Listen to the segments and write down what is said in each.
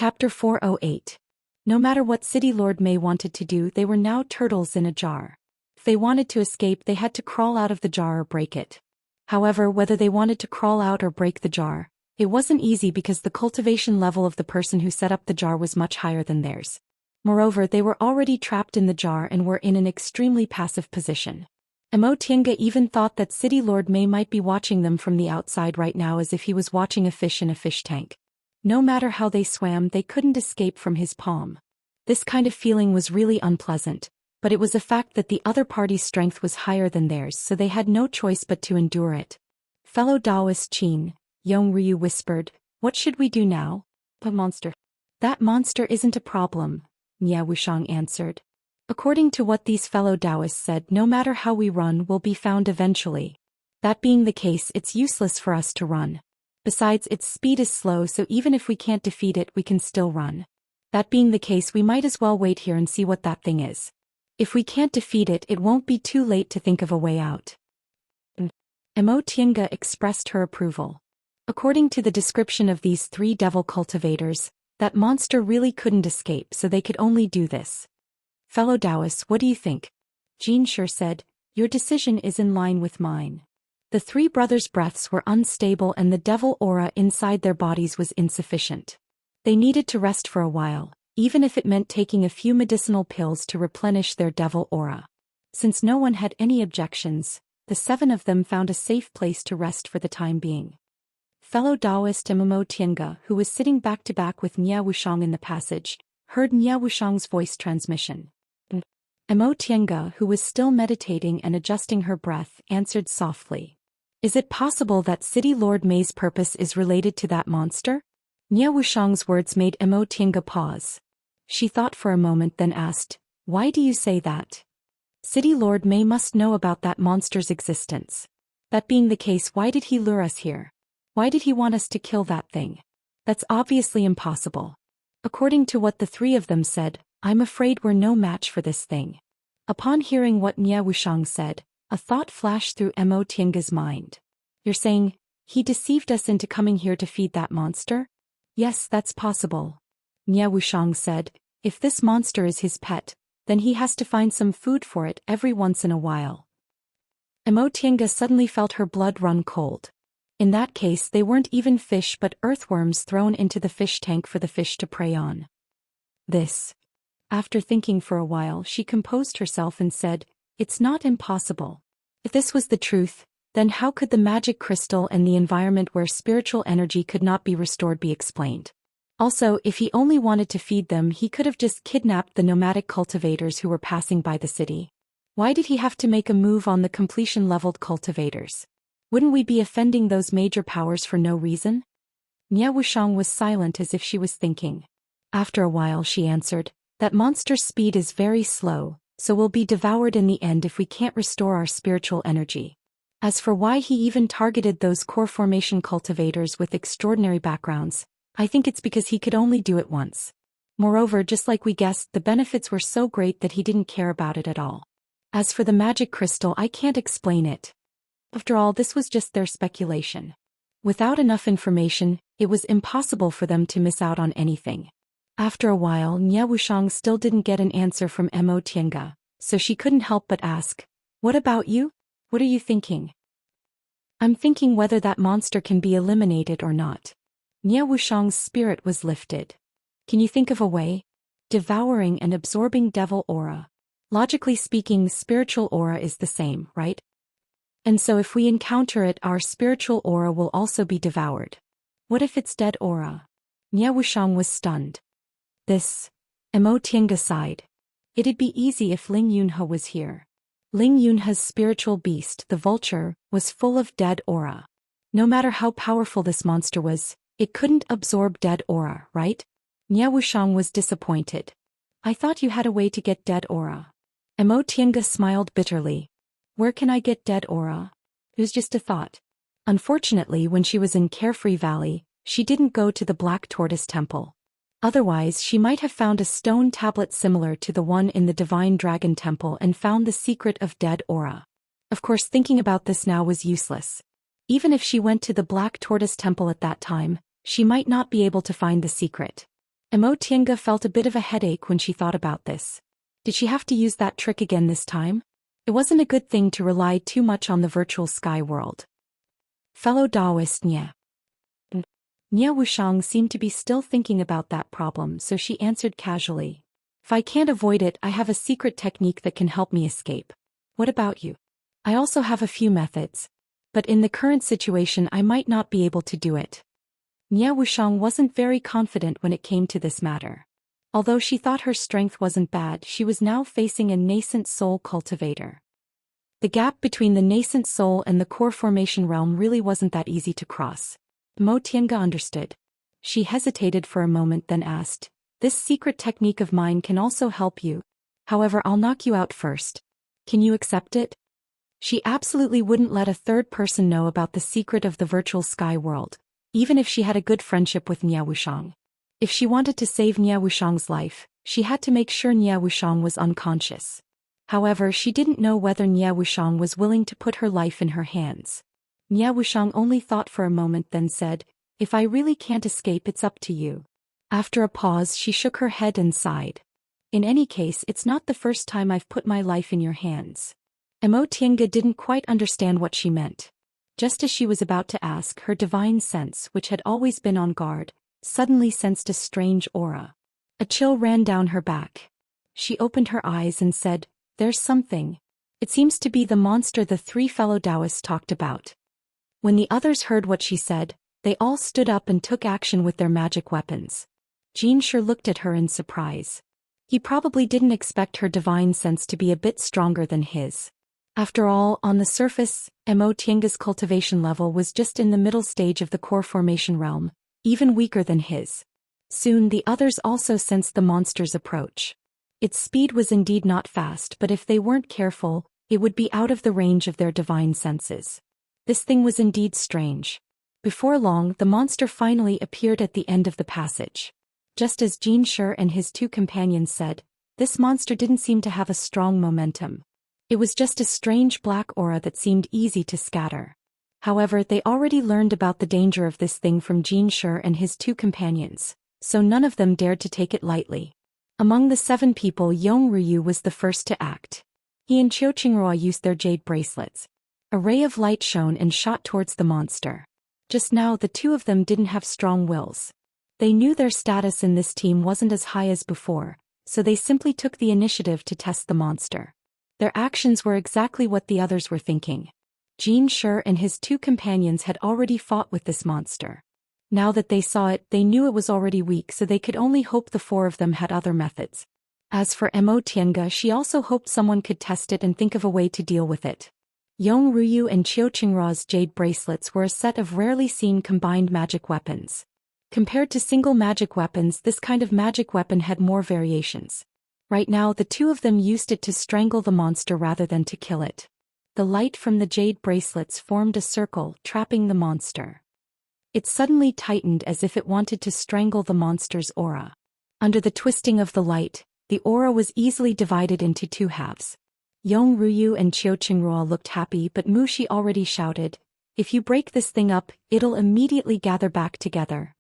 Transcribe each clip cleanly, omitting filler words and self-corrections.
Chapter 408. No matter what City Lord May wanted to do, they were now turtles in a jar. If they wanted to escape, they had to crawl out of the jar or break it. However, whether they wanted to crawl out or break the jar, it wasn't easy because the cultivation level of the person who set up the jar was much higher than theirs. Moreover, they were already trapped in the jar and were in an extremely passive position. Emotinga even thought that City Lord May might be watching them from the outside right now, as if he was watching a fish in a fish tank. No matter how they swam, they couldn't escape from his palm. This kind of feeling was really unpleasant, but it was a fact that the other party's strength was higher than theirs, so they had no choice but to endure it. Fellow Taoist Qin, Yong Ryu whispered, "What should we do now?" "A monster." "That monster isn't a problem," Nia Wushang answered. "According to what these fellow Taoists said, no matter how we run, we'll be found eventually. That being the case, it's useless for us to run. Besides, its speed is slow, so even if we can't defeat it, we can still run. That being the case, we might as well wait here and see what that thing is. If we can't defeat it, it won't be too late to think of a way out." Emotinga expressed her approval. According to the description of these three devil cultivators, that monster really couldn't escape, so they could only do this. "Fellow Taoists, what do you think?" Jean Sure said, "Your decision is in line with mine." The three brothers' breaths were unstable and the devil aura inside their bodies was insufficient. They needed to rest for a while, even if it meant taking a few medicinal pills to replenish their devil aura. Since no one had any objections, the seven of them found a safe place to rest for the time being. Fellow Taoist Emotinga, who was sitting back to back with Nia Wushang in the passage, heard Nia Wushang's voice transmission. Emotinga, who was still meditating and adjusting her breath, answered softly. "Is it possible that City Lord May's purpose is related to that monster?" Nia Wushang's words made Emotinga pause. She thought for a moment, then asked, "Why do you say that?" "City Lord May must know about that monster's existence. That being the case, why did he lure us here? Why did he want us to kill that thing? That's obviously impossible. According to what the three of them said, I'm afraid we're no match for this thing." Upon hearing what Nia Wushang said, a thought flashed through Emotinga's mind. "You're saying, he deceived us into coming here to feed that monster?" "Yes, that's possible," Nia Wushang said. "If this monster is his pet, then he has to find some food for it every once in a while." Emotinga suddenly felt her blood run cold. In that case, they weren't even fish but earthworms thrown into the fish tank for the fish to prey on. After thinking for a while, she composed herself and said, "It's not impossible. If this was the truth, then how could the magic crystal and the environment where spiritual energy could not be restored be explained? Also, if he only wanted to feed them, he could have just kidnapped the nomadic cultivators who were passing by the city. Why did he have to make a move on the completion-leveled cultivators? Wouldn't we be offending those major powers for no reason?" Nia Wushang was silent as if she was thinking. After a while she answered, "That monster's speed is very slow, so we'll be devoured in the end if we can't restore our spiritual energy. As for why he even targeted those core formation cultivators with extraordinary backgrounds, I think it's because he could only do it once. Moreover, just like we guessed, the benefits were so great that he didn't care about it at all. As for the magic crystal, I can't explain it. After all, this was just their speculation. Without enough information, it was impossible for them to miss out on anything." After a while, Nia Wushang still didn't get an answer from Emotinga, so she couldn't help but ask, "What about you? What are you thinking?" "I'm thinking whether that monster can be eliminated or not." Nia Wushang's spirit was lifted. "Can you think of a way?" "Devouring and absorbing devil aura. Logically speaking, spiritual aura is the same, right? And so if we encounter it, our spiritual aura will also be devoured. What if it's dead aura?" Nia Wushang was stunned. Emotinga sighed. "It'd be easy if Ling Yunhe was here. Ling Yunhe's spiritual beast, the vulture, was full of dead aura. No matter how powerful this monster was, it couldn't absorb dead aura, right?" Nia Wushang was disappointed. "I thought you had a way to get dead aura." Emotinga smiled bitterly. "Where can I get dead aura?" It was just a thought. Unfortunately, when she was in Carefree Valley, she didn't go to the Black Tortoise Temple. Otherwise, she might have found a stone tablet similar to the one in the Divine Dragon Temple and found the secret of dead aura. Of course, thinking about this now was useless. Even if she went to the Black Tortoise Temple at that time, she might not be able to find the secret. Tienga felt a bit of a headache when she thought about this. Did she have to use that trick again this time? It wasn't a good thing to rely too much on the virtual sky world. Fellow Taoist Nye. Nye Wushang seemed to be still thinking about that problem, so she answered casually. If I can't avoid it, I have a secret technique that can help me escape. What about you? I also have a few methods. But in the current situation I might not be able to do it. Nye Wushang wasn't very confident when it came to this matter. Although she thought her strength wasn't bad, she was now facing a nascent soul cultivator. The gap between the nascent soul and the core formation realm really wasn't that easy to cross. Tienga understood. She hesitated for a moment, then asked, "This secret technique of mine can also help you. However, I'll knock you out first. Can you accept it?" She absolutely wouldn't let a third person know about the secret of the virtual sky world, even if she had a good friendship with Nye Wushang. If she wanted to save Nye Wushang's life, she had to make sure Nye Wushang was unconscious. However, she didn't know whether Nye Wushang was willing to put her life in her hands. Nye Wushang only thought for a moment, then said, "If I really can't escape, it's up to you." After a pause, she shook her head and sighed. "In any case, it's not the first time I've put my life in your hands." Tienga didn't quite understand what she meant. Just as she was about to ask, her divine sense, which had always been on guard, suddenly sensed a strange aura. A chill ran down her back. She opened her eyes and said, "There's something." It seems to be the monster the three fellow Taoists talked about. When the others heard what she said, they all stood up and took action with their magic weapons. Jinshi looked at her in surprise. He probably didn't expect her divine sense to be a bit stronger than his. After all, on the surface, Tienga's cultivation level was just in the middle stage of the core formation realm, even weaker than his. Soon the others also sensed the monster's approach. Its speed was indeed not fast, but if they weren't careful, it would be out of the range of their divine senses. This thing was indeed strange. Before long, the monster finally appeared at the end of the passage. Just as Jinshi and his two companions said, this monster didn't seem to have a strong momentum. It was just a strange black aura that seemed easy to scatter. However, they already learned about the danger of this thing from Jinshi and his two companions, so none of them dared to take it lightly. Among the 7 people, Yongryu was the first to act. He and Qiuqinghua used their jade bracelets. A ray of light shone and shot towards the monster. Just now, the two of them didn't have strong wills. They knew their status in this team wasn't as high as before, so they simply took the initiative to test the monster. Their actions were exactly what the others were thinking. Jinshi and his two companions had already fought with this monster. Now that they saw it, they knew it was already weak, so they could only hope the 4 of them had other methods. As for Tienga, she also hoped someone could test it and think of a way to deal with it. Yongryu and Qiuqinghua's jade bracelets were a set of rarely seen combined magic weapons. Compared to single magic weapons, this kind of magic weapon had more variations. Right now, the 2 of them used it to strangle the monster rather than to kill it. The light from the jade bracelets formed a circle, trapping the monster. It suddenly tightened as if it wanted to strangle the monster's aura. Under the twisting of the light, the aura was easily divided into 2 halves. Yongryu and Qiuqinghua looked happy, but Mushi already shouted, "If you break this thing up, it'll immediately gather back together."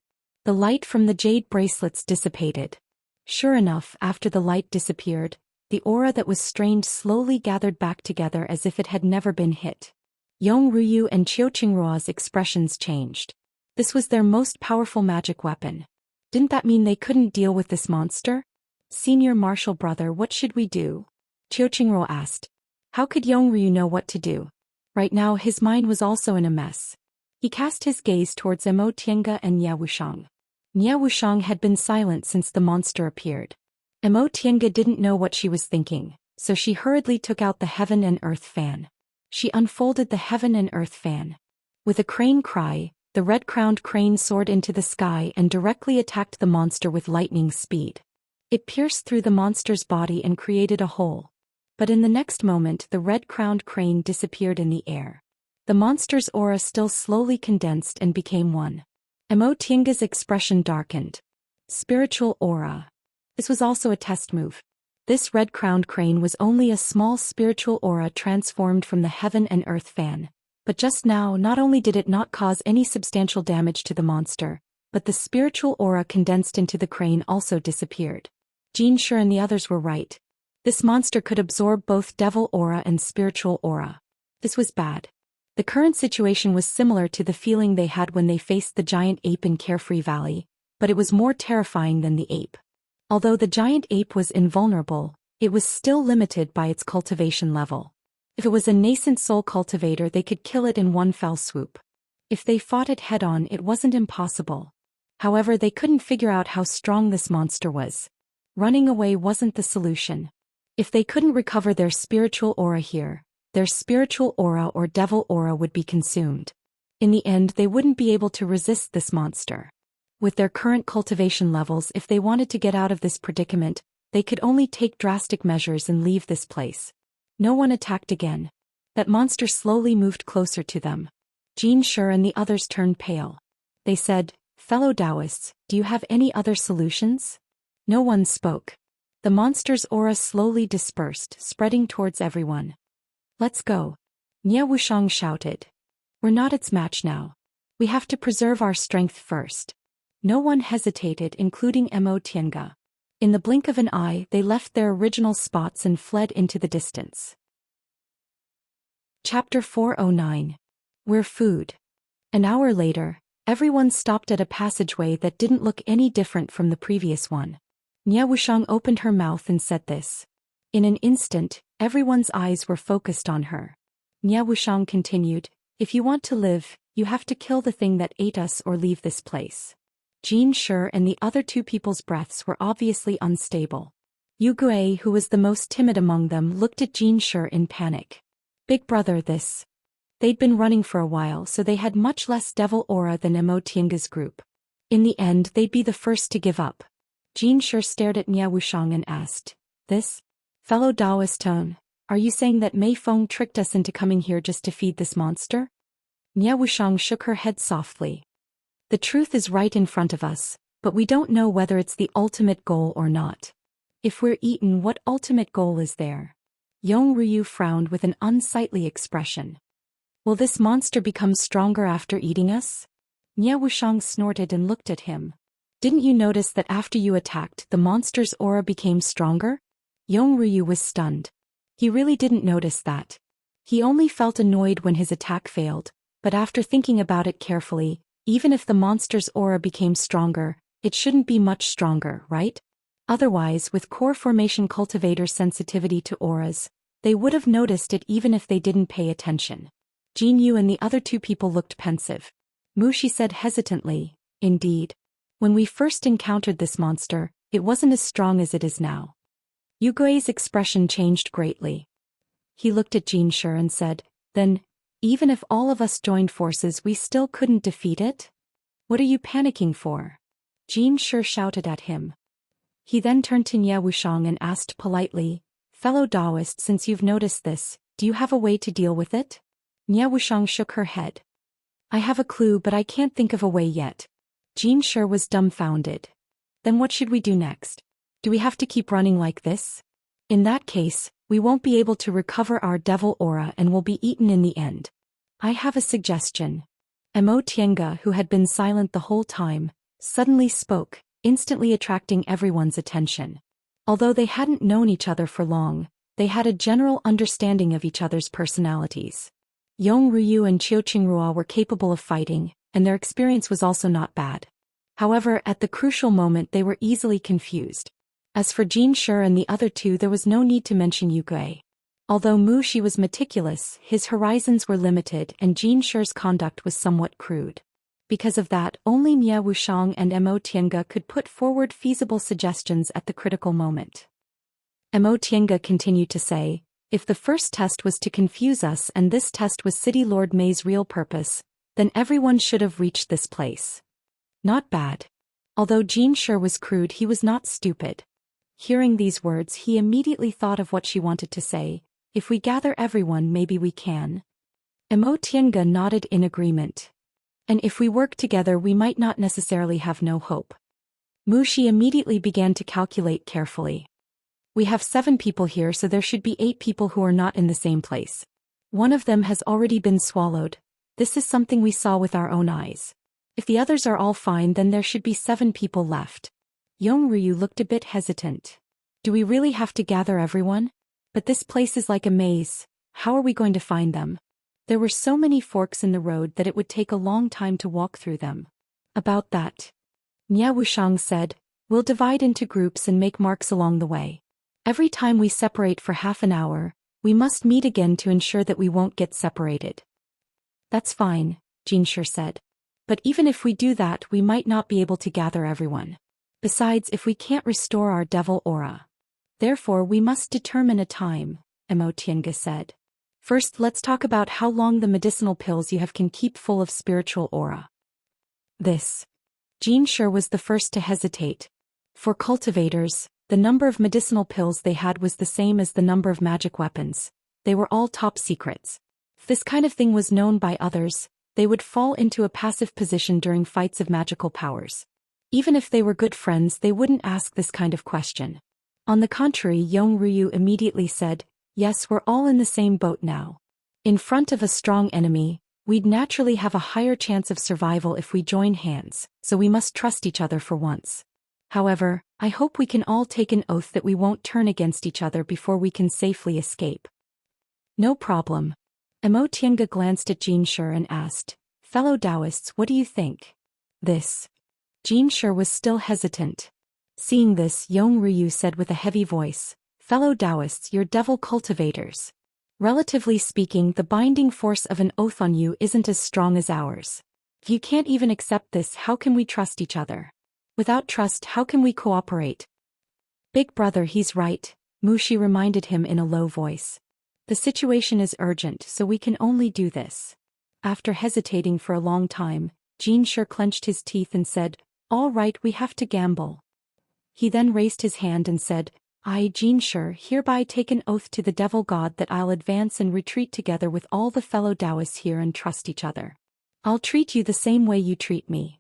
The light from the jade bracelets dissipated. Sure enough, after the light disappeared, the aura that was strained slowly gathered back together as if it had never been hit. Yongryu and Qiuqinghua's expressions changed. This was their most powerful magic weapon. Didn't that mean they couldn't deal with this monster? "Senior martial brother, what should we do?" Qiuqinghua asked. How could Yongryu know what to do? Right now his mind was also in a mess. He cast his gaze towards Tienga and Nye Wushang. Nye Wushang had been silent since the monster appeared. Tienga didn't know what she was thinking, so she hurriedly took out the Heaven and Earth fan. She unfolded the Heaven and Earth fan. With a crane cry, the red-crowned crane soared into the sky and directly attacked the monster with lightning speed. It pierced through the monster's body and created a hole. But in the next moment, the red-crowned crane disappeared in the air. The monster's aura still slowly condensed and became one. Tienga's expression darkened. Spiritual aura. This was also a test move. This red-crowned crane was only a small spiritual aura transformed from the Heaven and Earth fan. But just now, not only did it not cause any substantial damage to the monster, but the spiritual aura condensed into the crane also disappeared. Jinshi and the others were right. This monster could absorb both devil aura and spiritual aura. This was bad. The current situation was similar to the feeling they had when they faced the giant ape in Carefree Valley, but it was more terrifying than the ape. Although the giant ape was invulnerable, it was still limited by its cultivation level. If it was a nascent soul cultivator, they could kill it in one fell swoop. If they fought it head-on, it wasn't impossible. However, they couldn't figure out how strong this monster was. Running away wasn't the solution. If they couldn't recover their spiritual aura here, their spiritual aura or devil aura would be consumed. In the end, they wouldn't be able to resist this monster. With their current cultivation levels, if they wanted to get out of this predicament, they could only take drastic measures and leave this place. No one attacked again. That monster slowly moved closer to them. Jinshi and the others turned pale. They said, "Fellow Taoists, do you have any other solutions?" No one spoke. The monster's aura slowly dispersed, spreading towards everyone. "Let's go," Nie Wushang shouted. "We're not its match now. We have to preserve our strength first." No one hesitated, including Mo Tiange. In the blink of an eye, they left their original spots and fled into the distance. Chapter 409. We're food. An hour later, everyone stopped at a passageway that didn't look any different from the previous one. Nie Wushang opened her mouth and said this. In an instant, everyone's eyes were focused on her. Nie Wushang continued, "If you want to live, you have to kill the thing that ate us or leave this place." Jinshi and the other two people's breaths were obviously unstable. Yugui, who was the most timid among them, looked at Jinshi in panic. "Big brother, this." They'd been running for a while, so they had much less devil aura than Mo Tiange's group. In the end, they'd be the first to give up. Jinshi stared at Nie Wushang and asked, "This? Fellow Taoist Tone, are you saying that Mei Feng tricked us into coming here just to feed this monster?" Nie Wushang shook her head softly. "The truth is right in front of us, but we don't know whether it's the ultimate goal or not. If we're eaten, what ultimate goal is there?" Yong Ryu frowned with an unsightly expression. "Will this monster become stronger after eating us?" Nie Wushang snorted and looked at him. "Didn't you notice that after you attacked, the monster's aura became stronger?" Yong Ryu was stunned. He really didn't notice that. He only felt annoyed when his attack failed, but after thinking about it carefully, even if the monster's aura became stronger, it shouldn't be much stronger, right? Otherwise, with core formation cultivator's sensitivity to auras, they would have noticed it even if they didn't pay attention. Jin Yu and the other two people looked pensive. Mushi said hesitantly, "Indeed. When we first encountered this monster, it wasn't as strong as it is now." Yugui's expression changed greatly. He looked at Jinshi and said, "Then, even if all of us joined forces, we still couldn't defeat it? What are you panicking for?" Jinshi shouted at him. He then turned to Nie Wushang and asked politely, "Fellow Taoist, since you've noticed this, do you have a way to deal with it?" Nie Wushang shook her head. "I have a clue, but I can't think of a way yet." Jinshi was dumbfounded. "Then what should we do next? Do we have to keep running like this? In that case, we won't be able to recover our devil aura and will be eaten in the end. I have a suggestion." Mo Tiange, who had been silent the whole time, suddenly spoke, instantly attracting everyone's attention. Although they hadn't known each other for long, they had a general understanding of each other's personalities. Yong Ryu and Qiu Qingrua were capable of fighting, and their experience was also not bad. However, at the crucial moment they were easily confused. As for Jinshi and the other two, there was no need to mention Yugui. Although Mushi was meticulous, his horizons were limited and Jinshi's conduct was somewhat crude. Because of that, only Nie Wushang and Mo Tiange could put forward feasible suggestions at the critical moment. Mo Tiange continued to say, "If the first test was to confuse us and this test was City Lord Mei's real purpose, then everyone should have reached this place." Not bad. Although Jinshi was crude, he was not stupid. Hearing these words, he immediately thought of what she wanted to say, "If we gather everyone, maybe we can." Mo Tiange nodded in agreement. "And if we work together, we might not necessarily have no hope." Mushi immediately began to calculate carefully. "We have 7 people here, so there should be 8 people who are not in the same place. One of them has already been swallowed. This is something we saw with our own eyes. If the others are all fine, then there should be 7 people left. Yongryu looked a bit hesitant. Do we really have to gather everyone? But this place is like a maze. How are we going to find them? There were so many forks in the road that it would take a long time to walk through them. About that, Nya Wushang said, we'll divide into groups and make marks along the way. Every time we separate for half an hour, we must meet again to ensure that we won't get separated. That's fine, Jinshi said. But even if we do that, we might not be able to gather everyone. Besides, if we can't restore our devil aura. Therefore, we must determine a time, Emotianga said. First, let's talk about how long the medicinal pills you have can keep full of spiritual aura. This. Jinshi was the first to hesitate. For cultivators, the number of medicinal pills they had was the same as the number of magic weapons. They were all top secrets. If this kind of thing was known by others, they would fall into a passive position during fights of magical powers. Even if they were good friends, they wouldn't ask this kind of question. On the contrary, Yongryu immediately said, yes, we're all in the same boat now. In front of a strong enemy, we'd naturally have a higher chance of survival if we join hands, so we must trust each other for once. However, I hope we can all take an oath that we won't turn against each other before we can safely escape. No problem. Emotianga glanced at Jinshi and asked, fellow Taoists, what do you think? This. Jinshi was still hesitant. Seeing this, Yongryu said with a heavy voice, fellow Taoists, you're devil cultivators. Relatively speaking, the binding force of an oath on you isn't as strong as ours. If you can't even accept this, how can we trust each other? Without trust, how can we cooperate? Big brother, he's right, Mushi reminded him in a low voice. The situation is urgent, so we can only do this. After hesitating for a long time, Jinshi clenched his teeth and said, all right, we have to gamble. He then raised his hand and said, I, Jinshi, hereby take an oath to the devil god that I'll advance and retreat together with all the fellow Taoists here and trust each other. I'll treat you the same way you treat me.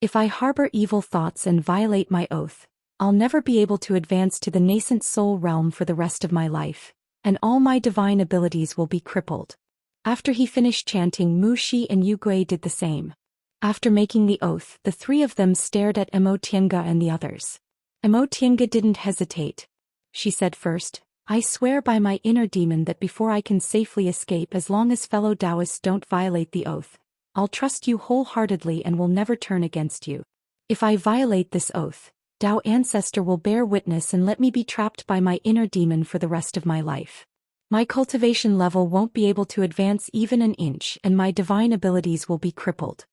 If I harbor evil thoughts and violate my oath, I'll never be able to advance to the nascent soul realm for the rest of my life, and all my divine abilities will be crippled. After he finished chanting, Mushi and Yugui did the same. After making the oath, the 3 of them stared at Emotianga and the others. Emotianga didn't hesitate. She said first, I swear by my inner demon that before I can safely escape, as long as fellow Taoists don't violate the oath, I'll trust you wholeheartedly and will never turn against you. If I violate this oath, Tao Ancestor will bear witness and let me be trapped by my inner demon for the rest of my life. My cultivation level won't be able to advance even an inch and my divine abilities will be crippled.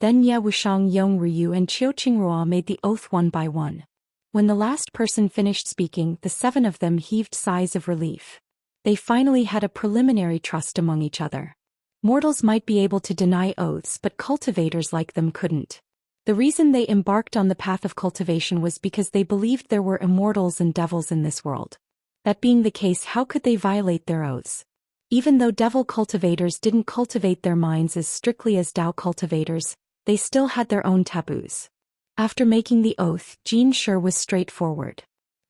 Then Ye Wushang, Yongryu and Qiu Qingrua made the oath one by one. When the last person finished speaking, the 7 of them heaved sighs of relief. They finally had a preliminary trust among each other. Mortals might be able to deny oaths, but cultivators like them couldn't. The reason they embarked on the path of cultivation was because they believed there were immortals and devils in this world. That being the case, how could they violate their oaths? Even though devil cultivators didn't cultivate their minds as strictly as Tao cultivators, they still had their own taboos. After making the oath, Jinshi was straightforward.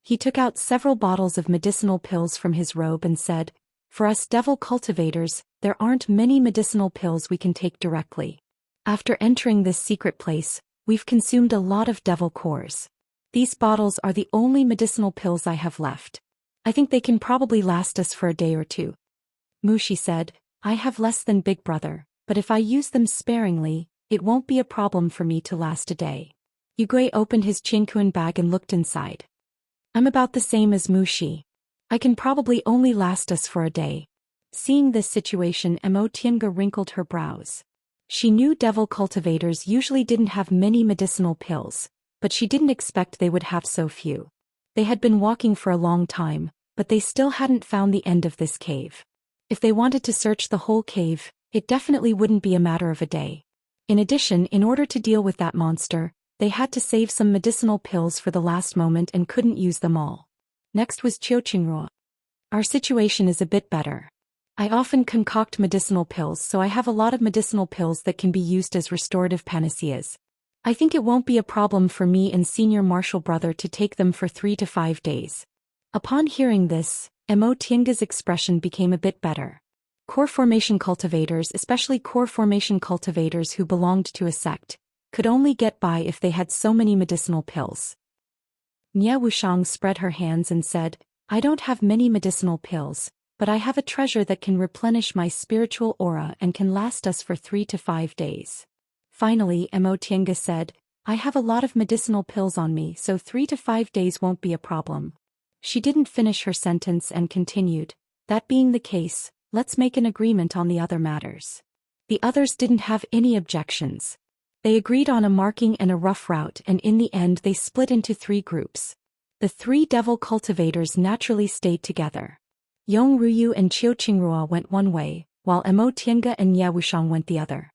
He took out several bottles of medicinal pills from his robe and said, for us devil cultivators, there aren't many medicinal pills we can take directly. After entering this secret place, we've consumed a lot of devil cores. These bottles are the only medicinal pills I have left. I think they can probably last us for a day or 2. Mushi said, I have less than Big Brother, but if I use them sparingly, it won't be a problem for me to last a day. Yugui opened his Chinkuan bag and looked inside. I'm about the same as Mushi. I can probably only last us for a day. Seeing this situation, Emotianga wrinkled her brows. She knew devil cultivators usually didn't have many medicinal pills, but she didn't expect they would have so few. They had been walking for a long time, but they still hadn't found the end of this cave. If they wanted to search the whole cave, it definitely wouldn't be a matter of a day. In addition, in order to deal with that monster, they had to save some medicinal pills for the last moment and couldn't use them all. Next was Qiu Qingrua. Our situation is a bit better. I often concoct medicinal pills, so I have a lot of medicinal pills that can be used as restorative panaceas. I think it won't be a problem for me and senior martial brother to take them for 3 to 5 days. Upon hearing this, Emotianga's expression became a bit better. Core formation cultivators, especially core formation cultivators who belonged to a sect, could only get by if they had so many medicinal pills. Nie Wushang spread her hands and said, I don't have many medicinal pills, but I have a treasure that can replenish my spiritual aura and can last us for 3 to 5 days. Finally, Mo Tiange said, I have a lot of medicinal pills on me, so 3 to 5 days won't be a problem. She didn't finish her sentence and continued, that being the case, let's make an agreement on the other matters. The others didn't have any objections. They agreed on a marking and a rough route, and in the end they split into 3 groups. The 3 devil cultivators naturally stayed together. Yong Ruyu and Qiu Qingrua went one way, while Mo Tiange and Nie Wushang went the other.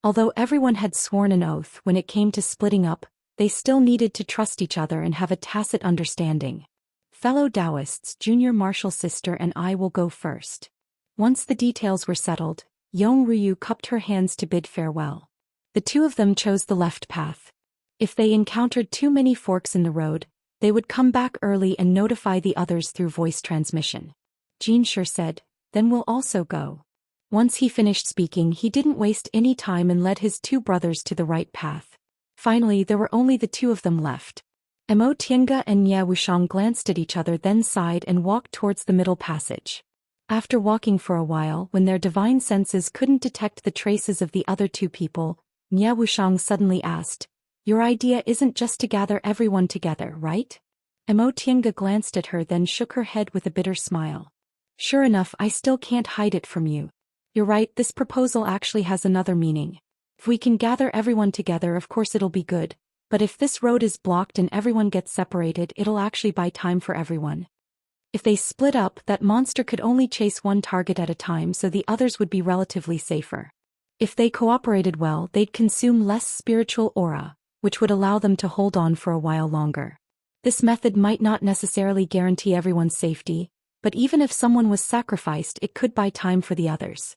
Although everyone had sworn an oath when it came to splitting up, they still needed to trust each other and have a tacit understanding. Fellow Taoists, Junior Martial Sister and I will go first. Once the details were settled, Yong Ruyu cupped her hands to bid farewell. The 2 of them chose the left path. If they encountered too many forks in the road, they would come back early and notify the others through voice transmission. Jin Shi said, then we'll also go. Once he finished speaking, he didn't waste any time and led his 2 brothers to the right path. Finally, there were only the 2 of them left. Mo Tiange and Nie Wushang glanced at each other, then sighed and walked towards the middle passage. After walking for a while, when their divine senses couldn't detect the traces of the other 2 people, Nie Wushang suddenly asked, your idea isn't just to gather everyone together, right? Mo Tiange glanced at her, then shook her head with a bitter smile. Sure enough, I still can't hide it from you. You're right, this proposal actually has another meaning. If we can gather everyone together, of course it'll be good, but if this road is blocked and everyone gets separated, it'll actually buy time for everyone. If they split up, that monster could only chase one target at a time, so the others would be relatively safer. If they cooperated well, they'd consume less spiritual aura, which would allow them to hold on for a while longer. This method might not necessarily guarantee everyone's safety, but even if someone was sacrificed, it could buy time for the others.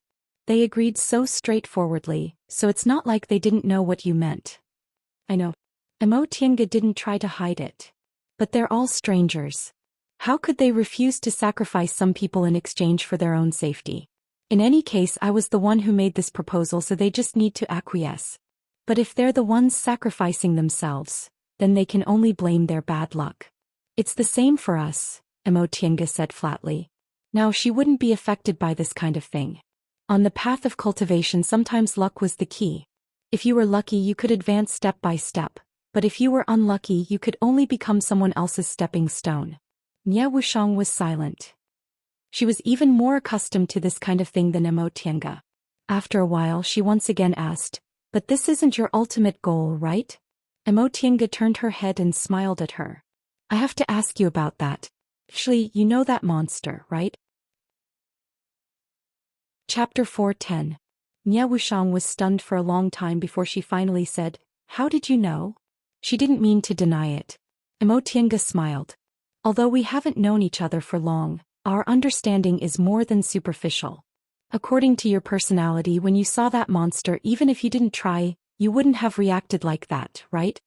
They agreed so straightforwardly, so it's not like they didn't know what you meant. I know. Mo Tiange didn't try to hide it. But they're all strangers. How could they refuse to sacrifice some people in exchange for their own safety? In any case, I was the one who made this proposal, so they just need to acquiesce. But if they're the ones sacrificing themselves, then they can only blame their bad luck. It's the same for us, Mo Tiange said flatly. Now she wouldn't be affected by this kind of thing. On the path of cultivation, sometimes luck was the key. If you were lucky, you could advance step by step, but if you were unlucky, you could only become someone else's stepping stone. Nie Wushang was silent. She was even more accustomed to this kind of thing than Mo Tiange. After a while, she once again asked, but this isn't your ultimate goal, right? Mo Tiange turned her head and smiled at her. I have to ask you about that. Actually, you know that monster, right? Chapter 4:10. Nie Wushang was stunned for a long time before she finally said, how did you know? She didn't mean to deny it. Mo Tiange smiled. Although we haven't known each other for long, our understanding is more than superficial. According to your personality, when you saw that monster, even if you didn't try, you wouldn't have reacted like that, right?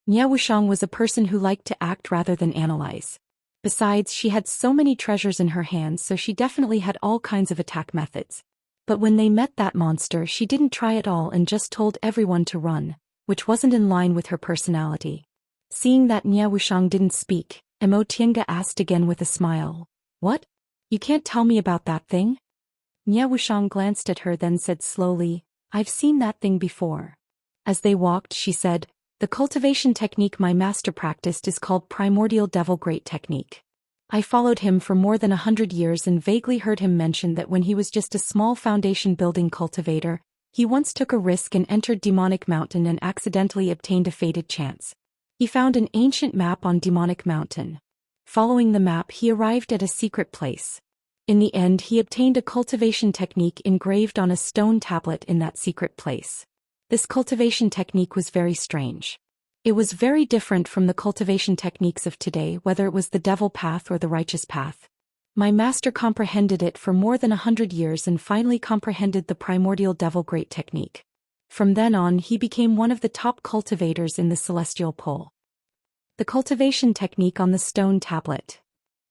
Nie Wushang was a person who liked to act rather than analyze. Besides, she had so many treasures in her hands, so she definitely had all kinds of attack methods. But when they met that monster, she didn't try at all and just told everyone to run, which wasn't in line with her personality. Seeing that Nie Wushang didn't speak, Mo Tiange asked again with a smile, what? You can't tell me about that thing? Nie Wushang glanced at her, then said slowly, I've seen that thing before. As they walked, she said, the cultivation technique my master practiced is called Primordial Devil Great Technique. I followed him for more than 100 years and vaguely heard him mention that when he was just a small foundation building cultivator, he once took a risk and entered Demonic Mountain and accidentally obtained a fated chance. He found an ancient map on Demonic Mountain. Following the map, he arrived at a secret place. In the end, he obtained a cultivation technique engraved on a stone tablet in that secret place. This cultivation technique was very strange. It was very different from the cultivation techniques of today, whether it was the devil path or the righteous path. My master comprehended it for more than 100 years and finally comprehended the Primordial Devil Great Technique. From then on, he became one of the top cultivators in the Celestial Pole. The cultivation technique on the stone tablet.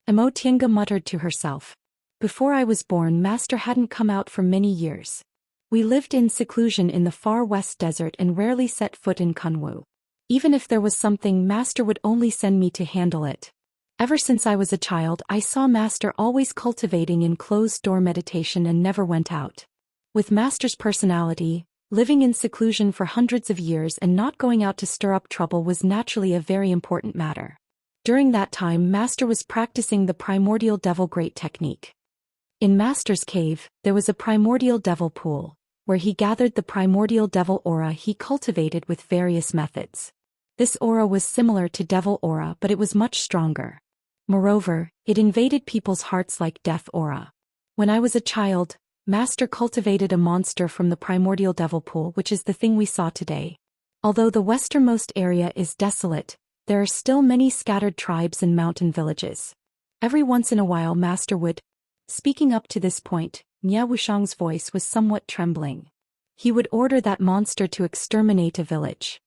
Mo Tiange muttered to herself. Before I was born, Master hadn't come out for many years. We lived in seclusion in the far west desert and rarely set foot in Kunwu. Even if there was something, Master would only send me to handle it. Ever since I was a child, I saw Master always cultivating in closed-door meditation and never went out. With Master's personality, living in seclusion for hundreds of years and not going out to stir up trouble was naturally a very important matter. During that time, Master was practicing the primordial devil great technique. In Master's cave, there was a primordial devil pool, where he gathered the primordial devil aura he cultivated with various methods. This aura was similar to devil aura, but it was much stronger. Moreover, it invaded people's hearts like death aura. When I was a child, Master cultivated a monster from the primordial devil pool, which is the thing we saw today. Although the westernmost area is desolate, there are still many scattered tribes and mountain villages. Every once in a while Master would. Speaking up to this point, Nye Wushang's voice was somewhat trembling. He would order that monster to exterminate a village.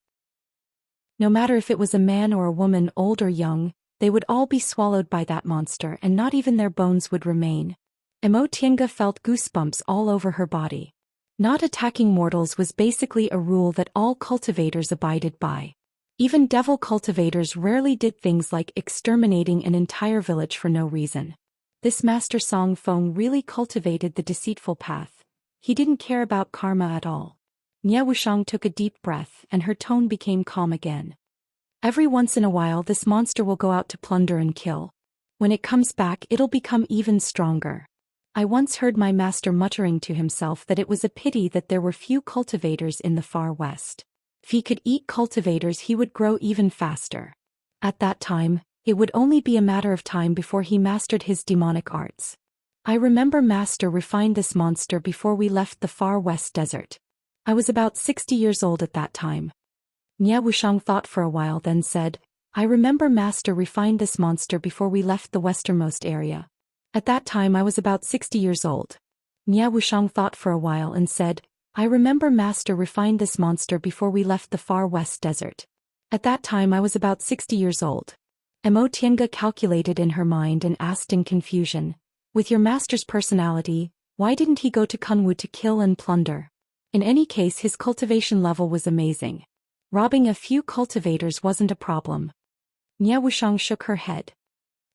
No matter if it was a man or a woman, old or young, they would all be swallowed by that monster and not even their bones would remain. Emo Tienga felt goosebumps all over her body. Not attacking mortals was basically a rule that all cultivators abided by. Even devil cultivators rarely did things like exterminating an entire village for no reason. This Master Song Feng really cultivated the deceitful path. He didn't care about karma at all. Nye Wushang took a deep breath and her tone became calm again. Every once in a while this monster will go out to plunder and kill. When it comes back it'll become even stronger. I once heard my master muttering to himself that it was a pity that there were few cultivators in the far west. If he could eat cultivators he would grow even faster. At that time, it would only be a matter of time before he mastered his demonic arts. I remember Master refined this monster before we left the far west desert. I was about 60 years old at that time. Nye Wushang thought for a while then said, I remember Master refined this monster before we left the westernmost area. At that time I was about 60 years old. Nye Wushang thought for a while and said, I remember Master refined this monster before we left the far west desert. At that time I was about 60 years old. Emo Tienga calculated in her mind and asked in confusion, with your master's personality, why didn't he go to Kunwu to kill and plunder? In any case his cultivation level was amazing. Robbing a few cultivators wasn't a problem. Nye Wushang shook her head.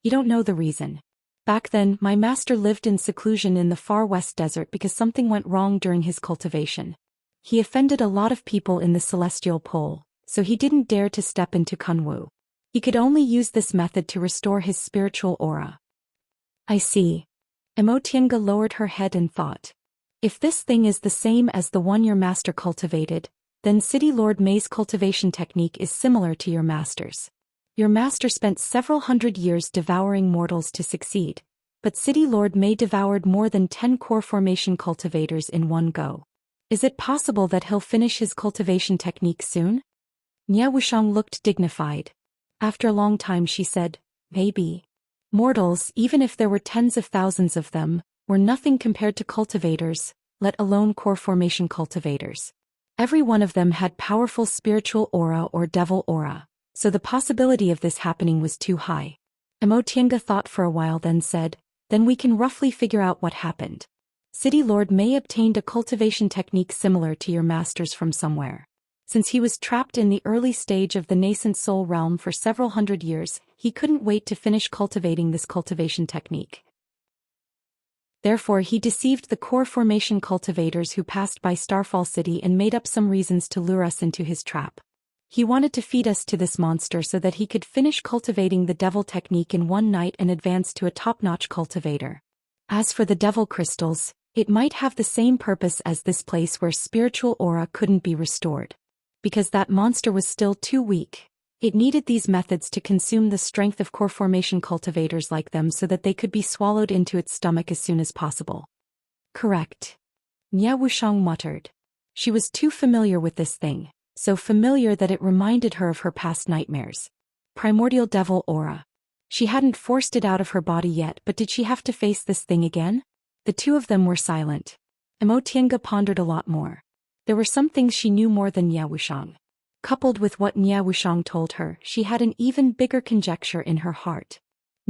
You don't know the reason. Back then, my master lived in seclusion in the far west desert because something went wrong during his cultivation. He offended a lot of people in the celestial pole, so he didn't dare to step into Kunwu. He could only use this method to restore his spiritual aura. I see. Emo Tienga lowered her head and thought. If this thing is the same as the one your master cultivated, then City Lord May's cultivation technique is similar to your master's. Your master spent several hundred years devouring mortals to succeed, but City Lord May devoured more than 10 core formation cultivators in one go. Is it possible that he'll finish his cultivation technique soon? Nye Wushang looked dignified. After a long time she said, maybe. Mortals, even if there were tens of thousands of them, were nothing compared to cultivators, let alone core formation cultivators. Every one of them had powerful spiritual aura or devil aura, so the possibility of this happening was too high. Emo Tienga thought for a while then said, then we can roughly figure out what happened. City Lord May obtained a cultivation technique similar to your master's from somewhere. Since he was trapped in the early stage of the nascent soul realm for several hundred years, he couldn't wait to finish cultivating this cultivation technique. Therefore he deceived the core formation cultivators who passed by Starfall City and made up some reasons to lure us into his trap. He wanted to feed us to this monster so that he could finish cultivating the devil technique in one night and advance to a top-notch cultivator. As for the devil crystals, it might have the same purpose as this place where spiritual aura couldn't be restored. Because that monster was still too weak, it needed these methods to consume the strength of core formation cultivators like them so that they could be swallowed into its stomach as soon as possible. Correct. Nye Wushang muttered. She was too familiar with this thing, so familiar that it reminded her of her past nightmares. Primordial devil aura. She hadn't forced it out of her body yet, but did she have to face this thing again? The two of them were silent. Emo Tienga pondered a lot more. There were some things she knew more than Nye Wushang. Coupled with what Nye Wushang told her, she had an even bigger conjecture in her heart.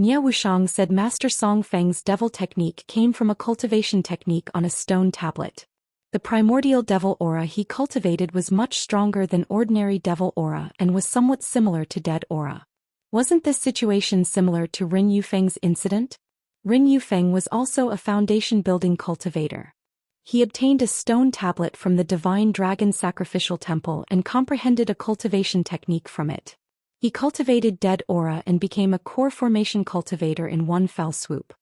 Nie Wushang said Master Song Feng's devil technique came from a cultivation technique on a stone tablet. The primordial devil aura he cultivated was much stronger than ordinary devil aura and was somewhat similar to dead aura. Wasn't this situation similar to Rin Yufeng's incident? Rin Yufeng was also a foundation-building cultivator. He obtained a stone tablet from the divine dragon sacrificial temple and comprehended a cultivation technique from it. He cultivated dead aura and became a core formation cultivator in one fell swoop.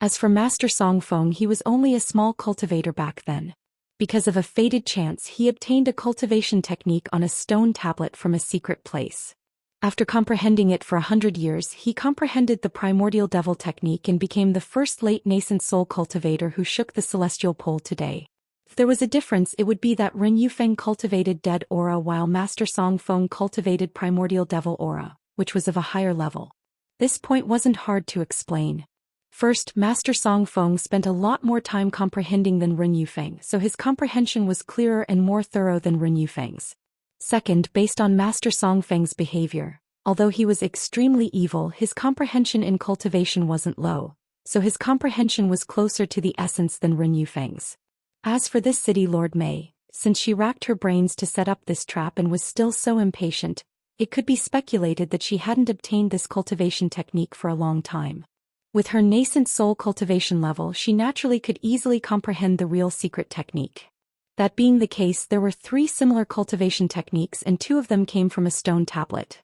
As for Master Song Feng, he was only a small cultivator back then. Because of a fated chance, he obtained a cultivation technique on a stone tablet from a secret place. After comprehending it for 100 years, he comprehended the primordial devil technique and became the first late nascent soul cultivator who shook the celestial pole today. If there was a difference, it would be that Rin Yufeng cultivated dead aura while Master Song Feng cultivated primordial devil aura, which was of a higher level. This point wasn't hard to explain. First, Master Song Feng spent a lot more time comprehending than Rin Yufeng, so his comprehension was clearer and more thorough than Rin Yufeng's. Second, based on Master Song Feng's behavior, although he was extremely evil, his comprehension in cultivation wasn't low, so his comprehension was closer to the essence than Rin Yufeng's. As for this City Lord Mei, since she racked her brains to set up this trap and was still so impatient, it could be speculated that she hadn't obtained this cultivation technique for a long time. With her nascent soul cultivation level, she naturally could easily comprehend the real secret technique. That being the case, there were 3 similar cultivation techniques and 2 of them came from a stone tablet.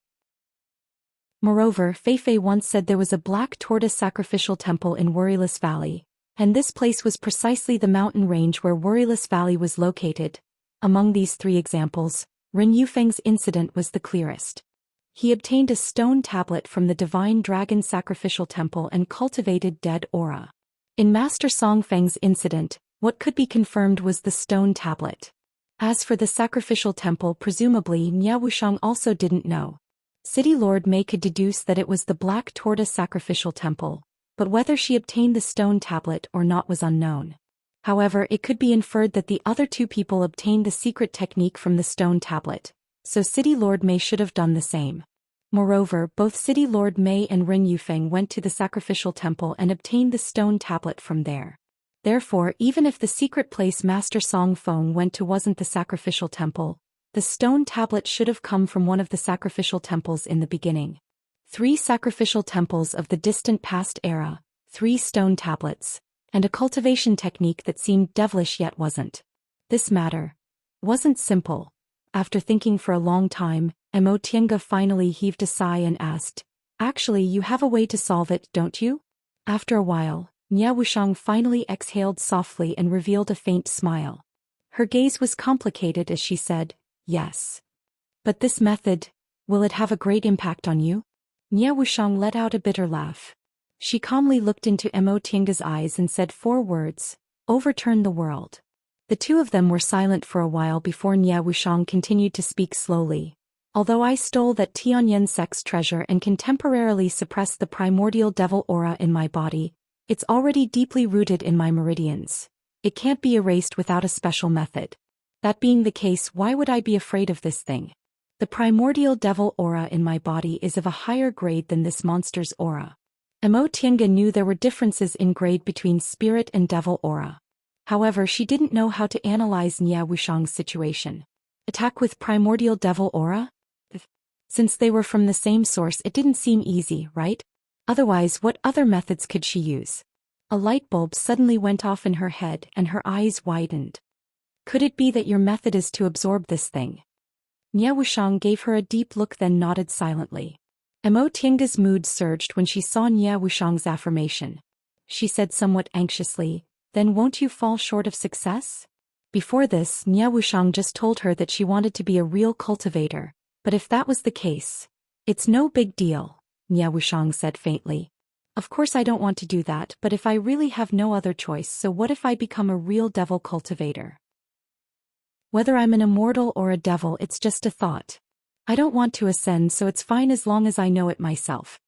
Moreover, Feifei once said there was a black tortoise sacrificial temple in Worryless Valley, and this place was precisely the mountain range where Worryless Valley was located. Among these 3 examples, Rin Yufeng's incident was the clearest. He obtained a stone tablet from the divine dragon sacrificial temple and cultivated dead aura. In Master Song Feng's incident, what could be confirmed was the stone tablet. As for the sacrificial temple, presumably Nie Wushang also didn't know. City Lord Mei could deduce that it was the black tortoise sacrificial temple, but whether she obtained the stone tablet or not was unknown. However, it could be inferred that the other 2 people obtained the secret technique from the stone tablet, so City Lord Mei should have done the same. Moreover, both City Lord Mei and Rin Yufeng went to the sacrificial temple and obtained the stone tablet from there. Therefore, even if the secret place Master Song Feng went to wasn't the sacrificial temple, the stone tablet should have come from one of the sacrificial temples in the beginning. 3 sacrificial temples of the distant past era, 3 stone tablets, and a cultivation technique that seemed devilish yet wasn't. This matter wasn't simple. After thinking for a long time, Mo Tiange finally heaved a sigh and asked, "Actually, you have a way to solve it, don't you?" After a while, Nie Wushang finally exhaled softly and revealed a faint smile. Her gaze was complicated as she said, "Yes. But this method, will it have a great impact on you?" Nie Wushang let out a bitter laugh. She calmly looked into Mo Tiange's eyes and said 4 words, "Overturn the world." The 2 of them were silent for a while before Nie Wushang continued to speak slowly. "Although I stole that Tianyan sex treasure and can temporarily suppress the primordial devil aura in my body, it's already deeply rooted in my meridians. It can't be erased without a special method. That being the case, why would I be afraid of this thing? The primordial devil aura in my body is of a higher grade than this monster's aura." Mo Tiange knew there were differences in grade between spirit and devil aura. However, she didn't know how to analyze Nie Wushang's situation. Attack with primordial devil aura? Since they were from the same source, it didn't seem easy, right? Otherwise, what other methods could she use? A light bulb suddenly went off in her head and her eyes widened. "Could it be that your method is to absorb this thing?" Nie Wushang gave her a deep look, then nodded silently. Mo Tiange's mood surged when she saw Nie Wushang's affirmation. She said somewhat anxiously, "Then won't you fall short of success?" Before this, Nie Wushang just told her that she wanted to be a real cultivator, but if that was the case, "It's no big deal," Nie Wushang said faintly. "Of course I don't want to do that, but if I really have no other choice, so what if I become a real devil cultivator? Whether I'm an immortal or a devil, it's just a thought. I don't want to ascend, so it's fine as long as I know it myself."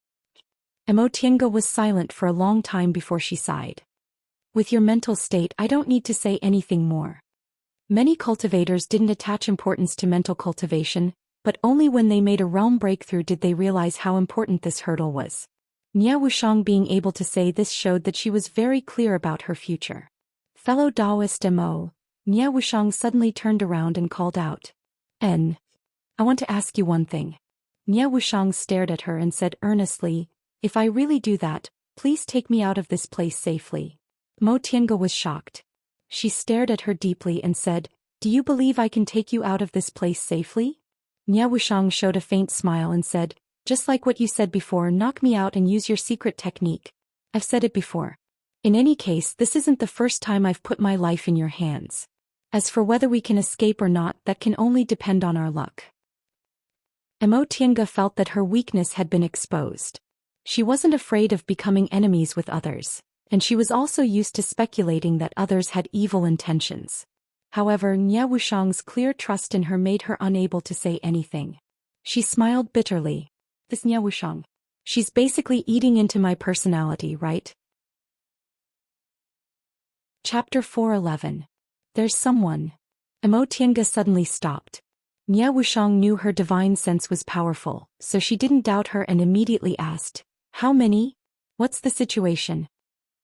Mo Tiange was silent for a long time before she sighed. "With your mental state, I don't need to say anything more." Many cultivators didn't attach importance to mental cultivation, but only when they made a realm breakthrough did they realize how important this hurdle was. Nie Wuxiang being able to say this showed that she was very clear about her future. Fellow Taoist Mo, Nie Wuxiang suddenly turned around and called out. I want to ask you one thing. Nie Wuxiang stared at her and said earnestly, if I really do that, please take me out of this place safely. Mo Tiange was shocked. She stared at her deeply and said, do you believe I can take you out of this place safely? Nie Wuxiang showed a faint smile and said, just like what you said before, knock me out and use your secret technique. I've said it before. In any case, this isn't the first time I've put my life in your hands. As for whether we can escape or not, that can only depend on our luck. Mo Tiange felt that her weakness had been exposed. She wasn't afraid of becoming enemies with others, and she was also used to speculating that others had evil intentions. However, Nie Wuxiang's clear trust in her made her unable to say anything. She smiled bitterly. This Nie Wuxiang. She's basically eating into my personality, right? Chapter 4:11. There's someone. Mo Tiange suddenly stopped. Nie Wuxiang knew her divine sense was powerful, so she didn't doubt her and immediately asked, how many? What's the situation?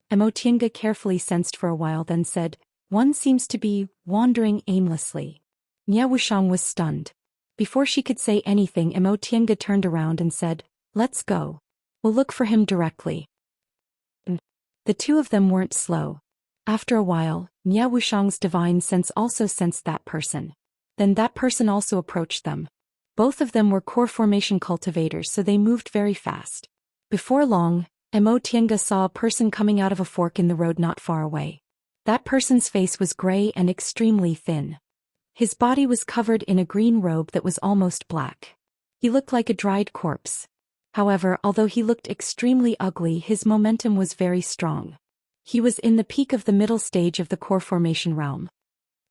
Mo Tiange carefully sensed for a while, then said, one seems to be wandering aimlessly. Nie Wuxiang was stunned. Before she could say anything, Mo Tiange turned around and said, let's go. We'll look for him directly. The two of them weren't slow. After a while, Nie Wuxiang's divine sense also sensed that person. Then that person also approached them. Both of them were core formation cultivators, so they moved very fast. Before long, Mo Tiange saw a person coming out of a fork in the road not far away. That person's face was gray and extremely thin. His body was covered in a green robe that was almost black. He looked like a dried corpse. However, although he looked extremely ugly, his momentum was very strong. He was in the peak of the middle stage of the core formation realm.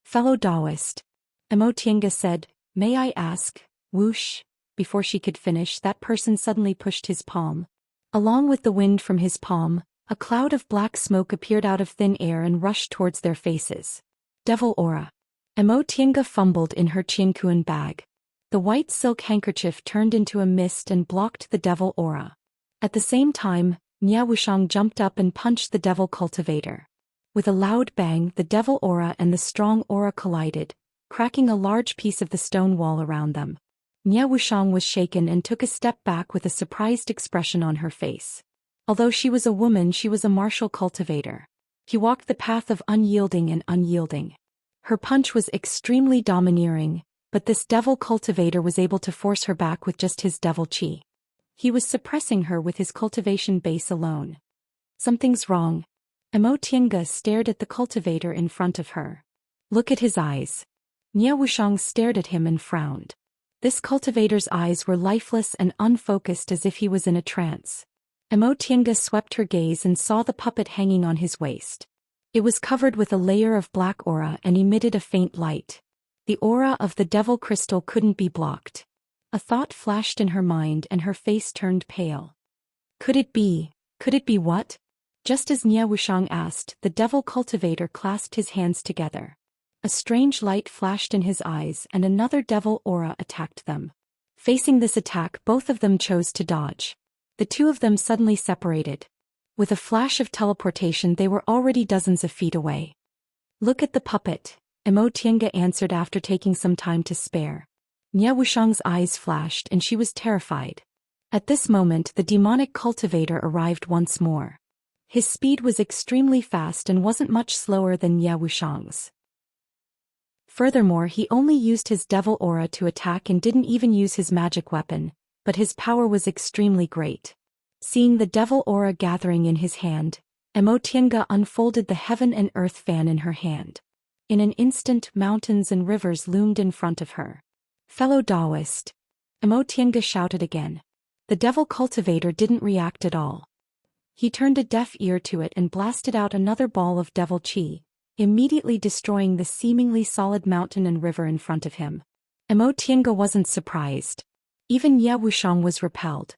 Fellow Taoist, Mo Tiange said, may I ask, whoosh? Before she could finish, that person suddenly pushed his palm. Along with the wind from his palm, a cloud of black smoke appeared out of thin air and rushed towards their faces. Devil aura. Mo Tiange fumbled in her Qianquan bag. The white silk handkerchief turned into a mist and blocked the devil aura. At the same time, Nie Wuxiang jumped up and punched the devil cultivator. With a loud bang, the devil aura and the strong aura collided, cracking a large piece of the stone wall around them. Nie Wuxiang was shaken and took a step back with a surprised expression on her face. Although she was a woman, she was a martial cultivator. She walked the path of unyielding and unyielding. Her punch was extremely domineering, but this devil cultivator was able to force her back with just his devil chi. He was suppressing her with his cultivation base alone. Something's wrong. Mo Tiange stared at the cultivator in front of her. Look at his eyes. Nie Wuxiang stared at him and frowned. This cultivator's eyes were lifeless and unfocused, as if he was in a trance. Mo Tiange swept her gaze and saw the puppet hanging on his waist. It was covered with a layer of black aura and emitted a faint light. The aura of the devil crystal couldn't be blocked. A thought flashed in her mind and her face turned pale. Could it be what? Just as Nie Wuxiang asked, the devil cultivator clasped his hands together. A strange light flashed in his eyes and another devil aura attacked them. Facing this attack, both of them chose to dodge. The two of them suddenly separated. With a flash of teleportation, they were already dozens of feet away. Look at the puppet, Mo Tiange answered after taking some time to spare. Nie Wuxiang's eyes flashed and she was terrified. At this moment, the demonic cultivator arrived once more. His speed was extremely fast and wasn't much slower than Nie Wuxiang's. Furthermore, he only used his devil aura to attack and didn't even use his magic weapon, but his power was extremely great. Seeing the devil aura gathering in his hand, Mo Tiange unfolded the heaven and earth fan in her hand. In an instant, mountains and rivers loomed in front of her. Fellow Taoist, Mo Tiange shouted again. The devil cultivator didn't react at all. He turned a deaf ear to it and blasted out another ball of devil chi, immediately destroying the seemingly solid mountain and river in front of him. Mo Tiange wasn't surprised. Even Nie Wuxiang was repelled.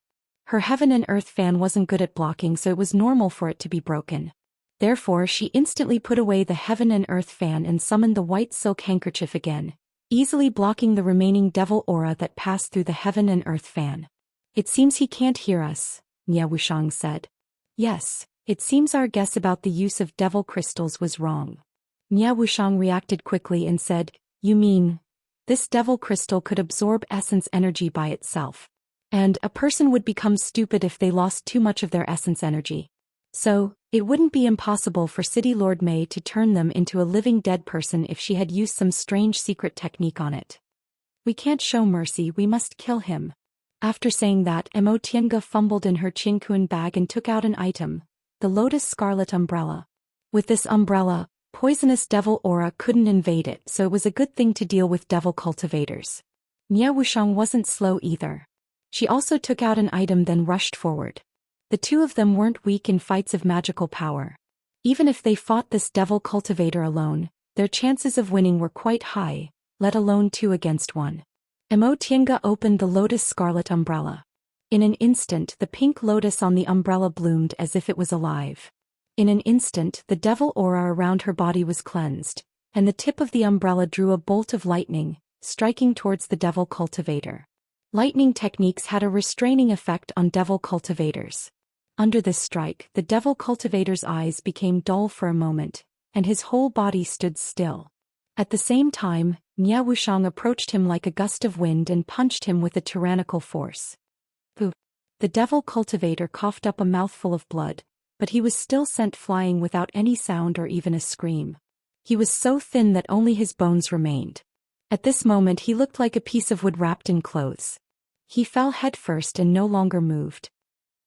Her heaven and earth fan wasn't good at blocking, so it was normal for it to be broken. Therefore, she instantly put away the heaven and earth fan and summoned the white silk handkerchief again, easily blocking the remaining devil aura that passed through the heaven and earth fan. It seems he can't hear us, Nie Wushang said. Yes, it seems our guess about the use of devil crystals was wrong. Nie Wushang reacted quickly and said, you mean, this devil crystal could absorb essence energy by itself. And a person would become stupid if they lost too much of their essence energy. So, it wouldn't be impossible for City Lord Mei to turn them into a living dead person if she had used some strange secret technique on it. We can't show mercy, we must kill him. After saying that, Mo Tiange fumbled in her Qingquan bag and took out an item, the Lotus Scarlet Umbrella. With this umbrella, poisonous devil aura couldn't invade it, so it was a good thing to deal with devil cultivators. Nie Wushang wasn't slow either. She also took out an item then rushed forward. The two of them weren't weak in fights of magical power. Even if they fought this devil cultivator alone, their chances of winning were quite high, let alone 2 against 1. Mo Tiange opened the Lotus Scarlet Umbrella. In an instant the pink lotus on the umbrella bloomed as if it was alive. In an instant the devil aura around her body was cleansed, and the tip of the umbrella drew a bolt of lightning, striking towards the devil cultivator. Lightning techniques had a restraining effect on devil cultivators. Under this strike, the devil cultivator's eyes became dull for a moment, and his whole body stood still. At the same time, Nie Wushang approached him like a gust of wind and punched him with a tyrannical force. Pooh! The devil cultivator coughed up a mouthful of blood, but he was still sent flying without any sound or even a scream. He was so thin that only his bones remained. At this moment he looked like a piece of wood wrapped in clothes. He fell headfirst and no longer moved.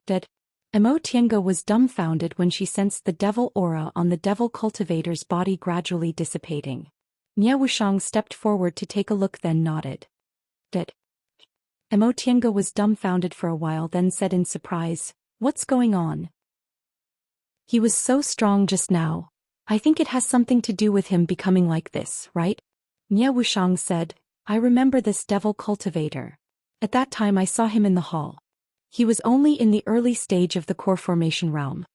Dead. Mo Tiange was dumbfounded when she sensed the devil aura on the devil cultivator's body gradually dissipating. Nie Wushang stepped forward to take a look then nodded. Dead. Mo Tiange was dumbfounded for a while then said in surprise, what's going on? He was so strong just now. I think it has something to do with him becoming like this, right? Nie Wushang said, I remember this devil cultivator. At that time I saw him in the hall. He was only in the early stage of the core formation realm.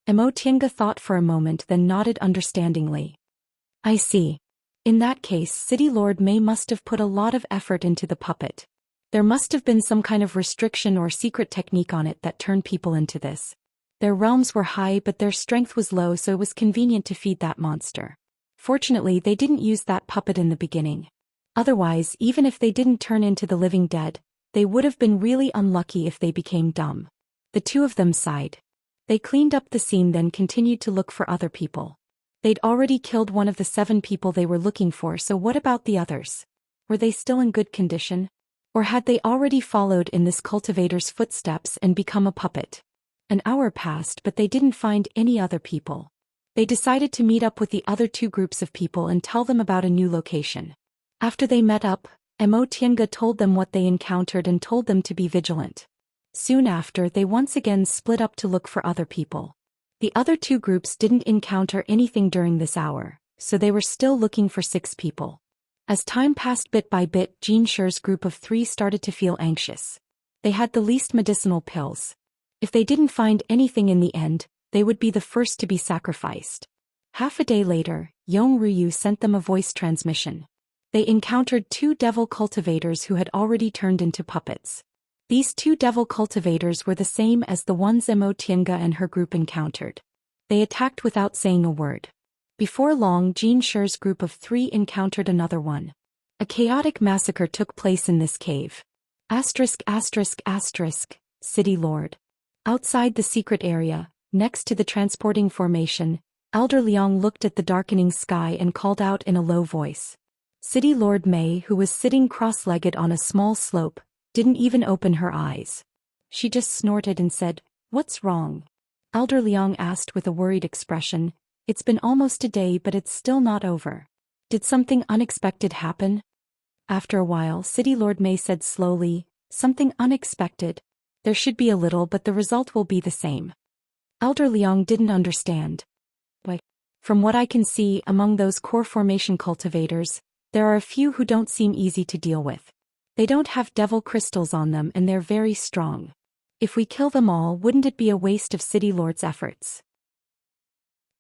Mo Tiange thought for a moment then nodded understandingly. I see. In that case City Lord Mei must have put a lot of effort into the puppet. There must have been some kind of restriction or secret technique on it that turned people into this. Their realms were high but their strength was low, so it was convenient to feed that monster. Fortunately they didn't use that puppet in the beginning. Otherwise, even if they didn't turn into the living dead, they would have been really unlucky if they became dumb. The two of them sighed. They cleaned up the scene then continued to look for other people. They'd already killed one of the 7 people they were looking for, so what about the others? Were they still in good condition? Or had they already followed in this cultivator's footsteps and become a puppet? An hour passed but they didn't find any other people. They decided to meet up with the other 2 groups of people and tell them about a new location. After they met up, Mo Tiange told them what they encountered and told them to be vigilant. Soon after they once again split up to look for other people. The other 2 groups didn't encounter anything during this hour, so they were still looking for 6 people. As time passed bit by bit, Jean Sher's group of 3 started to feel anxious. They had the least medicinal pills. If they didn't find anything in the end, they would be the first to be sacrificed. Half a day later, Yong Ryu sent them a voice transmission. They encountered 2 devil cultivators who had already turned into puppets. These 2 devil cultivators were the same as the ones Mo Tiange and her group encountered. They attacked without saying a word. Before long, Jean Sher's group of 3 encountered another one. A chaotic massacre took place in this cave. ****, City Lord. Outside the secret area, next to the transporting formation, Elder Liang looked at the darkening sky and called out in a low voice. City Lord Mei, who was sitting cross-legged on a small slope, didn't even open her eyes. She just snorted and said, "What's wrong?" Elder Liang asked with a worried expression, "It's been almost a day but it's still not over. Did something unexpected happen?" After a while, City Lord Mei said slowly, "Something unexpected. There should be a little but the result will be the same." Elder Liang didn't understand. "But from what I can see, among those core formation cultivators, there are a few who don't seem easy to deal with. They don't have devil crystals on them and they're very strong. If we kill them all, wouldn't it be a waste of City Lord's efforts?"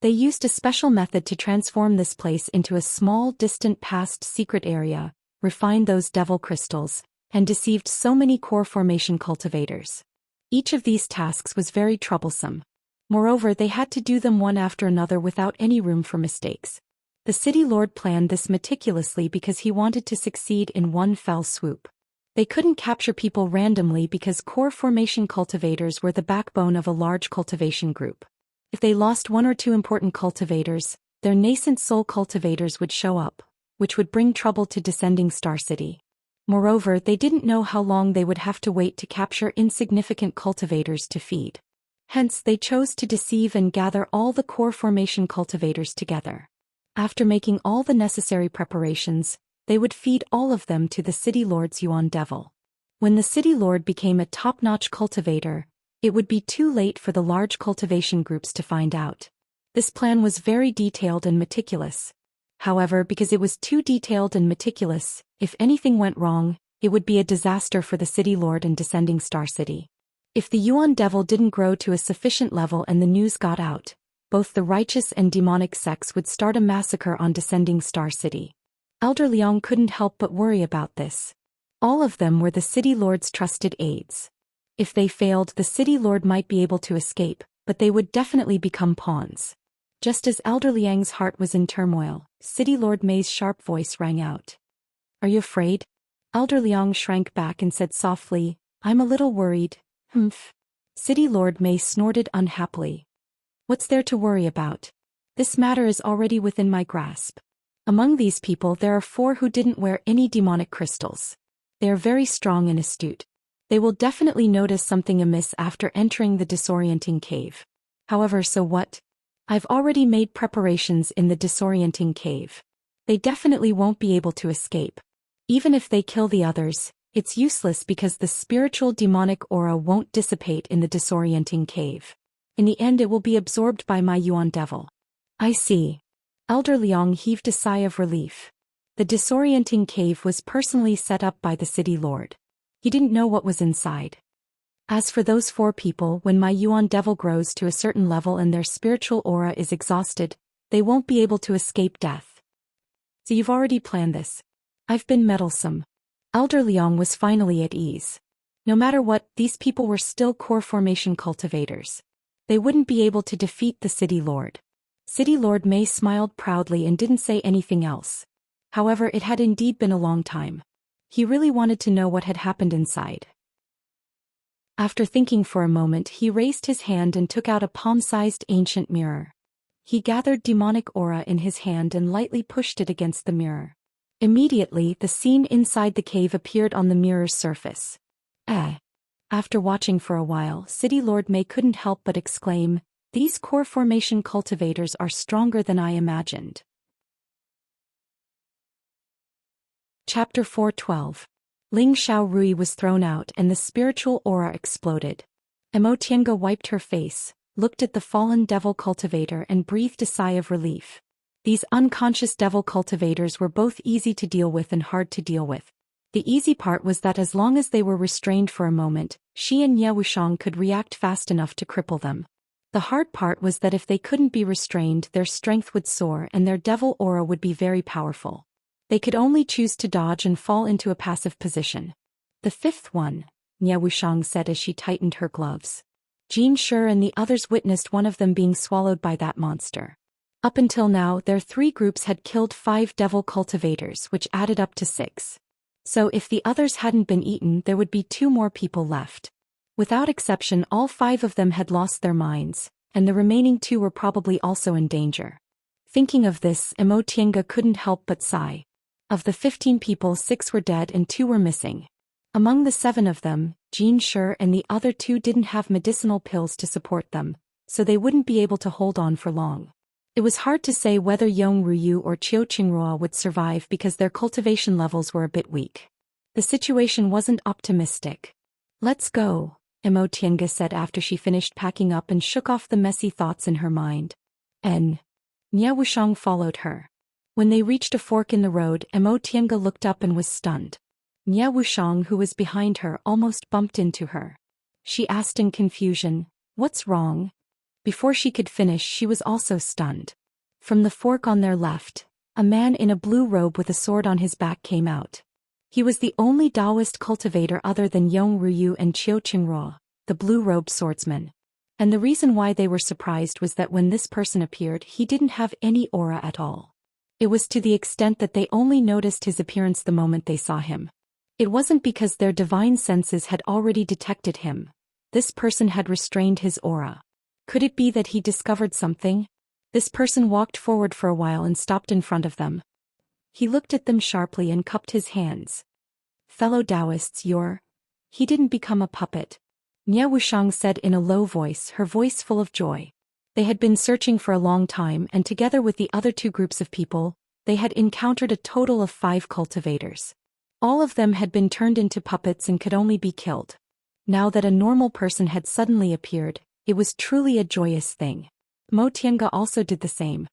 They used a special method to transform this place into a small, distant past secret area, refined those devil crystals, and deceived so many core formation cultivators. Each of these tasks was very troublesome. Moreover, they had to do them one after another without any room for mistakes. The city lord planned this meticulously because he wanted to succeed in one fell swoop. They couldn't capture people randomly because core formation cultivators were the backbone of a large cultivation group. If they lost one or two important cultivators, their nascent soul cultivators would show up, which would bring trouble to Descending Star City. Moreover, they didn't know how long they would have to wait to capture insignificant cultivators to feed. Hence, they chose to deceive and gather all the core formation cultivators together. After making all the necessary preparations, they would feed all of them to the city lord's Yuan Devil. When the city lord became a top-notch cultivator, it would be too late for the large cultivation groups to find out. This plan was very detailed and meticulous. However, because it was too detailed and meticulous, if anything went wrong, it would be a disaster for the city lord and Descending Star City. If the Yuan Devil didn't grow to a sufficient level and the news got out, both the righteous and demonic sects would start a massacre on Descending Star City. Elder Liang couldn't help but worry about this. All of them were the city lord's trusted aides. If they failed, the city lord might be able to escape, but they would definitely become pawns. Just as Elder Liang's heart was in turmoil, City Lord Mei's sharp voice rang out. "Are you afraid?" Elder Liang shrank back and said softly, "I'm a little worried." "Humph." City Lord Mei snorted unhappily. "What's there to worry about? This matter is already within my grasp. Among these people there are 4 who didn't wear any demonic crystals. They are very strong and astute. They will definitely notice something amiss after entering the disorienting cave. However, so what? I've already made preparations in the disorienting cave. They definitely won't be able to escape. Even if they kill the others, it's useless because the spiritual demonic aura won't dissipate in the disorienting cave. In the end it will be absorbed by my Yuan Devil." "I see." Elder Liang heaved a sigh of relief. The disorienting cave was personally set up by the city lord. He didn't know what was inside. As for those 4 people, when my Yuan Devil grows to a certain level and their spiritual aura is exhausted, they won't be able to escape death. "So you've already planned this." "I've been meddlesome." Elder Liang was finally at ease. No matter what, these people were still core formation cultivators. They wouldn't be able to defeat the city lord. City Lord Mei smiled proudly and didn't say anything else. However, it had indeed been a long time. He really wanted to know what had happened inside. After thinking for a moment, he raised his hand and took out a palm-sized ancient mirror. He gathered demonic aura in his hand and lightly pushed it against the mirror. Immediately, the scene inside the cave appeared on the mirror's surface. After watching for a while, City Lord Mei couldn't help but exclaim, "These core formation cultivators are stronger than I imagined." Chapter 4:12. Ling Xiao Rui was thrown out and the spiritual aura exploded. Mo Tiange wiped her face, looked at the fallen devil cultivator and breathed a sigh of relief. These unconscious devil cultivators were both easy to deal with and hard to deal with. The easy part was that as long as they were restrained for a moment, she and Ye Wushang could react fast enough to cripple them. The hard part was that if they couldn't be restrained, their strength would soar and their devil aura would be very powerful. They could only choose to dodge and fall into a passive position. "The 5th one," Ye Wushang said as she tightened her gloves. Jin Shi and the others witnessed one of them being swallowed by that monster. Up until now, their 3 groups had killed 5 devil cultivators, which added up to 6. So if the others hadn't been eaten, there would be 2 more people left. Without exception, all 5 of them had lost their minds, and the remaining 2 were probably also in danger. Thinking of this, Mo Tiange couldn't help but sigh. Of the 15 people, 6 were dead and 2 were missing. Among the 7 of them, Jin Shi and the other 2 didn't have medicinal pills to support them, so they wouldn't be able to hold on for long. It was hard to say whether Yong Ruyu or Qiu Qingrua would survive because their cultivation levels were a bit weak. The situation wasn't optimistic. "Let's go," Mo Tiange said after she finished packing up and shook off the messy thoughts in her mind. Nye Wushang followed her. When they reached a fork in the road, Mo Tiange looked up and was stunned. Nye Wushang, who was behind her, almost bumped into her. She asked in confusion, "What's wrong?" Before she could finish, she was also stunned. From the fork on their left, a man in a blue robe with a sword on his back came out. He was the only Taoist cultivator other than Yong Ruyu and Qiu Qingrua, the blue-robed swordsman. And the reason why they were surprised was that when this person appeared, he didn't have any aura at all. It was to the extent that they only noticed his appearance the moment they saw him. It wasn't because their divine senses had already detected him. This person had restrained his aura. Could it be that he discovered something? This person walked forward for a while and stopped in front of them. He looked at them sharply and cupped his hands. Fellow Taoists, He didn't become a puppet. Nie Wushang said in a low voice, her voice full of joy. They had been searching for a long time, and together with the other two groups of people, they had encountered a total of 5 cultivators. All of them had been turned into puppets and could only be killed. Now that a normal person had suddenly appeared, it was truly a joyous thing. Mo Tiange also did the same.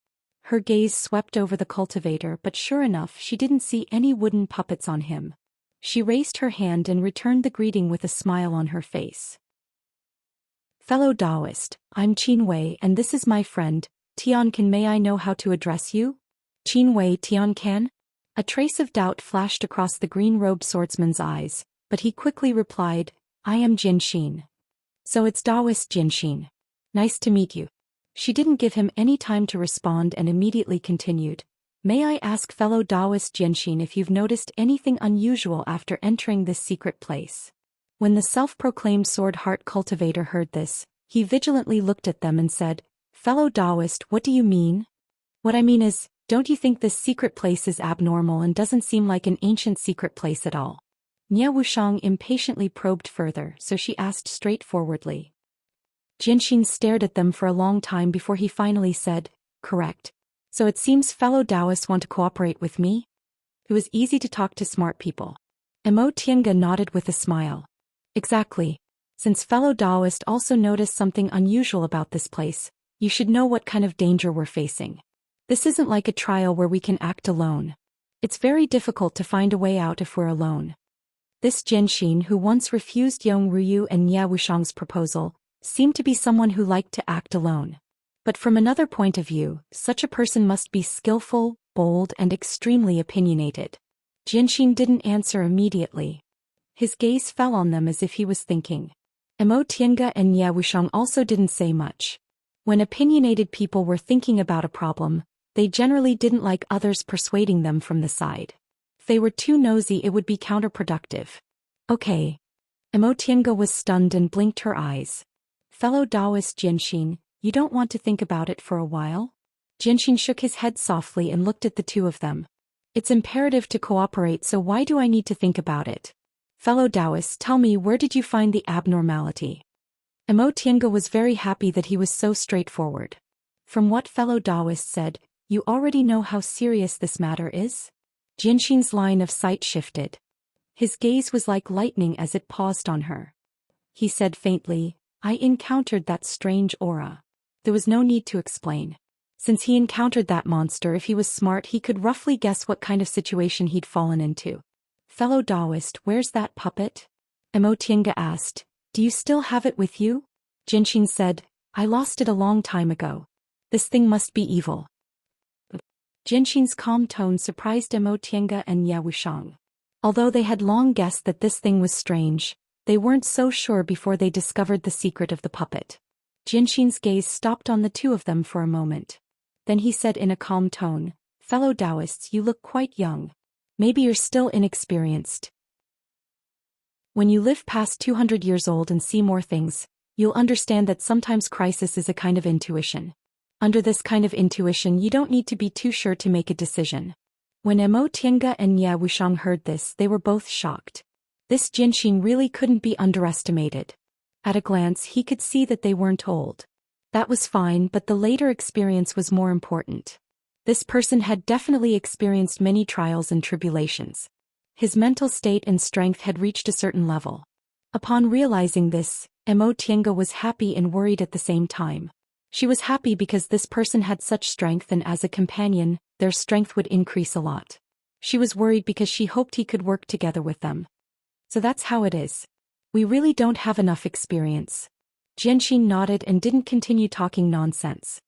Her gaze swept over the cultivator, but sure enough, she didn't see any wooden puppets on him. She raised her hand and returned the greeting with a smile on her face. Fellow Taoist, I'm Qin Wei and this is my friend, Tiancan. May I know how to address you? Qin Wei Tiancan? A trace of doubt flashed across the green-robed swordsman's eyes, but he quickly replied, I am Jin Xin. So it's Taoist Jin Xin. Nice to meet you. She didn't give him any time to respond and immediately continued. May I ask fellow Taoist Jin Xin if you've noticed anything unusual after entering this secret place? When the self-proclaimed sword heart cultivator heard this, he vigilantly looked at them and said, Fellow Taoist, what do you mean? What I mean is, don't you think this secret place is abnormal and doesn't seem like an ancient secret place at all? Nie Wushang impatiently probed further, so she asked straightforwardly. Jin Xin stared at them for a long time before he finally said, Correct. So it seems fellow Taoists want to cooperate with me? It was easy to talk to smart people. Mo Tiange nodded with a smile. Exactly. Since fellow Taoist also noticed something unusual about this place, you should know what kind of danger we're facing. This isn't like a trial where we can act alone. It's very difficult to find a way out if we're alone. This Jin Xin, who once refused Yong Ruyu and Nie Wushang's proposal, seemed to be someone who liked to act alone. But from another point of view, such a person must be skillful, bold, and extremely opinionated. Jin Xin didn't answer immediately. His gaze fell on them as if he was thinking. Mo Tiange and Nie Wushang also didn't say much. When opinionated people were thinking about a problem, they generally didn't like others persuading them from the side. If they were too nosy, it would be counterproductive. Okay. Mo Tiange was stunned and blinked her eyes. Fellow Taoist Jin Xin, you don't want to think about it for a while? Jin Xin shook his head softly and looked at the two of them. It's imperative to cooperate, so why do I need to think about it? Fellow Taoists, tell me, where did you find the abnormality? Mo Tiange was very happy that he was so straightforward. From what fellow Taoist said, you already know how serious this matter is? Jin Xin's line of sight shifted. His gaze was like lightning as it paused on her. He said faintly, I encountered that strange aura. There was no need to explain. Since he encountered that monster, if he was smart, he could roughly guess what kind of situation he'd fallen into. Fellow Taoist, where's that puppet? Mo Tiange asked. Do you still have it with you? Jin Xin said, I lost it a long time ago. This thing must be evil. Jin Xin's calm tone surprised Mo Tiange and Nie Wushang. Although they had long guessed that this thing was strange, they weren't so sure before they discovered the secret of the puppet. Jin Xin's gaze stopped on the two of them for a moment. Then he said in a calm tone, Fellow Taoists, you look quite young. Maybe you're still inexperienced. When you live past 200 years old and see more things, you'll understand that sometimes crisis is a kind of intuition. Under this kind of intuition, you don't need to be too sure to make a decision. When Mo Tiange and Nie Wushang heard this, they were both shocked. This Jin Xin really couldn't be underestimated. At a glance, he could see that they weren't old. That was fine, but the later experience was more important. This person had definitely experienced many trials and tribulations. His mental state and strength had reached a certain level. Upon realizing this, Mo Tiange was happy and worried at the same time. She was happy because this person had such strength, and as a companion, their strength would increase a lot. She was worried because she hoped he could work together with them. So that's how it is. We really don't have enough experience. Jin Xin nodded and didn't continue talking nonsense.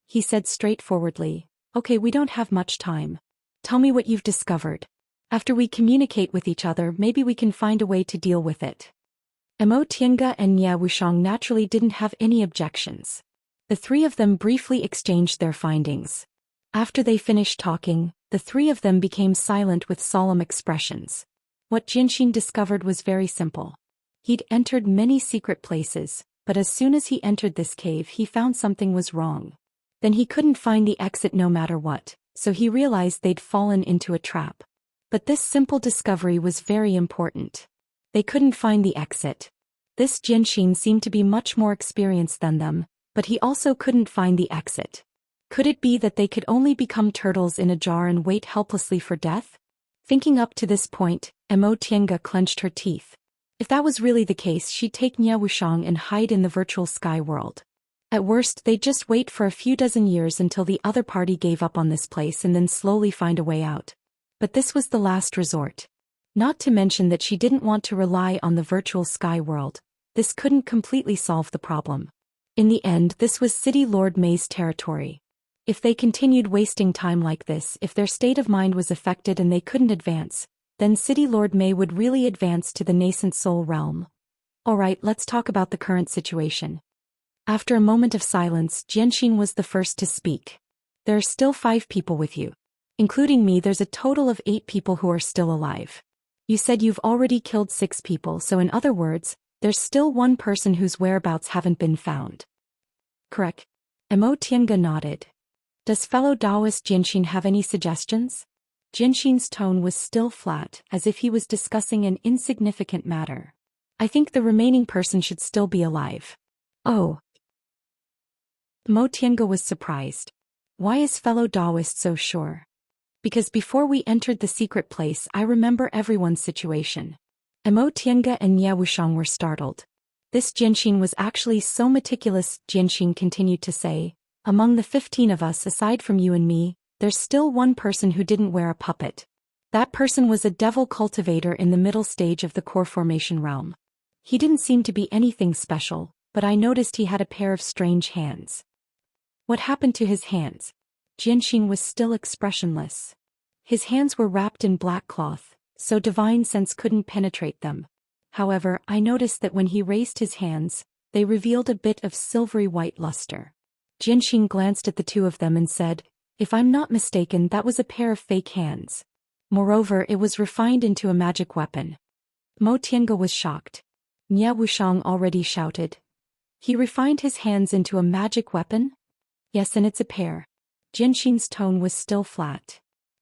He said straightforwardly, Okay, we don't have much time. Tell me what you've discovered. After we communicate with each other, maybe we can find a way to deal with it. Mo Tiange and Nie Wushang naturally didn't have any objections. The three of them briefly exchanged their findings. After they finished talking, the three of them became silent with solemn expressions. What Jianxin discovered was very simple. He'd entered many secret places, but as soon as he entered this cave he found something was wrong. Then he couldn't find the exit no matter what, so he realized they'd fallen into a trap. But this simple discovery was very important. They couldn't find the exit. This Jianxin seemed to be much more experienced than them, but he also couldn't find the exit. Could it be that they could only become turtles in a jar and wait helplessly for death? Thinking up to this point, Mo Tiange clenched her teeth. If that was really the case, she'd take Nie Wushang and hide in the virtual sky world. At worst, they'd just wait for a few dozen years until the other party gave up on this place and then slowly find a way out. But this was the last resort. Not to mention that she didn't want to rely on the virtual sky world. This couldn't completely solve the problem. In the end, this was City Lord May's territory. If they continued wasting time like this, if their state of mind was affected and they couldn't advance, then City Lord May would really advance to the nascent soul realm. Alright, let's talk about the current situation. After a moment of silence, Jianxin was the first to speak. There are still 5 people with you. Including me, there's a total of 8 people who are still alive. You said you've already killed 6 people, so in other words, there's still 1 person whose whereabouts haven't been found. Correct. Mo Tiange nodded. Does fellow Taoist Jianxin have any suggestions? Jianxin's tone was still flat, as if he was discussing an insignificant matter. I think the remaining person should still be alive. Oh. Mo Tiange was surprised. Why is fellow Taoist so sure? Because before we entered the secret place, I remember everyone's situation. Mo Tiange and Nie Wushang were startled. This Jianxin was actually so meticulous, Jianxin continued to say. Among the 15 of us aside from you and me, there's still 1 person who didn't wear a puppet. That person was a devil cultivator in the middle stage of the core formation realm. He didn't seem to be anything special, but I noticed he had a pair of strange hands. What happened to his hands? Jianxin was still expressionless. His hands were wrapped in black cloth, so divine sense couldn't penetrate them. However, I noticed that when he raised his hands, they revealed a bit of silvery white luster. Jianxin glanced at the 2 of them and said, if I'm not mistaken, that was a pair of fake hands. Moreover, it was refined into a magic weapon. Mo Tiange was shocked. Nie Wushang already shouted. He refined his hands into a magic weapon? Yes, and it's a pair. Jianxin's tone was still flat.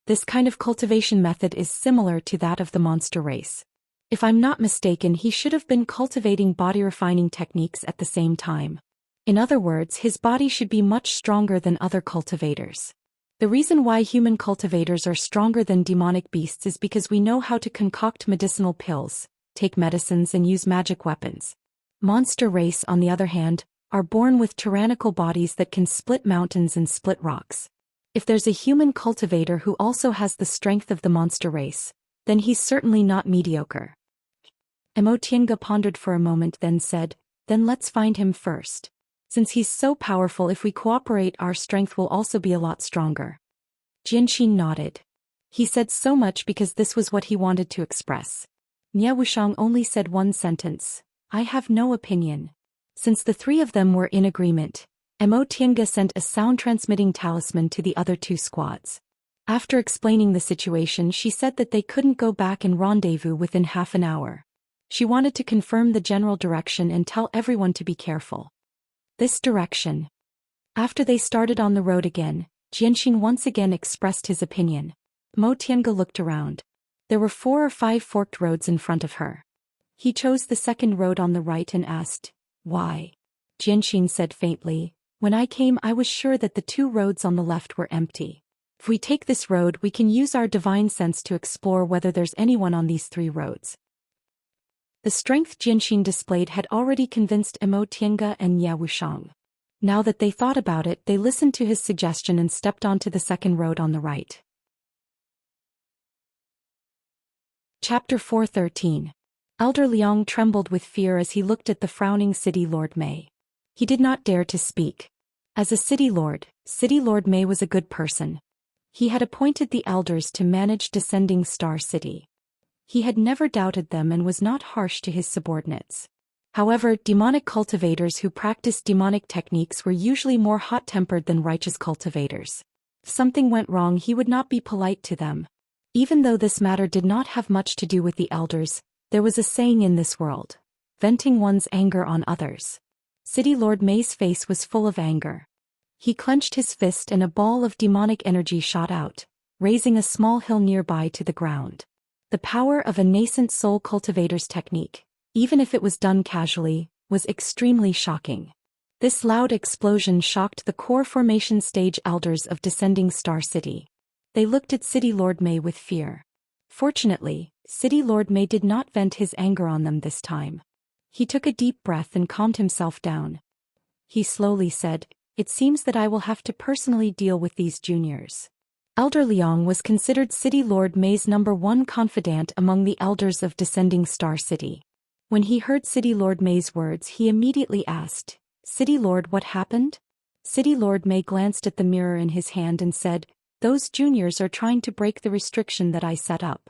This kind of cultivation method is similar to that of the monster race. If I'm not mistaken, he should have been cultivating body refining techniques at the same time. In other words, his body should be much stronger than other cultivators. The reason why human cultivators are stronger than demonic beasts is because we know how to concoct medicinal pills, take medicines and use magic weapons. Monster race, on the other hand, are born with tyrannical bodies that can split mountains and split rocks. If there's a human cultivator who also has the strength of the monster race, then he's certainly not mediocre. Mo Tiange pondered for a moment, then said, then let's find him first. Since he's so powerful, if we cooperate, our strength will also be a lot stronger. Jianxin nodded. He said so much because this was what he wanted to express. Nie Wushang only said 1 sentence. I have no opinion. Since the 3 of them were in agreement, Mo Tiange sent a sound-transmitting talisman to the other 2 squads. After explaining the situation, she said that they couldn't go back and rendezvous within half an hour. She wanted to confirm the general direction and tell everyone to be careful. This direction. After they started on the road again, Jianxin once again expressed his opinion. Mo Tiange looked around. There were 4 or 5 forked roads in front of her. He chose the second road on the right and asked, why? Jianxin said faintly, when I came I was sure that the 2 roads on the left were empty. If we take this road, we can use our divine sense to explore whether there's anyone on these 3 roads. The strength Jianxin displayed had already convinced Mo Tiange and Nie Wushang. Now that they thought about it, they listened to his suggestion and stepped onto the second road on the right. Chapter 413. Elder Liang trembled with fear as he looked at the frowning City Lord May. He did not dare to speak. As a City Lord May was a good person. He had appointed the elders to manage Descending Star City. He had never doubted them and was not harsh to his subordinates. However, demonic cultivators who practiced demonic techniques were usually more hot-tempered than righteous cultivators. If something went wrong, he would not be polite to them. Even though this matter did not have much to do with the elders, there was a saying in this world: venting one's anger on others. City Lord May's face was full of anger. He clenched his fist and a ball of demonic energy shot out, raising a small hill nearby to the ground. The power of a nascent soul cultivator's technique, even if it was done casually, was extremely shocking. This loud explosion shocked the core formation stage elders of Descending Star City. They looked at City Lord May with fear. Fortunately, City Lord May did not vent his anger on them this time. He took a deep breath and calmed himself down. He slowly said, "It seems that I will have to personally deal with these juniors." Elder Liang was considered City Lord May's #1 confidant among the elders of Descending Star City. When he heard City Lord May's words, he immediately asked, "City Lord, what happened?" City Lord May glanced at the mirror in his hand and said, "Those juniors are trying to break the restriction that I set up."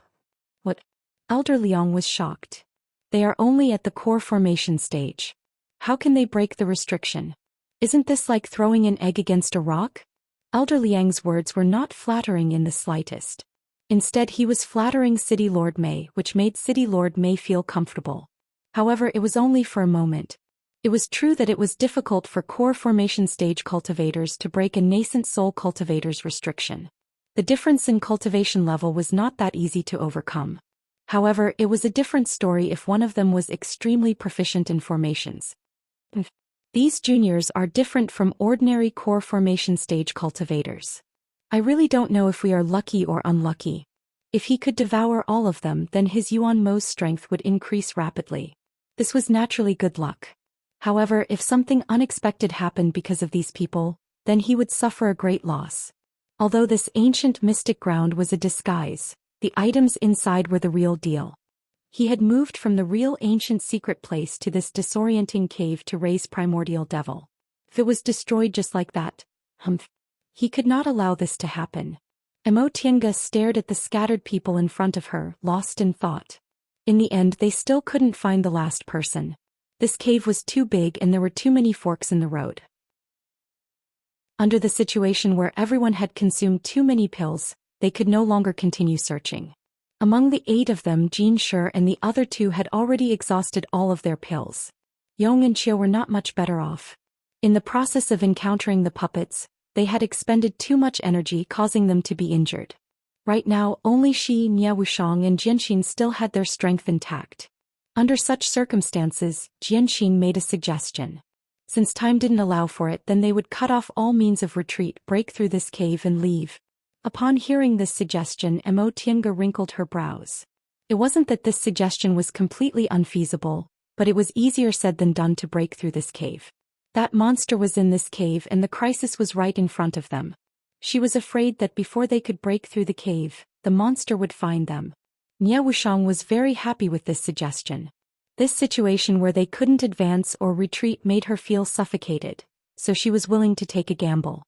What? Elder Liang was shocked. They are only at the core formation stage. How can they break the restriction? Isn't this like throwing an egg against a rock? Elder Liang's words were not flattering in the slightest. Instead, he was flattering City Lord May, which made City Lord May feel comfortable. However, it was only for a moment. It was true that it was difficult for core formation stage cultivators to break a nascent soul cultivator's restriction. The difference in cultivation level was not that easy to overcome. However, it was a different story if one of them was extremely proficient in formations. These juniors are different from ordinary core formation stage cultivators. I really don't know if we are lucky or unlucky. If he could devour all of them, then his Yuan Mo's strength would increase rapidly. This was naturally good luck. However, if something unexpected happened because of these people, then he would suffer a great loss. Although this ancient mystic ground was a disguise, the items inside were the real deal. He had moved from the real ancient secret place to this disorienting cave to raise primordial devil. If it was destroyed just like that, he could not allow this to happen. Emo Tiange stared at the scattered people in front of her, lost in thought. In the end, they still couldn't find the last person. This cave was too big and there were too many forks in the road. Under the situation where everyone had consumed too many pills, they could no longer continue searching. Among the 8 of them, Jean Sher and the other 2 had already exhausted all of their pills. Yong and Chia were not much better off. In the process of encountering the puppets, they had expended too much energy, causing them to be injured. Right now, only Shi, Nia Wushang and Jianxin still had their strength intact. Under such circumstances, Jianxin made a suggestion. Since time didn't allow for it, then they would cut off all means of retreat, break through this cave and leave. Upon hearing this suggestion, Emo Tiange wrinkled her brows. It wasn't that this suggestion was completely unfeasible, but it was easier said than done to break through this cave. That monster was in this cave and the crisis was right in front of them. She was afraid that before they could break through the cave, the monster would find them. Nia Wushang was very happy with this suggestion. This situation where they couldn't advance or retreat made her feel suffocated, so she was willing to take a gamble.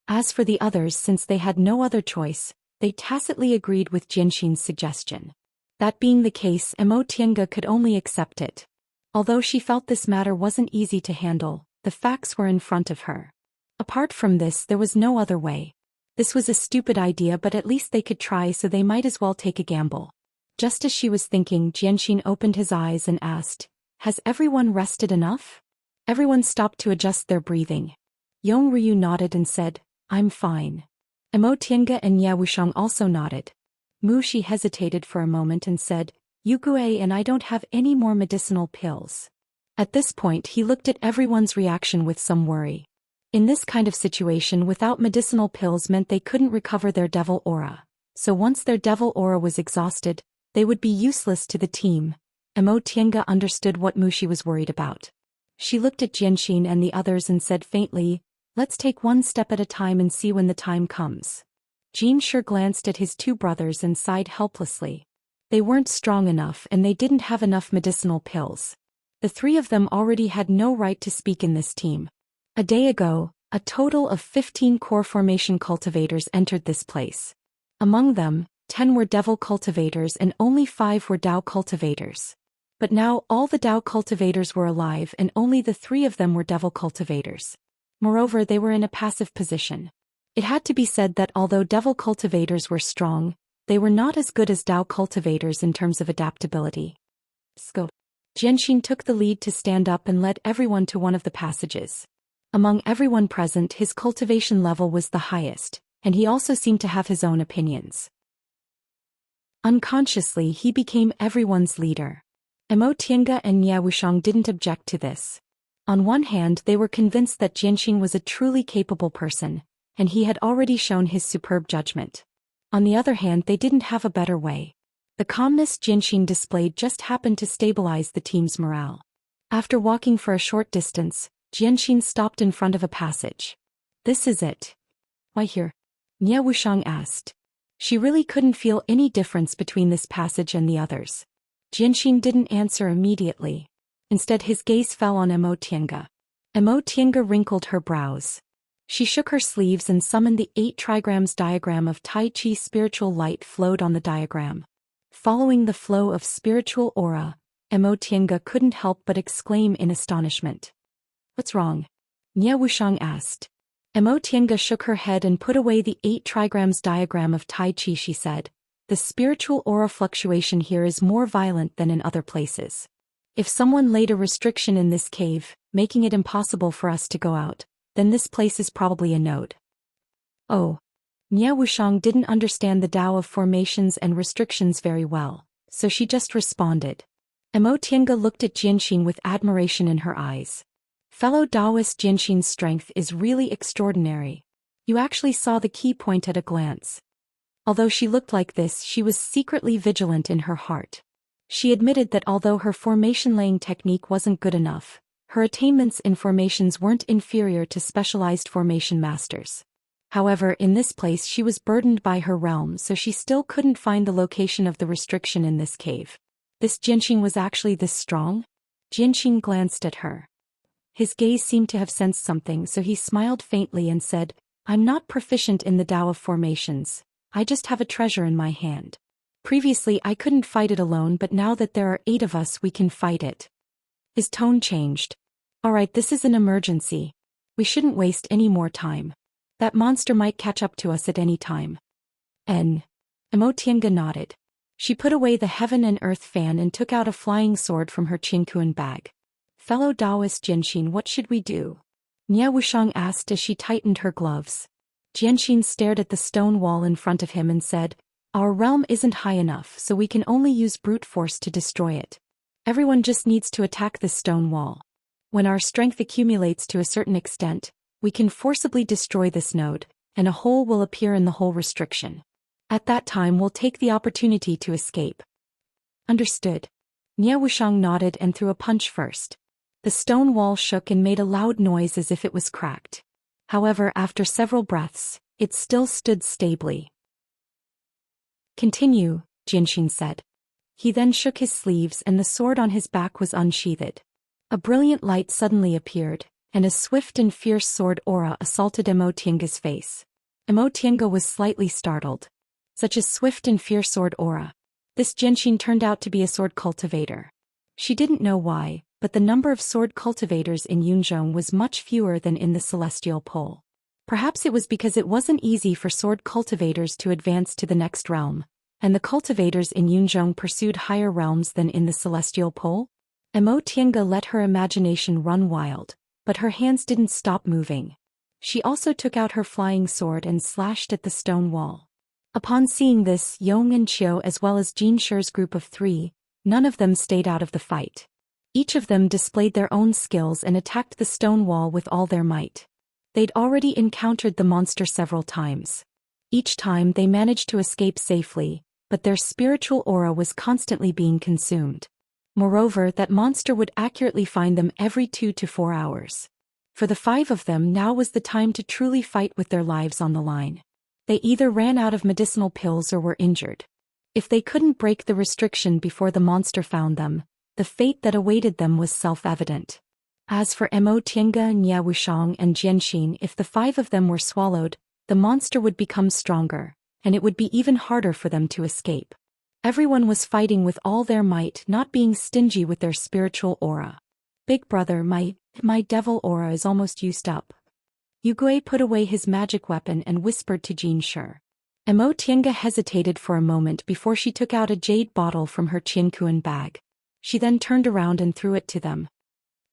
As for the others, since they had no other choice, they tacitly agreed with Jianxin's suggestion. That being the case, Emo Tiange could only accept it. Although she felt this matter wasn't easy to handle, the facts were in front of her. Apart from this, there was no other way. This was a stupid idea, but at least they could try, so they might as well take a gamble. Just as she was thinking, Jianxin opened his eyes and asked, "Has everyone rested enough?" Everyone stopped to adjust their breathing. Yong Ryu nodded and said, "I'm fine." Emo Tiange and Nia Wushang also nodded. Mu Shi hesitated for a moment and said, "Yugue and I don't have any more medicinal pills." At this point, he looked at everyone's reaction with some worry. In this kind of situation, without medicinal pills meant they couldn't recover their devil aura. So once their devil aura was exhausted, they would be useless to the team. Emo Tiange understood what Mu Shi was worried about. She looked at Jianxin and the others and said faintly, "Let's take one step at a time and see when the time comes." Jean Sher glanced at his 2 brothers and sighed helplessly. They weren't strong enough and they didn't have enough medicinal pills. The 3 of them already had no right to speak in this team. A day ago, a total of 15 core formation cultivators entered this place. Among them, 10 were devil cultivators and only 5 were Dao cultivators. But now all the Dao cultivators were alive and only the 3 of them were devil cultivators. Moreover, they were in a passive position. It had to be said that although devil cultivators were strong, they were not as good as Dao cultivators in terms of adaptability. Scope. Jianxin took the lead to stand up and led everyone to one of the passages. Among everyone present, his cultivation level was the highest, and he also seemed to have his own opinions. Unconsciously, he became everyone's leader. Mo Tiange and Nie Wuxiang didn't object to this. On one hand, they were convinced that Jianxin was a truly capable person, and he had already shown his superb judgment. On the other hand, they didn't have a better way. The calmness Jianxin displayed just happened to stabilize the team's morale. After walking for a short distance, Jianxin stopped in front of a passage. "This is it." "Why here?" Nie Wuxiang asked. She really couldn't feel any difference between this passage and the others. Jianxin didn't answer immediately. Instead, his gaze fell on Mo Tiange. Mo Tiange wrinkled her brows. She shook her sleeves and summoned the 8 trigrams diagram of Tai Chi. Spiritual light flowed on the diagram. Following the flow of spiritual aura, Mo Tiange couldn't help but exclaim in astonishment. "What's wrong?" Nie Wuxiang asked. Mo Tiange shook her head and put away the 8 trigrams diagram of Tai Chi. She said, "The spiritual aura fluctuation here is more violent than in other places. If someone laid a restriction in this cave, making it impossible for us to go out, then this place is probably a node." Oh. Nie Wuxiang didn't understand the Tao of formations and restrictions very well, so she just responded. Mo Tiange looked at Jianxin with admiration in her eyes. "Fellow Taoist, Jianxin's strength is really extraordinary. You actually saw the key point at a glance." Although she looked like this, she was secretly vigilant in her heart. She admitted that although her formation-laying technique wasn't good enough, her attainments in formations weren't inferior to specialized formation masters. However, in this place she was burdened by her realm, so she still couldn't find the location of the restriction in this cave. This Jianxin was actually this strong? Jianxin glanced at her. His gaze seemed to have sensed something, so he smiled faintly and said, "I'm not proficient in the Tao of formations. I just have a treasure in my hand. Previously I couldn't fight it alone, but now that there are 8 of us, we can fight it." His tone changed. "Alright, this is an emergency. We shouldn't waste any more time. That monster might catch up to us at any time." Mo Tiange nodded. She put away the heaven and earth fan and took out a flying sword from her Qingkuan bag. "Fellow Taoist Jianxin, what should we do?" Nie Wuxiang asked as she tightened her gloves. Jianxin stared at the stone wall in front of him and said, "Our realm isn't high enough, so we can only use brute force to destroy it. Everyone just needs to attack this stone wall. When our strength accumulates to a certain extent, we can forcibly destroy this node, and a hole will appear in the hole restriction. At that time we'll take the opportunity to escape." "Understood." Nie Wuxiang nodded and threw a punch first. The stone wall shook and made a loud noise as if it was cracked. However, after several breaths, it still stood stably. "Continue," Jianxin said. He then shook his sleeves and the sword on his back was unsheathed. A brilliant light suddenly appeared, and a swift and fierce sword aura assaulted Mo Tiange's face. Mo Tiange was slightly startled. Such a swift and fierce sword aura. This Jianxin turned out to be a sword cultivator. She didn't know why, but the number of sword cultivators in Yunzhong was much fewer than in the Celestial Pole. Perhaps it was because it wasn't easy for sword cultivators to advance to the next realm, and the cultivators in Yunzhong pursued higher realms than in the Celestial Pole? Mo Tiange let her imagination run wild, but her hands didn't stop moving. She also took out her flying sword and slashed at the stone wall. Upon seeing this, Yong and Qiu as well as Jin Shi's group of 3, none of them stayed out of the fight. Each of them displayed their own skills and attacked the stone wall with all their might. They'd already encountered the monster several times. Each time they managed to escape safely, but their spiritual aura was constantly being consumed. Moreover, that monster would accurately find them every 2 to 4 hours. For the 5 of them, now was the time to truly fight with their lives on the line. They either ran out of medicinal pills or were injured. If they couldn't break the restriction before the monster found them, the fate that awaited them was self-evident. As for Mo Tiange, Nie Wuxiang and Jianxin, if the 5 of them were swallowed, the monster would become stronger, and it would be even harder for them to escape. Everyone was fighting with all their might, not being stingy with their spiritual aura. Big brother, my devil aura is almost used up. Yugui put away his magic weapon and whispered to Jin Shi. Emo Tienga hesitated for a moment before she took out a jade bottle from her Qiankuan bag. She then turned around and threw it to them.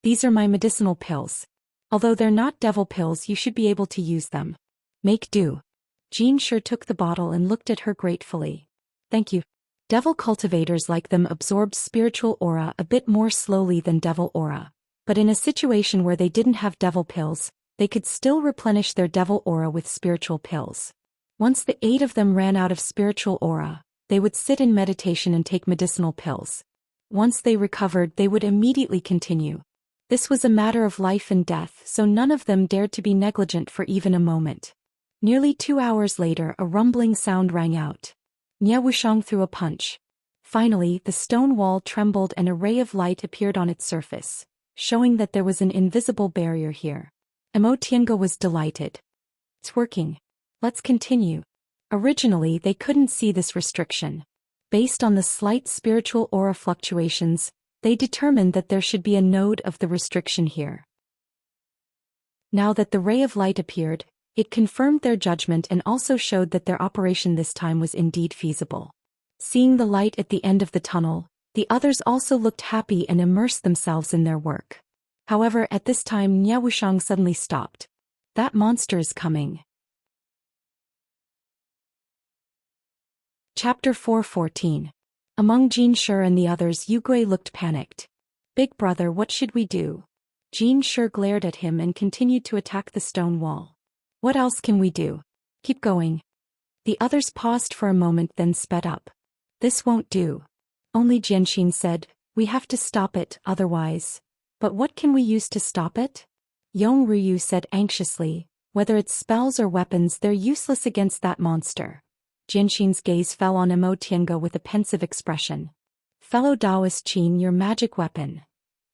These are my medicinal pills. Although they're not devil pills, you should be able to use them. Make do. Jin Shi took the bottle and looked at her gratefully. Thank you. Devil cultivators like them absorbed spiritual aura a bit more slowly than devil aura. But in a situation where they didn't have devil pills, they could still replenish their devil aura with spiritual pills. Once the 8 of them ran out of spiritual aura, they would sit in meditation and take medicinal pills. Once they recovered, they would immediately continue. This was a matter of life and death, so none of them dared to be negligent for even a moment. Nearly 2 hours later, a rumbling sound rang out. Nie Wuxiang threw a punch. Finally, the stone wall trembled and a ray of light appeared on its surface, showing that there was an invisible barrier here. Emo Tienga was delighted. It's working. Let's continue. Originally, they couldn't see this restriction. Based on the slight spiritual aura fluctuations, they determined that there should be a node of the restriction here. Now that the ray of light appeared, it confirmed their judgment and also showed that their operation this time was indeed feasible. Seeing the light at the end of the tunnel, the others also looked happy and immersed themselves in their work. However, at this time Nie Wuxiang suddenly stopped. That monster is coming. Chapter 4:14. Among Jin Shi and the others, Yugui looked panicked. Big brother, what should we do? Jin Shi glared at him and continued to attack the stone wall. What else can we do? Keep going. The others paused for a moment, then sped up. This won't do. Only Jianxin said, we have to stop it, otherwise. But what can we use to stop it? Yong Ruyu said anxiously, whether it's spells or weapons, they're useless against that monster. Jianxin's gaze fell on Emo Tienga with a pensive expression. Fellow Taoist Qin, your magic weapon.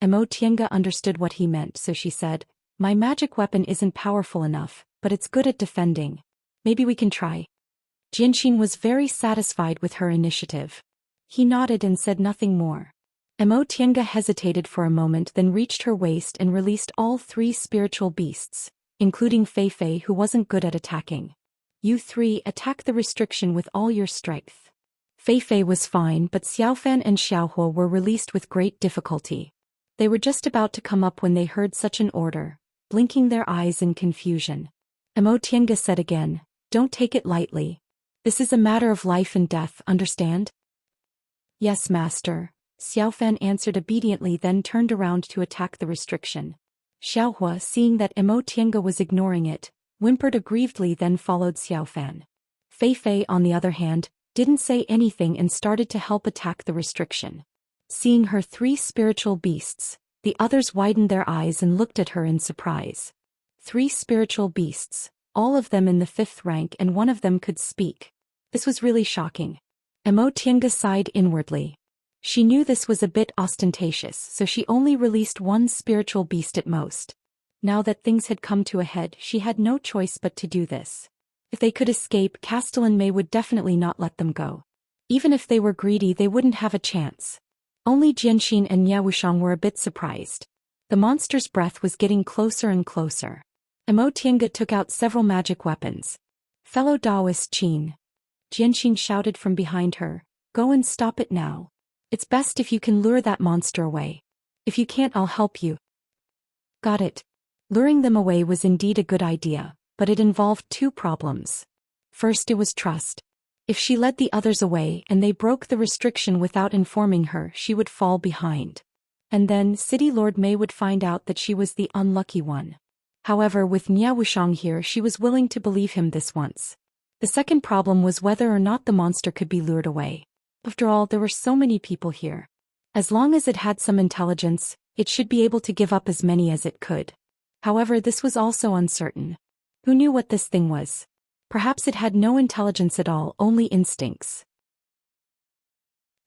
Emo Tienga understood what he meant, so she said, my magic weapon isn't powerful enough, but it's good at defending. Maybe we can try. Jianxin was very satisfied with her initiative. He nodded and said nothing more. Emo Tienga hesitated for a moment, then reached her waist and released all 3 spiritual beasts, including Fei Fei, who wasn't good at attacking. You 3 attack the restriction with all your strength. Fei Fei was fine, but Xiaofan and Xiaohua were released with great difficulty. They were just about to come up when they heard such an order, blinking their eyes in confusion. Emo Tienga said again, don't take it lightly. This is a matter of life and death, understand? Yes, master. Xiaofan answered obediently, then turned around to attack the restriction. Xiaohua, seeing that Emo Tienga was ignoring it, whimpered aggrievedly, then followed Xiaofan. Fei Fei, on the other hand, didn't say anything and started to help attack the restriction. Seeing her 3 spiritual beasts, the others widened their eyes and looked at her in surprise. 3 spiritual beasts, all of them in the 5th rank, and one of them could speak. This was really shocking. Emo Tienga sighed inwardly. She knew this was a bit ostentatious, so she only released 1 spiritual beast at most. Now that things had come to a head, she had no choice but to do this. If they could escape, Castellan May would definitely not let them go. Even if they were greedy, they wouldn't have a chance. Only Jianxin and Nie Wuxiang were a bit surprised. The monster's breath was getting closer and closer. Emo Tienga took out several magic weapons. Fellow Taoist Qin. Jianxin shouted from behind her, go and stop it now. It's best if you can lure that monster away. If you can't, I'll help you. Got it. Luring them away was indeed a good idea, but it involved 2 problems. First, it was trust. If she led the others away and they broke the restriction without informing her, she would fall behind. And then City Lord Mei would find out that she was the unlucky one. However, with Nie Wuxiang here, she was willing to believe him this once. The second problem was whether or not the monster could be lured away. After all, there were so many people here. As long as it had some intelligence, it should be able to give up as many as it could. However, this was also uncertain. Who knew what this thing was? Perhaps it had no intelligence at all, only instincts.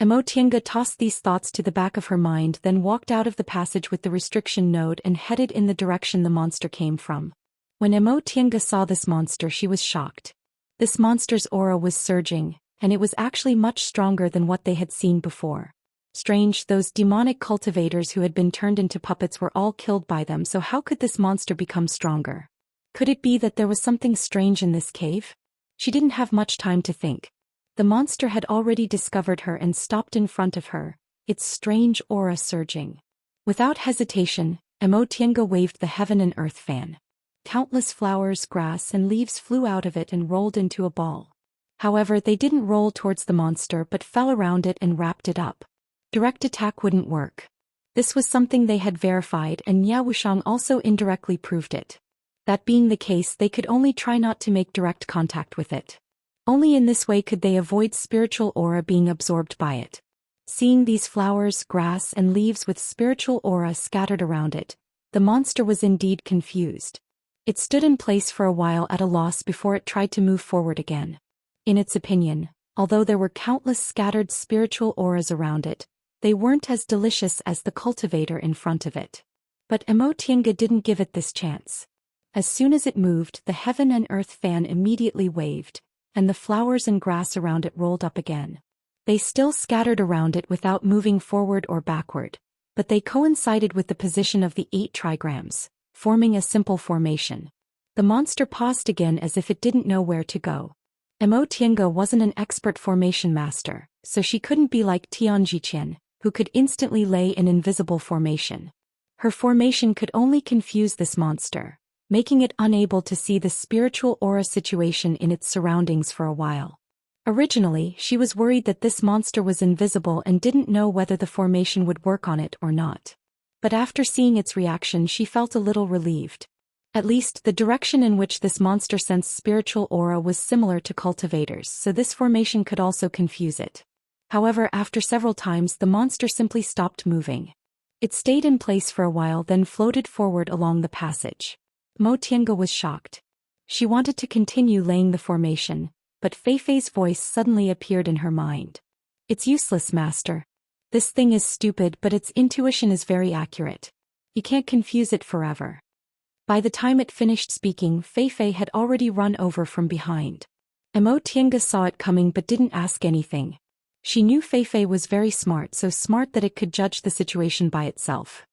Emo Tienga tossed these thoughts to the back of her mind, then walked out of the passage with the restriction node and headed in the direction the monster came from. When Emo Tienga saw this monster, she was shocked. This monster's aura was surging, and it was actually much stronger than what they had seen before. Strange, those demonic cultivators who had been turned into puppets were all killed by them, so how could this monster become stronger? Could it be that there was something strange in this cave? She didn't have much time to think. The monster had already discovered her and stopped in front of her, its strange aura surging. Without hesitation, Emotienga waved the heaven and earth fan. Countless flowers, grass, and leaves flew out of it and rolled into a ball. However, they didn't roll towards the monster but fell around it and wrapped it up. Direct attack wouldn't work. This was something they had verified, and Nya Wushang also indirectly proved it. That being the case, they could only try not to make direct contact with it. Only in this way could they avoid spiritual aura being absorbed by it. Seeing these flowers, grass, and leaves with spiritual aura scattered around it, the monster was indeed confused. It stood in place for a while at a loss before it tried to move forward again. In its opinion, although there were countless scattered spiritual auras around it, they weren't as delicious as the cultivator in front of it. But Emotienga didn't give it this chance. As soon as it moved, the heaven and earth fan immediately waved, and the flowers and grass around it rolled up again. They still scattered around it without moving forward or backward, but they coincided with the position of the 8 trigrams, forming a simple formation. The monster paused again as if it didn't know where to go. Emotienga wasn't an expert formation master, so she couldn't be like Tianjiqian, who could instantly lay an invisible formation. Her formation could only confuse this monster, making it unable to see the spiritual aura situation in its surroundings for a while. Originally, she was worried that this monster was invisible and didn't know whether the formation would work on it or not. But after seeing its reaction, she felt a little relieved. At least the direction in which this monster sensed spiritual aura was similar to cultivators, so this formation could also confuse it. However, after several times the monster simply stopped moving. It stayed in place for a while, then floated forward along the passage. Emotienga was shocked. She wanted to continue laying the formation, but Feifei's voice suddenly appeared in her mind. "It's useless, master. This thing is stupid, but its intuition is very accurate. You can't confuse it forever." By the time it finished speaking, Feifei had already run over from behind. Emotienga saw it coming but didn't ask anything. She knew Feifei was very smart, so smart that it could judge the situation by itself.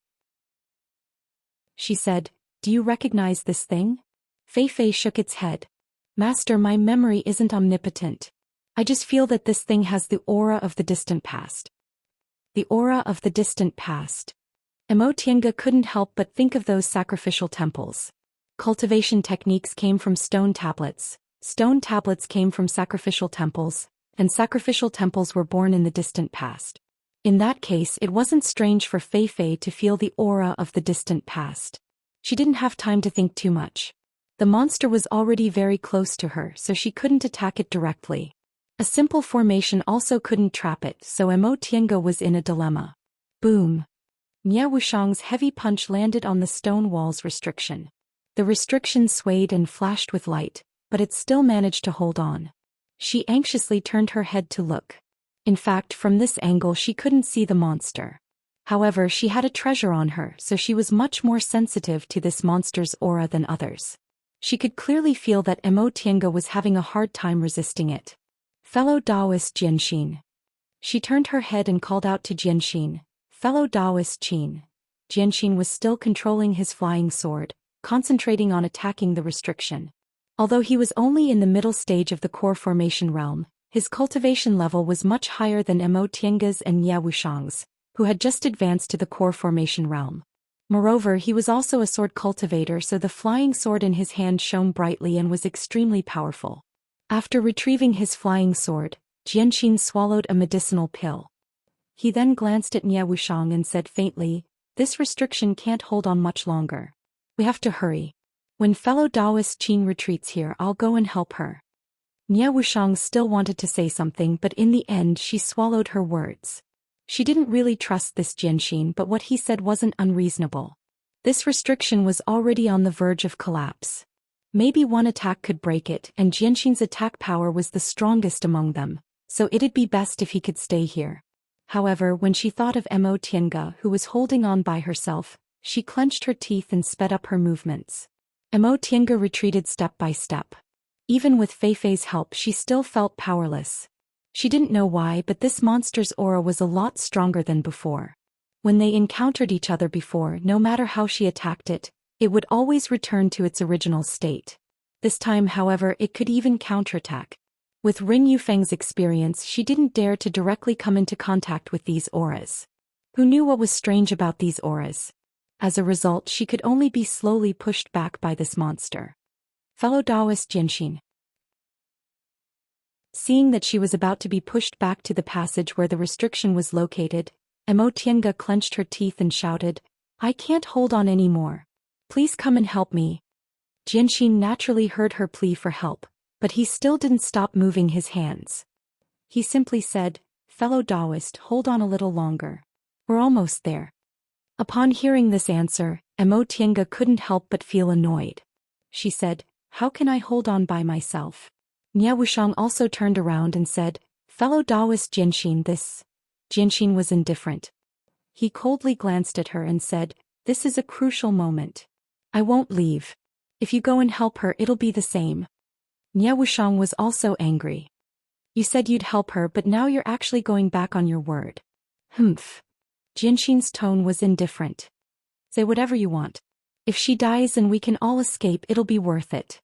She said, "Do you recognize this thing?" Feifei shook its head. "Master, my memory isn't omnipotent. I just feel that this thing has the aura of the distant past." The aura of the distant past. Emotienga couldn't help but think of those sacrificial temples. Cultivation techniques came from stone tablets came from sacrificial temples, and sacrificial temples were born in the distant past. In that case, it wasn't strange for Feifei to feel the aura of the distant past. She didn't have time to think too much. The monster was already very close to her, so she couldn't attack it directly. A simple formation also couldn't trap it, so Emotienga was in a dilemma. Boom! Nya Wushang's heavy punch landed on the stone wall's restriction. The restriction swayed and flashed with light, but it still managed to hold on. She anxiously turned her head to look. In fact, from this angle she couldn't see the monster. However, she had a treasure on her, so she was much more sensitive to this monster's aura than others. She could clearly feel that Emotienga was having a hard time resisting it. "Fellow Taoist Jianxin." She turned her head and called out to Jianxin, "Fellow Taoist Qin." Jianxin was still controlling his flying sword, concentrating on attacking the restriction. Although he was only in the middle stage of the core formation realm, his cultivation level was much higher than Emotienga's and Nya Wushang's, who had just advanced to the core formation realm. Moreover, he was also a sword cultivator, so the flying sword in his hand shone brightly and was extremely powerful. After retrieving his flying sword, Jianxin swallowed a medicinal pill. He then glanced at Nya Wushang and said faintly, "This restriction can't hold on much longer. We have to hurry. When fellow Taoist Qin retreats here, I'll go and help her." Nya Wushang still wanted to say something, but in the end she swallowed her words. She didn't really trust this Jianxin, but what he said wasn't unreasonable. This restriction was already on the verge of collapse. Maybe one attack could break it, and Jianxin's attack power was the strongest among them, so it'd be best if he could stay here. However, when she thought of Emotienga, who was holding on by herself, she clenched her teeth and sped up her movements. Emotienga retreated step by step. Even with Feifei's help, she still felt powerless. She didn't know why, but this monster's aura was a lot stronger than before. When they encountered each other before, no matter how she attacked it, it would always return to its original state. This time, however, it could even counterattack. With Ring Yufeng's experience, she didn't dare to directly come into contact with these auras. Who knew what was strange about these auras? As a result, she could only be slowly pushed back by this monster. Fellow Taoist Jinshin. Seeing that she was about to be pushed back to the passage where the restriction was located, Emo Tienga clenched her teeth and shouted, "I can't hold on anymore. Please come and help me." Jinshin naturally heard her plea for help, but he still didn't stop moving his hands. He simply said, "Fellow Taoist, hold on a little longer. We're almost there." Upon hearing this answer, Emo Tienga couldn't help but feel annoyed. She said, "How can I hold on by myself?" Nia Wushang also turned around and said, "Fellow Taoist Jinshin, this." Jinshin was indifferent. He coldly glanced at her and said, "This is a crucial moment. I won't leave. If you go and help her, it'll be the same." Nia Wushang was also angry. "You said you'd help her, but now you're actually going back on your word." "Humph." Jinshin's tone was indifferent. "Say whatever you want. If she dies and we can all escape, it'll be worth it."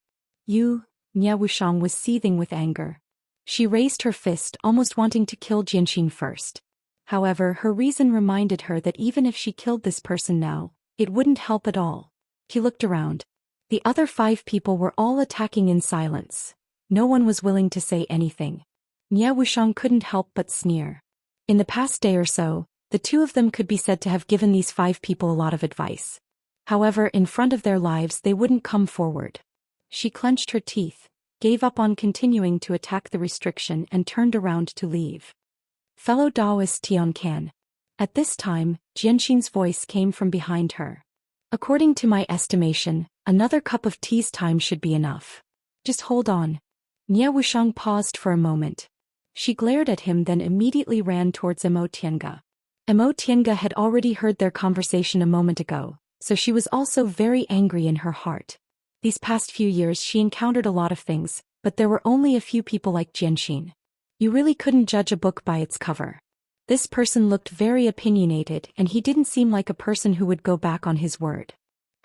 Nia Wushang was seething with anger. She raised her fist, almost wanting to kill Jinshin first. However, her reason reminded her that even if she killed this person now, it wouldn't help at all. She looked around. The other 5 people were all attacking in silence. No one was willing to say anything. Nia Wushang couldn't help but sneer. In the past day or so, the 2 of them could be said to have given these 5 people a lot of advice. However, in front of their lives they wouldn't come forward. She clenched her teeth, gave up on continuing to attack the restriction and turned around to leave. Fellow Taoist Tian Kan. At this time, Jinshin's voice came from behind her. "According to my estimation, another cup of tea's time should be enough. Just hold on." Nia Wushang paused for a moment. She glared at him, then immediately ran towards Emo Tienga. Emo Tienga had already heard their conversation a moment ago, so she was also very angry in her heart. These past few years she encountered a lot of things, but there were only a few people like Jinshin. You really couldn't judge a book by its cover. This person looked very opinionated, and he didn't seem like a person who would go back on his word.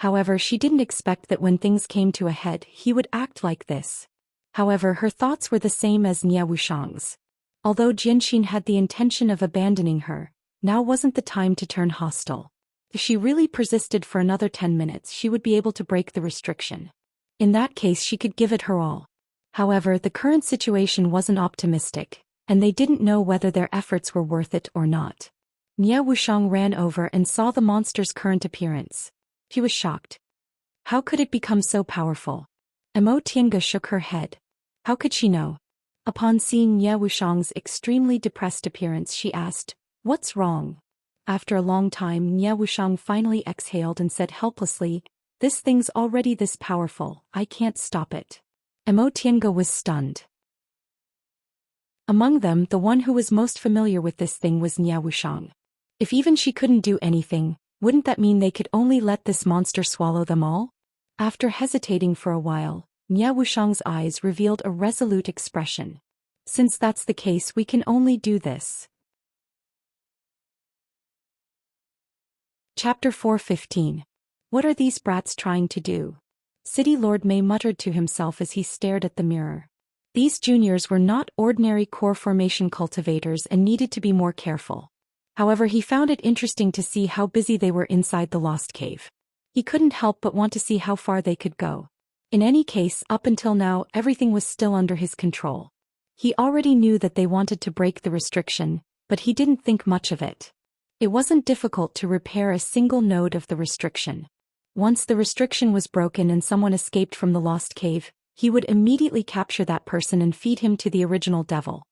However, she didn't expect that when things came to a head, he would act like this. However, her thoughts were the same as Nia Wushang's. Although Jinshin had the intention of abandoning her, now wasn't the time to turn hostile. If she really persisted for another 10 minutes, she would be able to break the restriction. In that case, she could give it her all. However, the current situation wasn't optimistic, and they didn't know whether their efforts were worth it or not. Nia Wushang ran over and saw the monster's current appearance. She was shocked. How could it become so powerful? Emo Tienga shook her head. How could she know? Upon seeing Nia Wushang's extremely depressed appearance, she asked, "What's wrong?" After a long time, Nia Wushang finally exhaled and said helplessly, "This thing's already this powerful, I can't stop it." Emo Tienga was stunned. Among them, the one who was most familiar with this thing was Nia Wushang. If even she couldn't do anything, wouldn't that mean they could only let this monster swallow them all? After hesitating for a while, Nia Wushang's eyes revealed a resolute expression. "Since that's the case, we can only do this." Chapter 4:15. What are these brats trying to do? City Lord Mei muttered to himself as he stared at the mirror. These juniors were not ordinary core formation cultivators and needed to be more careful. However, he found it interesting to see how busy they were inside the lost cave. He couldn't help but want to see how far they could go. In any case, up until now, everything was still under his control. He already knew that they wanted to break the restriction, but he didn't think much of it. It wasn't difficult to repair a single node of the restriction. Once the restriction was broken and someone escaped from the lost cave, he would immediately capture that person and feed him to the original devil.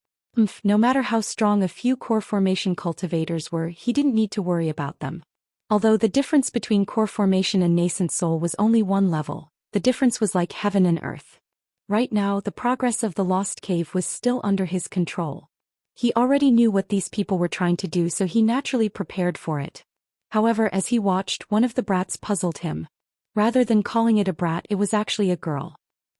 No matter how strong a few core formation cultivators were, he didn't need to worry about them. Although the difference between core formation and nascent soul was only 1 level, the difference was like heaven and earth. Right now, the progress of the lost cave was still under his control. He already knew what these people were trying to do, so he naturally prepared for it. However, as he watched, one of the brats puzzled him. Rather than calling it a brat, it was actually a girl.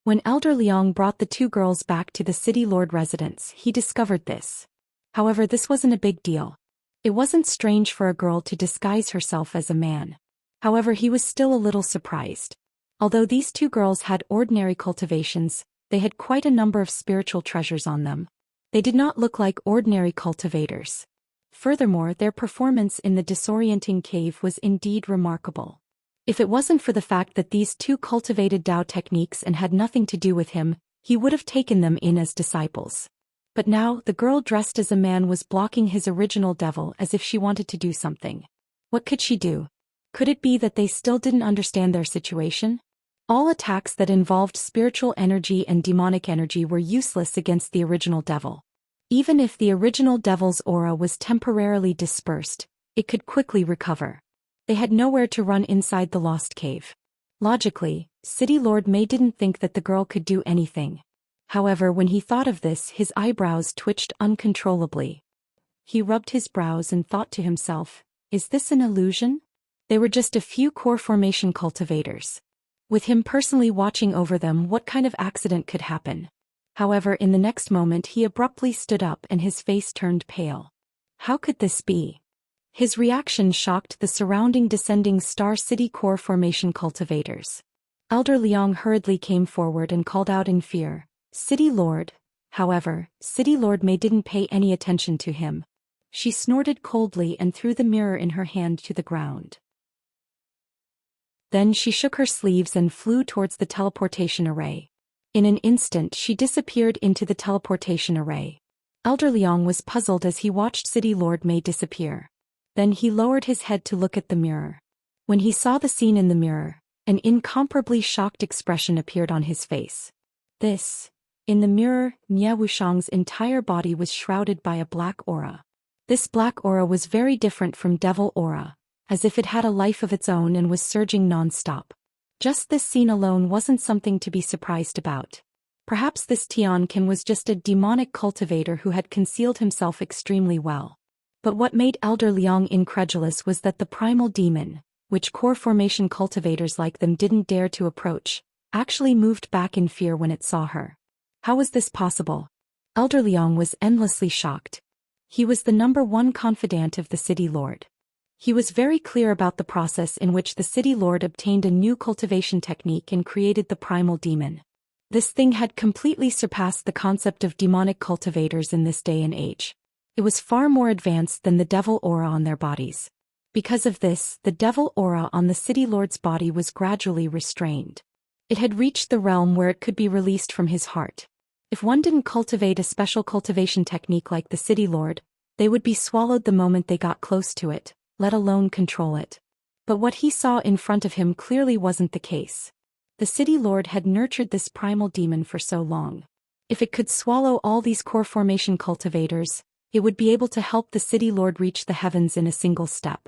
When Elder Liang brought the two girls back to the city lord residence, he discovered this. However, this wasn't a big deal. It wasn't strange for a girl to disguise herself as a man. However, he was still a little surprised. Although these two girls had ordinary cultivations, they had quite a number of spiritual treasures on them. They did not look like ordinary cultivators. Furthermore, their performance in the disorienting cave was indeed remarkable. If it wasn't for the fact that these two cultivated Tao techniques and had nothing to do with him, he would have taken them in as disciples. But now, the girl dressed as a man was blocking his original devil as if she wanted to do something. What could she do? Could it be that they still didn't understand their situation? All attacks that involved spiritual energy and demonic energy were useless against the original devil. Even if the original devil's aura was temporarily dispersed, it could quickly recover. They had nowhere to run inside the lost cave. Logically, City Lord Mei didn't think that the girl could do anything. However, when he thought of this, his eyebrows twitched uncontrollably. He rubbed his brows and thought to himself, is this an illusion? They were just a few core formation cultivators. With him personally watching over them, what kind of accident could happen? However, in the next moment he abruptly stood up and his face turned pale. How could this be? His reaction shocked the surrounding descending Star City core formation cultivators. Elder Liang hurriedly came forward and called out in fear, City Lord. However, City Lord Mei didn't pay any attention to him. She snorted coldly and threw the mirror in her hand to the ground. Then she shook her sleeves and flew towards the teleportation array. In an instant she disappeared into the teleportation array. Elder Liang was puzzled as he watched City Lord Mei disappear. Then he lowered his head to look at the mirror. When he saw the scene in the mirror, an incomparably shocked expression appeared on his face. In the mirror, Nie Wushang's entire body was shrouded by a black aura. This black aura was very different from devil aura, as if it had a life of its own and was surging non-stop. Just this scene alone wasn't something to be surprised about. Perhaps this Tianqin was just a demonic cultivator who had concealed himself extremely well. But what made Elder Liang incredulous was that the primal demon, which core formation cultivators like them didn't dare to approach, actually moved back in fear when it saw her. How was this possible? Elder Liang was endlessly shocked. He was the #1 confidant of the City Lord. He was very clear about the process in which the City Lord obtained a new cultivation technique and created the primal demon. This thing had completely surpassed the concept of demonic cultivators in this day and age. It was far more advanced than the devil aura on their bodies. Because of this, the devil aura on the City Lord's body was gradually restrained. It had reached the realm where it could be released from his heart. If one didn't cultivate a special cultivation technique like the City Lord, they would be swallowed the moment they got close to it, let alone control it. But what he saw in front of him clearly wasn't the case. The City Lord had nurtured this primal demon for so long. If it could swallow all these core formation cultivators, it would be able to help the City Lord reach the heavens in a single step.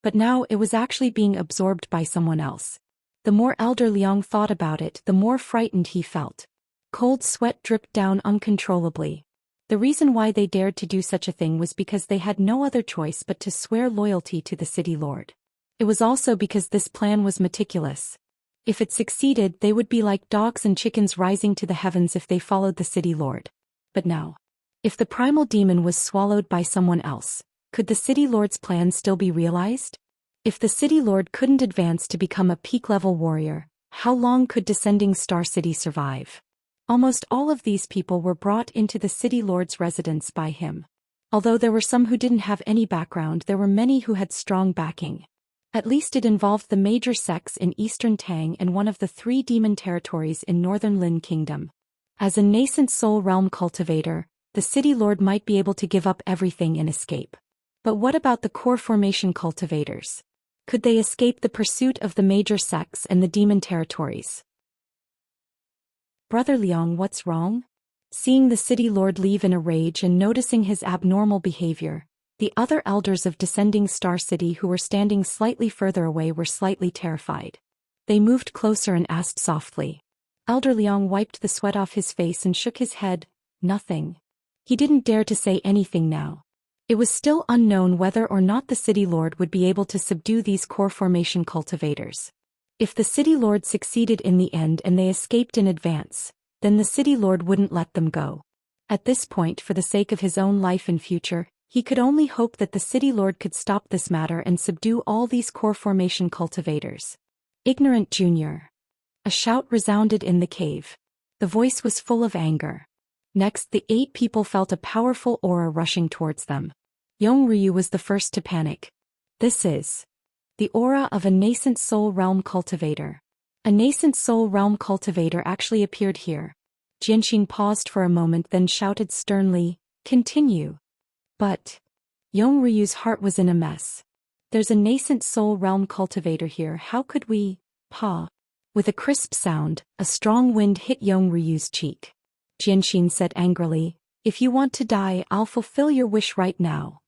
But now it was actually being absorbed by someone else. The more Elder Liang thought about it, the more frightened he felt. Cold sweat dripped down uncontrollably. The reason why they dared to do such a thing was because they had no other choice but to swear loyalty to the City Lord. It was also because this plan was meticulous. If it succeeded, they would be like dogs and chickens rising to the heavens if they followed the City Lord. But now, if the primal demon was swallowed by someone else, could the City Lord's plan still be realized? If the City Lord couldn't advance to become a peak-level warrior, how long could descending Star City survive? Almost all of these people were brought into the City Lord's residence by him. Although there were some who didn't have any background, there were many who had strong backing. At least it involved the major sects in Eastern Tang and one of the 3 demon territories in Northern Lin Kingdom. As a nascent soul realm cultivator, the City Lord might be able to give up everything and escape. But what about the core formation cultivators? Could they escape the pursuit of the major sects and the demon territories? Brother Liang, what's wrong? Seeing the City Lord leave in a rage and noticing his abnormal behavior, the other elders of descending Star City who were standing slightly further away were slightly terrified. They moved closer and asked softly. Elder Liang wiped the sweat off his face and shook his head. Nothing. He didn't dare to say anything now. It was still unknown whether or not the City Lord would be able to subdue these core formation cultivators. If the City Lord succeeded in the end and they escaped in advance, then the City Lord wouldn't let them go. At this point, for the sake of his own life and future, he could only hope that the City Lord could stop this matter and subdue all these core formation cultivators. Ignorant Junior. A shout resounded in the cave. The voice was full of anger. Next, the 8 people felt a powerful aura rushing towards them. Yongryu was the first to panic. This is the aura of a nascent soul realm cultivator. A nascent soul realm cultivator actually appeared here. Jianxin paused for a moment, then shouted sternly, "Continue." But Yongryu's heart was in a mess. "There's a nascent soul realm cultivator here, how could we, Pa?" With a crisp sound, a strong wind hit Yongryu's cheek. Jianxin said angrily, "If you want to die, I'll fulfill your wish right now."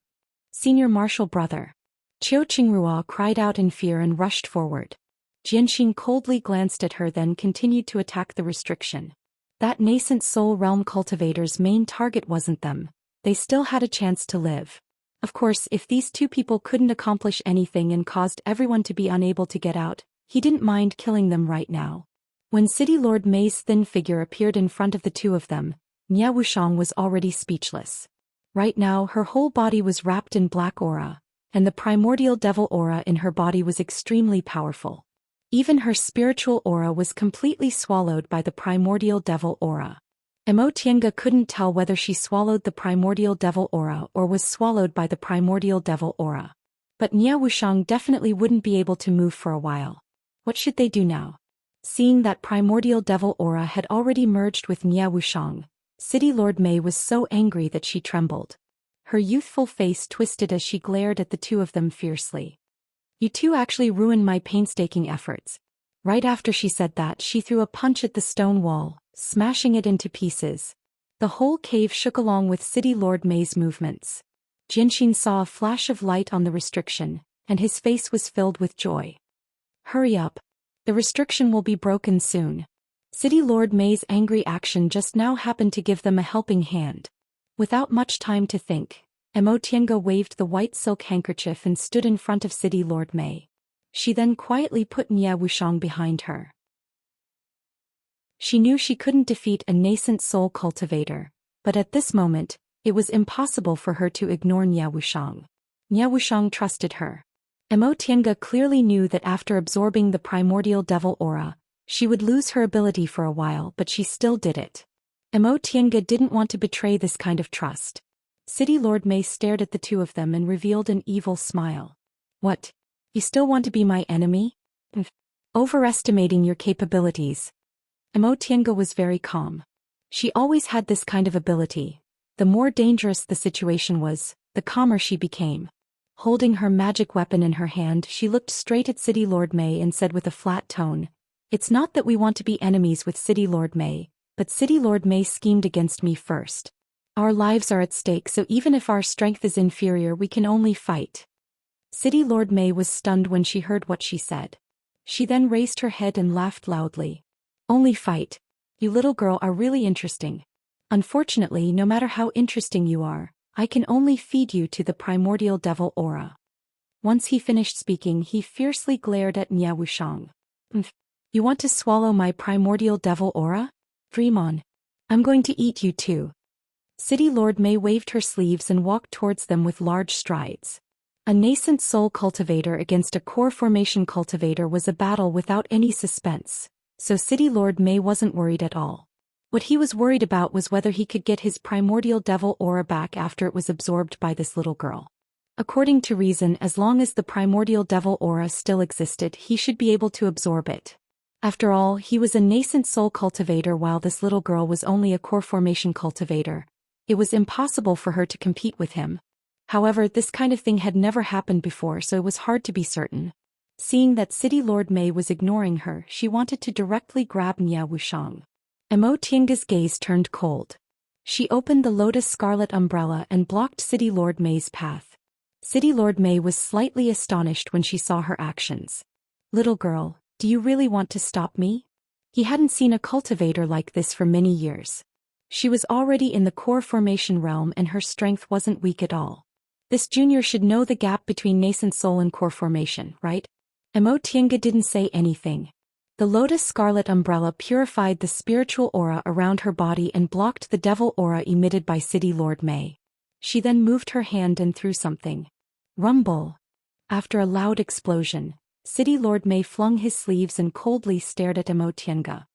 Senior Marshal Brother. Qiu Qingrua cried out in fear and rushed forward. Jianxin coldly glanced at her, then continued to attack the restriction. That nascent soul realm cultivator's main target wasn't them. They still had a chance to live. Of course, if these 2 people couldn't accomplish anything and caused everyone to be unable to get out, he didn't mind killing them right now. When City Lord Mei's thin figure appeared in front of the 2 of them, Nia Wushang was already speechless. Right now, her whole body was wrapped in black aura, and the primordial devil aura in her body was extremely powerful. Even her spiritual aura was completely swallowed by the primordial devil aura. Emo Tienga couldn't tell whether she swallowed the primordial devil aura or was swallowed by the primordial devil aura. But Nia Wushang definitely wouldn't be able to move for a while. What should they do now? Seeing that primordial devil aura had already merged with Nia Wushang, City Lord Mei was so angry that she trembled. Her youthful face twisted as she glared at the 2 of them fiercely. "You 2 actually ruined my painstaking efforts." Right after she said that, she threw a punch at the stone wall, smashing it into pieces. The whole cave shook along with City Lord Mei's movements. Jianxin saw a flash of light on the restriction, and his face was filled with joy. "Hurry up. The restriction will be broken soon." City Lord Mei's angry action just now happened to give them a helping hand. Without much time to think, Emo Tienga waved the white silk handkerchief and stood in front of City Lord Mei. She then quietly put Nia Wushang behind her. She knew she couldn't defeat a nascent soul cultivator, but at this moment, it was impossible for her to ignore Nia Wushang. Nia Wushang trusted her. Emo Tienga clearly knew that after absorbing the primordial devil aura, she would lose her ability for a while, but she still did it. Emo Tienga didn't want to betray this kind of trust. City Lord Mei stared at the 2 of them and revealed an evil smile. "What? You still want to be my enemy? Overestimating your capabilities." Emo Tienga was very calm. She always had this kind of ability. The more dangerous the situation was, the calmer she became. Holding her magic weapon in her hand, she looked straight at City Lord Mei and said with a flat tone, "It's not that we want to be enemies with City Lord Mei, but City Lord Mei schemed against me first. Our lives are at stake, so even if our strength is inferior, we can only fight." City Lord Mei was stunned when she heard what she said. She then raised her head and laughed loudly. "Only fight? You little girl are really interesting. Unfortunately, no matter how interesting you are, I can only feed you to the primordial devil aura." Once he finished speaking, he fiercely glared at Nia Wushang. "You want to swallow my primordial devil aura? Dream on. I'm going to eat you too." City Lord Mei waved her sleeves and walked towards them with large strides. A nascent soul cultivator against a core formation cultivator was a battle without any suspense, so City Lord Mei wasn't worried at all. What he was worried about was whether he could get his primordial devil aura back after it was absorbed by this little girl. According to reason, as long as the primordial devil aura still existed, he should be able to absorb it. After all, he was a nascent soul cultivator while this little girl was only a core formation cultivator. It was impossible for her to compete with him. However, this kind of thing had never happened before, so it was hard to be certain. Seeing that City Lord Mei was ignoring her, she wanted to directly grab Nia Wushang. Emo Tienga's gaze turned cold. She opened the lotus scarlet umbrella and blocked City Lord Mei's path. City Lord Mei was slightly astonished when she saw her actions. "Little girl, do you really want to stop me?" He hadn't seen a cultivator like this for many years. She was already in the core formation realm and her strength wasn't weak at all. This junior should know the gap between nascent soul and core formation, right? Emotianga didn't say anything. The lotus scarlet umbrella purified the spiritual aura around her body and blocked the devil aura emitted by City Lord May. She then moved her hand and threw something. Rumble. After a loud explosion, City Lord May flung his sleeves and coldly stared at Emotianga.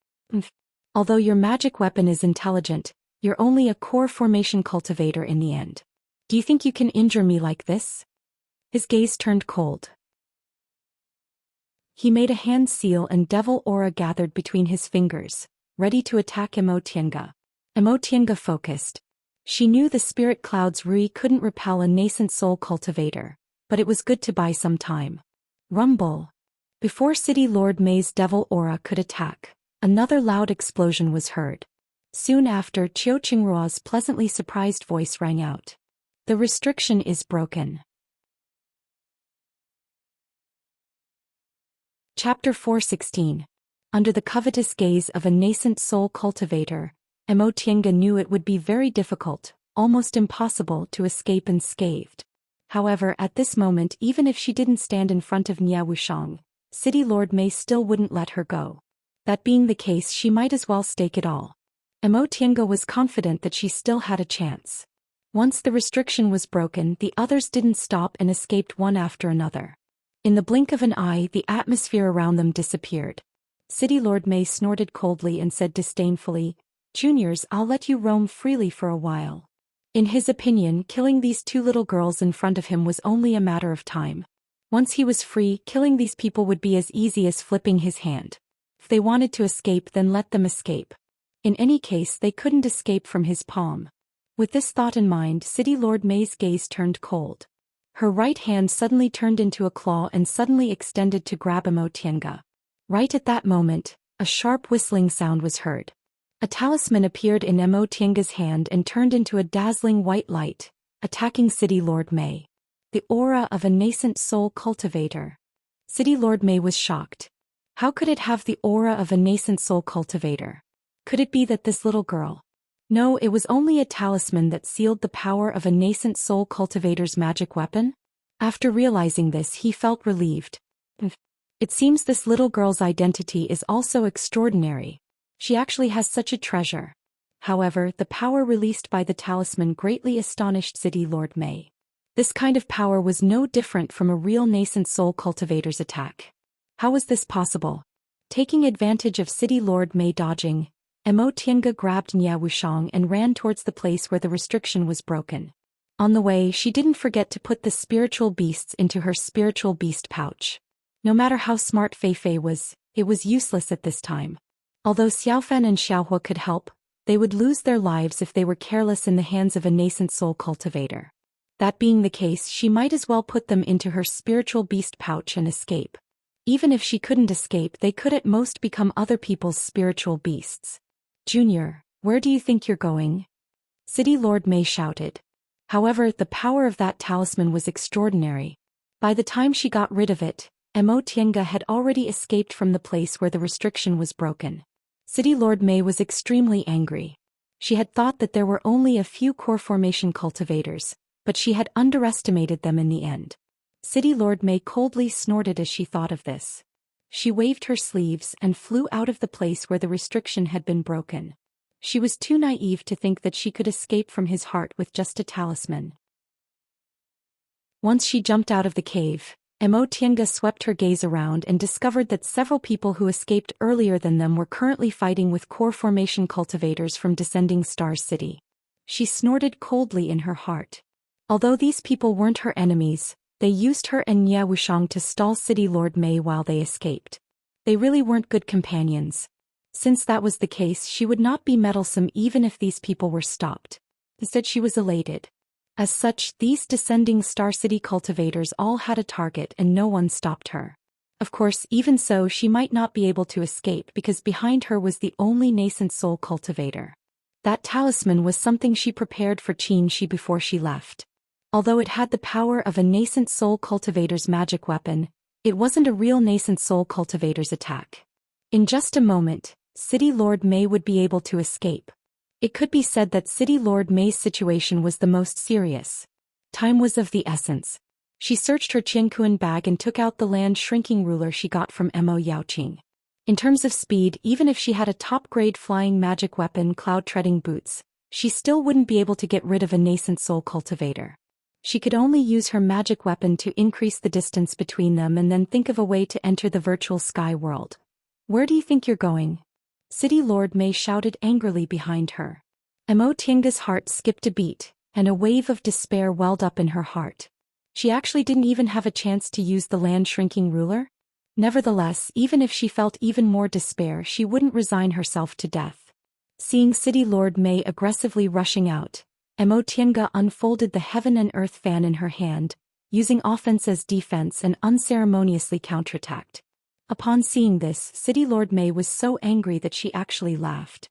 Although your magic weapon is intelligent, you're only a core formation cultivator in the end. Do you think you can injure me like this? His gaze turned cold. He made a hand seal and devil aura gathered between his fingers, ready to attack Emotianga. Emotianga focused. She knew the spirit cloud's Rui couldn't repel a nascent soul cultivator, but it was good to buy some time. Rumble. Before City Lord May's devil aura could attack, another loud explosion was heard. Soon after, Qiu Qingruo's pleasantly surprised voice rang out. The restriction is broken. Chapter 416. Under the covetous gaze of a nascent soul cultivator, Emotianga knew it would be very difficult, almost impossible to escape unscathed. However, at this moment, even if she didn't stand in front of Nia Wushang, City Lord May still wouldn't let her go. That being the case, she might as well stake it all. Emotianga was confident that she still had a chance. Once the restriction was broken, the others didn't stop and escaped one after another. In the blink of an eye, the atmosphere around them disappeared. City Lord May snorted coldly and said disdainfully, "Juniors, I'll let you roam freely for a while." In his opinion, killing these two little girls in front of him was only a matter of time. Once he was free, killing these people would be as easy as flipping his hand. If they wanted to escape, then let them escape. In any case, they couldn't escape from his palm. With this thought in mind, City Lord May's gaze turned cold. Her right hand suddenly turned into a claw and suddenly extended to grab Emotianga. Right at that moment, a sharp whistling sound was heard. A talisman appeared in Emotianga's hand and turned into a dazzling white light, attacking City Lord May. The aura of a nascent soul cultivator. City Lord May was shocked. How could it have the aura of a nascent soul cultivator? Could it be that this little girl? No, it was only a talisman that sealed the power of a nascent soul cultivator's magic weapon. After realizing this, he felt relieved. It seems this little girl's identity is also extraordinary. She actually has such a treasure. However, the power released by the talisman greatly astonished City Lord May. This kind of power was no different from a real nascent soul cultivator's attack. How was this possible? Taking advantage of City Lord May dodging, Emotianga grabbed Nia Wushang and ran towards the place where the restriction was broken. On the way, she didn't forget to put the spiritual beasts into her spiritual beast pouch. No matter how smart Fei Fei was, it was useless at this time. Although Xiaofan and Xiaohua could help, they would lose their lives if they were careless in the hands of a nascent soul cultivator. That being the case, she might as well put them into her spiritual beast pouch and escape. Even if she couldn't escape, they could at most become other people's spiritual beasts. "Junior, where do you think you're going?" City Lord May shouted. However, the power of that talisman was extraordinary. By the time she got rid of it, Emotianga had already escaped from the place where the restriction was broken. City Lord May was extremely angry. She had thought that there were only a few core formation cultivators, but she had underestimated them in the end. City Lord May coldly snorted as she thought of this. She waved her sleeves and flew out of the place where the restriction had been broken. She was too naive to think that she could escape from his heart with just a talisman. Once she jumped out of the cave, Emotianga swept her gaze around and discovered that several people who escaped earlier than them were currently fighting with core formation cultivators from Descending Stars City. She snorted coldly in her heart. Although these people weren't her enemies, they used her and Nia Wushang to stall City Lord May while they escaped. They really weren't good companions. Since that was the case, she would not be meddlesome even if these people were stopped. Instead, she was elated. As such, these Descending Star City cultivators all had a target and no one stopped her. Of course, even so, she might not be able to escape because behind her was the only nascent soul cultivator. That talisman was something she prepared for Qin Shi before she left. Although it had the power of a nascent soul cultivator's magic weapon, it wasn't a real nascent soul cultivator's attack. In just a moment, City Lord May would be able to escape. It could be said that City Lord May's situation was the most serious. Time was of the essence. She searched her Qiankuan bag and took out the land shrinking ruler she got from Mo Yaoqing. In terms of speed, even if she had a top-grade flying magic weapon, cloud-treading boots, she still wouldn't be able to get rid of a nascent soul cultivator. She could only use her magic weapon to increase the distance between them and then think of a way to enter the virtual sky world. Where do you think you're going? City Lord Mei shouted angrily behind her. Mo Tianga's heart skipped a beat, and a wave of despair welled up in her heart. She actually didn't even have a chance to use the land shrinking ruler? Nevertheless, even if she felt even more despair, she wouldn't resign herself to death. Seeing City Lord Mei aggressively rushing out, Mo Tianga unfolded the heaven and earth fan in her hand, using offense as defense and unceremoniously counterattacked. Upon seeing this, City Lord Mei was so angry that she actually laughed.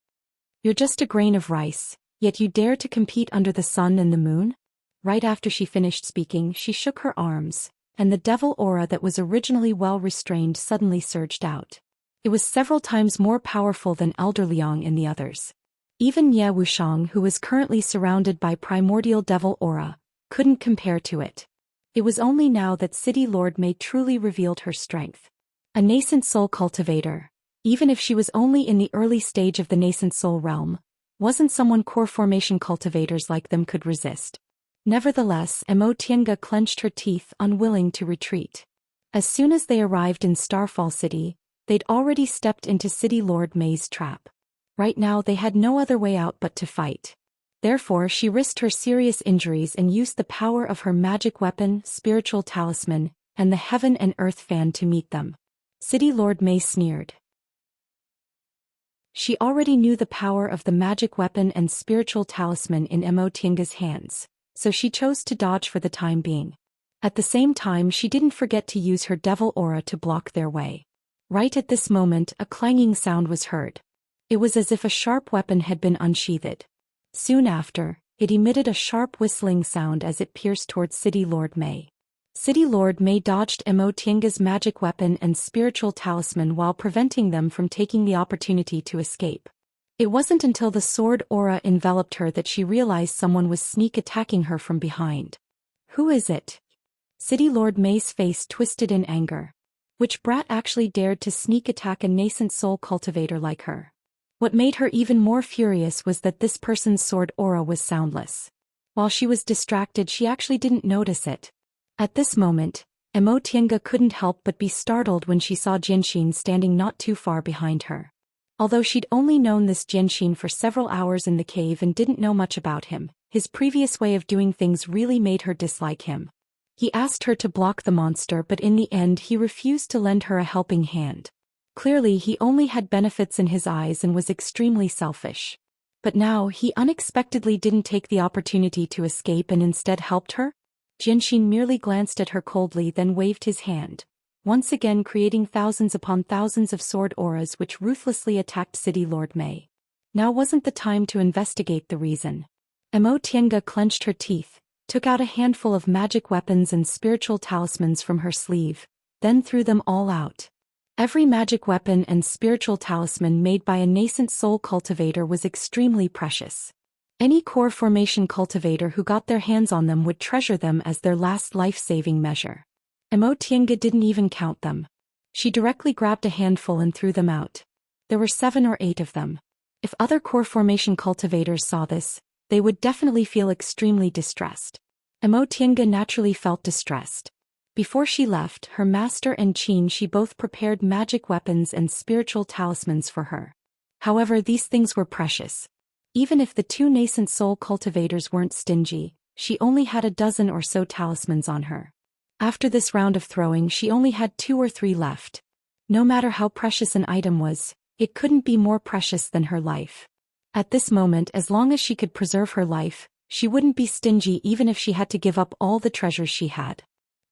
You're just a grain of rice, yet you dare to compete under the sun and the moon? Right after she finished speaking, she shook her arms, and the devil aura that was originally well restrained suddenly surged out. It was several times more powerful than Elder Liang and the others. Even Ye Wushang, who was currently surrounded by primordial devil aura, couldn't compare to it. It was only now that City Lord Mei truly revealed her strength. A nascent soul cultivator, even if she was only in the early stage of the nascent soul realm, wasn't someone core formation cultivators like them could resist. Nevertheless, Mo Tianga clenched her teeth, unwilling to retreat. As soon as they arrived in Starfall City, they'd already stepped into City Lord Mei's trap. Right now they had no other way out but to fight. Therefore she risked her serious injuries and used the power of her magic weapon, spiritual talisman, and the heaven and earth fan to meet them. City Lord Mei sneered. She already knew the power of the magic weapon and spiritual talisman in Mo Tianga's hands, so she chose to dodge for the time being. At the same time, she didn't forget to use her devil aura to block their way. Right at this moment, a clanging sound was heard. It was as if a sharp weapon had been unsheathed. Soon after, it emitted a sharp whistling sound as it pierced towards City Lord Mei. City Lord Mei dodged Mo Tianga's magic weapon and spiritual talisman while preventing them from taking the opportunity to escape. It wasn't until the sword aura enveloped her that she realized someone was sneak attacking her from behind. Who is it? City Lord Mei's face twisted in anger. Which brat actually dared to sneak attack a nascent soul cultivator like her? What made her even more furious was that this person's sword aura was soundless. While she was distracted, she actually didn't notice it. At this moment, Mo Tianga couldn't help but be startled when she saw Jianxin standing not too far behind her. Although she'd only known this Jianxin for several hours in the cave and didn't know much about him, his previous way of doing things really made her dislike him. He asked her to block the monster, but in the end he refused to lend her a helping hand. Clearly he only had benefits in his eyes and was extremely selfish. But now he unexpectedly didn't take the opportunity to escape and instead helped her? Jianxin merely glanced at her coldly, then waved his hand, once again creating thousands upon thousands of sword auras which ruthlessly attacked City Lord Mei. Now wasn't the time to investigate the reason. Mo Tianga clenched her teeth, took out a handful of magic weapons and spiritual talismans from her sleeve, then threw them all out. Every magic weapon and spiritual talisman made by a nascent soul cultivator was extremely precious. Any core formation cultivator who got their hands on them would treasure them as their last life-saving measure. Mo Tianga didn't even count them. She directly grabbed a handful and threw them out. There were 7 or 8 of them. If other core formation cultivators saw this, they would definitely feel extremely distressed. Mo Tianga naturally felt distressed. Before she left, her master and Qin she both prepared magic weapons and spiritual talismans for her. However, these things were precious. Even if the 2 nascent soul cultivators weren't stingy, she only had a dozen or so talismans on her. After this round of throwing, she only had 2 or 3 left. No matter how precious an item was, it couldn't be more precious than her life. At this moment, as long as she could preserve her life, she wouldn't be stingy even if she had to give up all the treasures she had.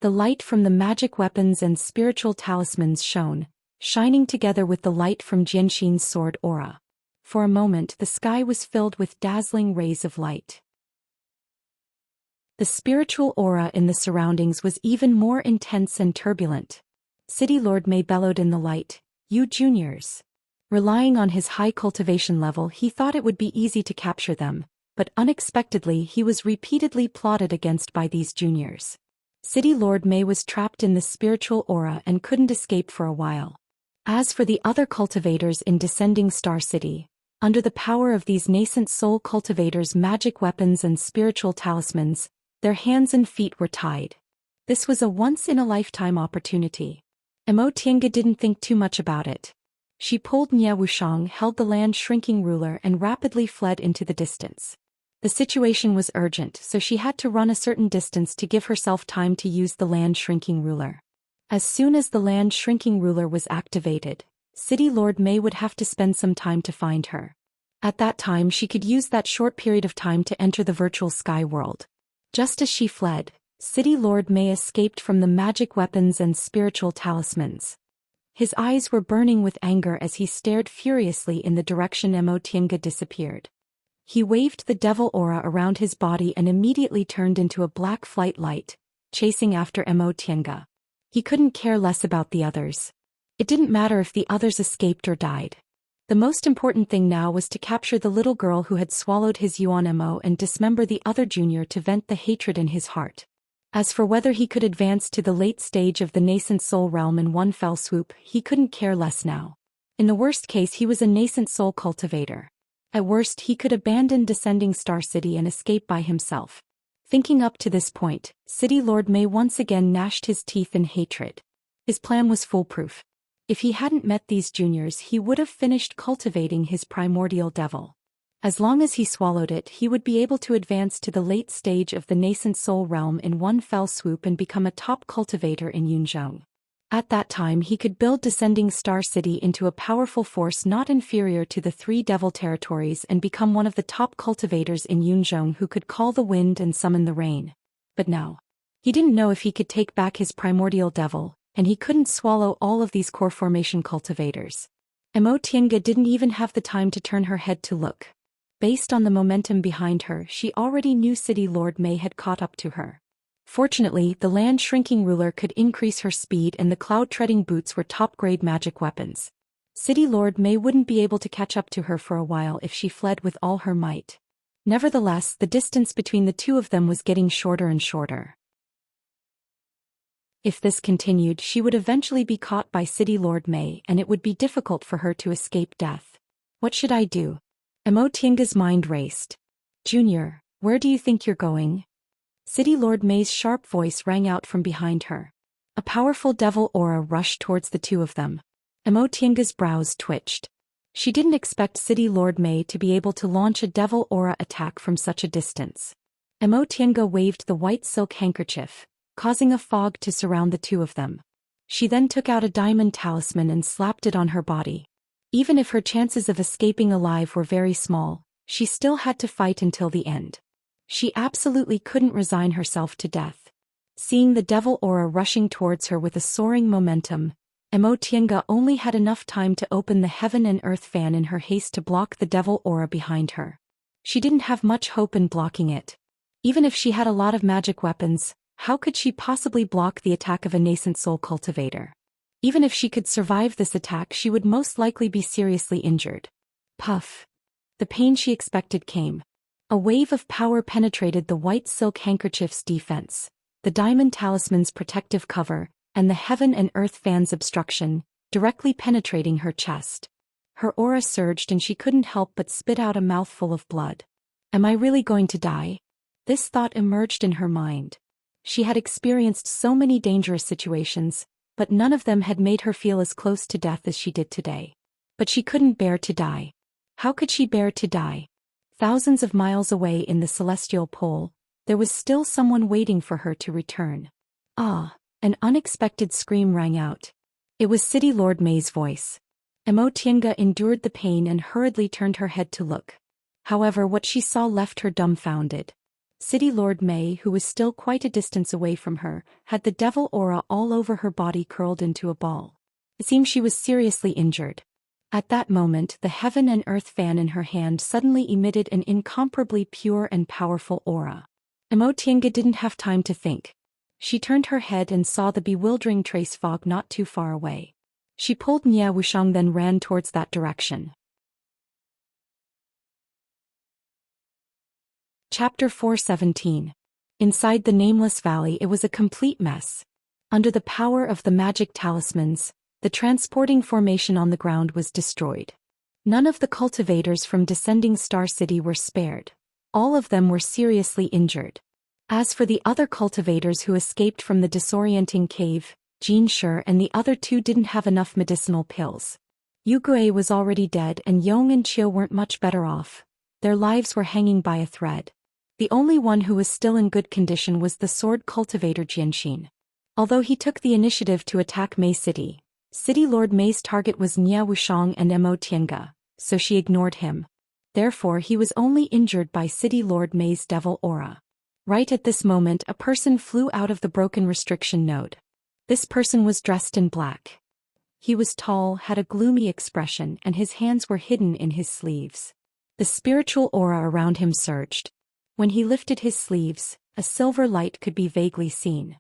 The light from the magic weapons and spiritual talismans shone, shining together with the light from Jianxin's sword aura. For a moment the sky was filled with dazzling rays of light. The spiritual aura in the surroundings was even more intense and turbulent. City Lord Mei bellowed in the light, "You juniors." Relying on his high cultivation level, he thought it would be easy to capture them, but unexpectedly he was repeatedly plotted against by these juniors. City Lord Mei was trapped in the spiritual aura and couldn't escape for a while. As for the other cultivators in Descending Star City, under the power of these nascent soul cultivators' magic weapons and spiritual talismans, their hands and feet were tied. This was a once-in-a-lifetime opportunity. Emo Tiange didn't think too much about it. She pulled Nie Wushang, held the land-shrinking ruler and rapidly fled into the distance. The situation was urgent, so she had to run a certain distance to give herself time to use the land-shrinking ruler. As soon as the land-shrinking ruler was activated, City Lord Mei would have to spend some time to find her. At that time she could use that short period of time to enter the virtual sky world. Just as she fled, City Lord Mei escaped from the magic weapons and spiritual talismans. His eyes were burning with anger as he stared furiously in the direction Emo Tiange disappeared. He waved the devil aura around his body and immediately turned into a black flight light, chasing after Emo Tiange. He couldn't care less about the others. It didn't matter if the others escaped or died. The most important thing now was to capture the little girl who had swallowed his Yuan Emo and dismember the other junior to vent the hatred in his heart. As for whether he could advance to the late stage of the nascent soul realm in one fell swoop, he couldn't care less now. In the worst case, he was a nascent soul cultivator. At worst, he could abandon Descending Star City and escape by himself. Thinking up to this point, City Lord Mei once again gnashed his teeth in hatred. His plan was foolproof. If he hadn't met these juniors, he would have finished cultivating his primordial devil. As long as he swallowed it, he would be able to advance to the late stage of the nascent soul realm in one fell swoop and become a top cultivator in Yunzhong. At that time he could build Descending Star City into a powerful force not inferior to the 3 devil territories and become one of the top cultivators in Yunzhong who could call the wind and summon the rain. But now, he didn't know if he could take back his primordial devil, and he couldn't swallow all of these core formation cultivators. Emo Tiange didn't even have the time to turn her head to look. Based on the momentum behind her, she already knew City Lord Mei had caught up to her. Fortunately, the land-shrinking ruler could increase her speed and the cloud-treading boots were top-grade magic weapons. City Lord Mei wouldn't be able to catch up to her for a while if she fled with all her might. Nevertheless, the distance between the two of them was getting shorter and shorter. If this continued, she would eventually be caught by City Lord Mei and it would be difficult for her to escape death. What should I do? Emo Tiange's mind raced. Junior, where do you think you're going? City Lord Mei's sharp voice rang out from behind her. A powerful devil aura rushed towards the two of them. Emo Tiange's brows twitched. She didn't expect City Lord Mei to be able to launch a devil aura attack from such a distance. Emo Tiange waved the white silk handkerchief, causing a fog to surround the two of them. She then took out a diamond talisman and slapped it on her body. Even if her chances of escaping alive were very small, she still had to fight until the end. She absolutely couldn't resign herself to death. Seeing the devil aura rushing towards her with a soaring momentum, Emo Tiange only had enough time to open the heaven and earth fan in her haste to block the devil aura behind her. She didn't have much hope in blocking it. Even if she had a lot of magic weapons, how could she possibly block the attack of a nascent soul cultivator? Even if she could survive this attack, she would most likely be seriously injured. Puff. The pain she expected came. A wave of power penetrated the white silk handkerchief's defense, the diamond talisman's protective cover, and the heaven and earth fan's obstruction, directly penetrating her chest. Her aura surged and she couldn't help but spit out a mouthful of blood. Am I really going to die? This thought emerged in her mind. She had experienced so many dangerous situations, but none of them had made her feel as close to death as she did today. But she couldn't bear to die. How could she bear to die? Thousands of miles away in the celestial pole, there was still someone waiting for her to return. Ah! An unexpected scream rang out. It was City Lord Mei's voice. Emo Tiange endured the pain and hurriedly turned her head to look. However, what she saw left her dumbfounded. City Lord Mei, who was still quite a distance away from her, had the devil aura all over her body curled into a ball. It seemed she was seriously injured. At that moment, the heaven and earth fan in her hand suddenly emitted an incomparably pure and powerful aura. Emo Tiange didn't have time to think. She turned her head and saw the bewildering trace fog not too far away. She pulled Nie Wushang then ran towards that direction. Chapter 417. Inside the nameless valley it was a complete mess. Under the power of the magic talismans, the transporting formation on the ground was destroyed. None of the cultivators from Descending Star City were spared. All of them were seriously injured. As for the other cultivators who escaped from the disorienting cave, Jean Sure and the other two didn't have enough medicinal pills. Yugue was already dead and Yong and Chiu weren't much better off. Their lives were hanging by a thread. The only one who was still in good condition was the sword cultivator Jianxin. Although he took the initiative to attack Mei City, City Lord Mei's target was Nia Wushang and Mo Tiange, so she ignored him. Therefore he was only injured by City Lord Mei's devil aura. Right at this moment a person flew out of the broken restriction node. This person was dressed in black. He was tall, had a gloomy expression, and his hands were hidden in his sleeves. The spiritual aura around him surged. When he lifted his sleeves, a silver light could be vaguely seen.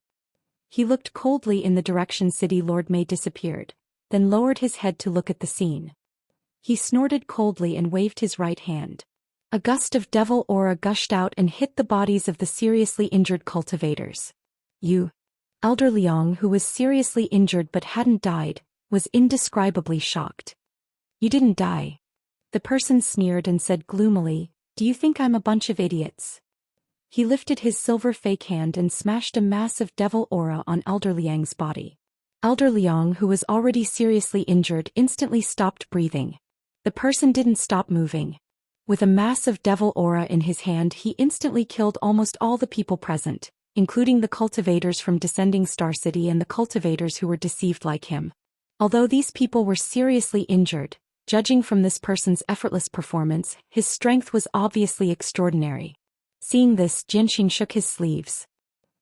He looked coldly in the direction City Lord Mei disappeared, then lowered his head to look at the scene. He snorted coldly and waved his right hand. A gust of devil aura gushed out and hit the bodies of the seriously injured cultivators. Elder Liang, who was seriously injured but hadn't died, was indescribably shocked. You didn't die. The person sneered and said gloomily, do you think I'm a bunch of idiots? He lifted his silver fake hand and smashed a massive devil aura on Elder Liang's body. Elder Liang, who was already seriously injured, instantly stopped breathing. The person didn't stop moving. With a massive devil aura in his hand, he instantly killed almost all the people present, including the cultivators from Descending Star City and the cultivators who were deceived like him. Although these people were seriously injured, judging from this person's effortless performance, his strength was obviously extraordinary. Seeing this, Jianxin shook his sleeves.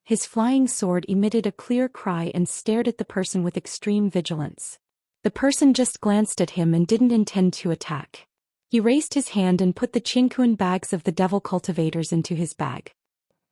His flying sword emitted a clear cry and stared at the person with extreme vigilance. The person just glanced at him and didn't intend to attack. He raised his hand and put the Qingquan bags of the devil cultivators into his bag.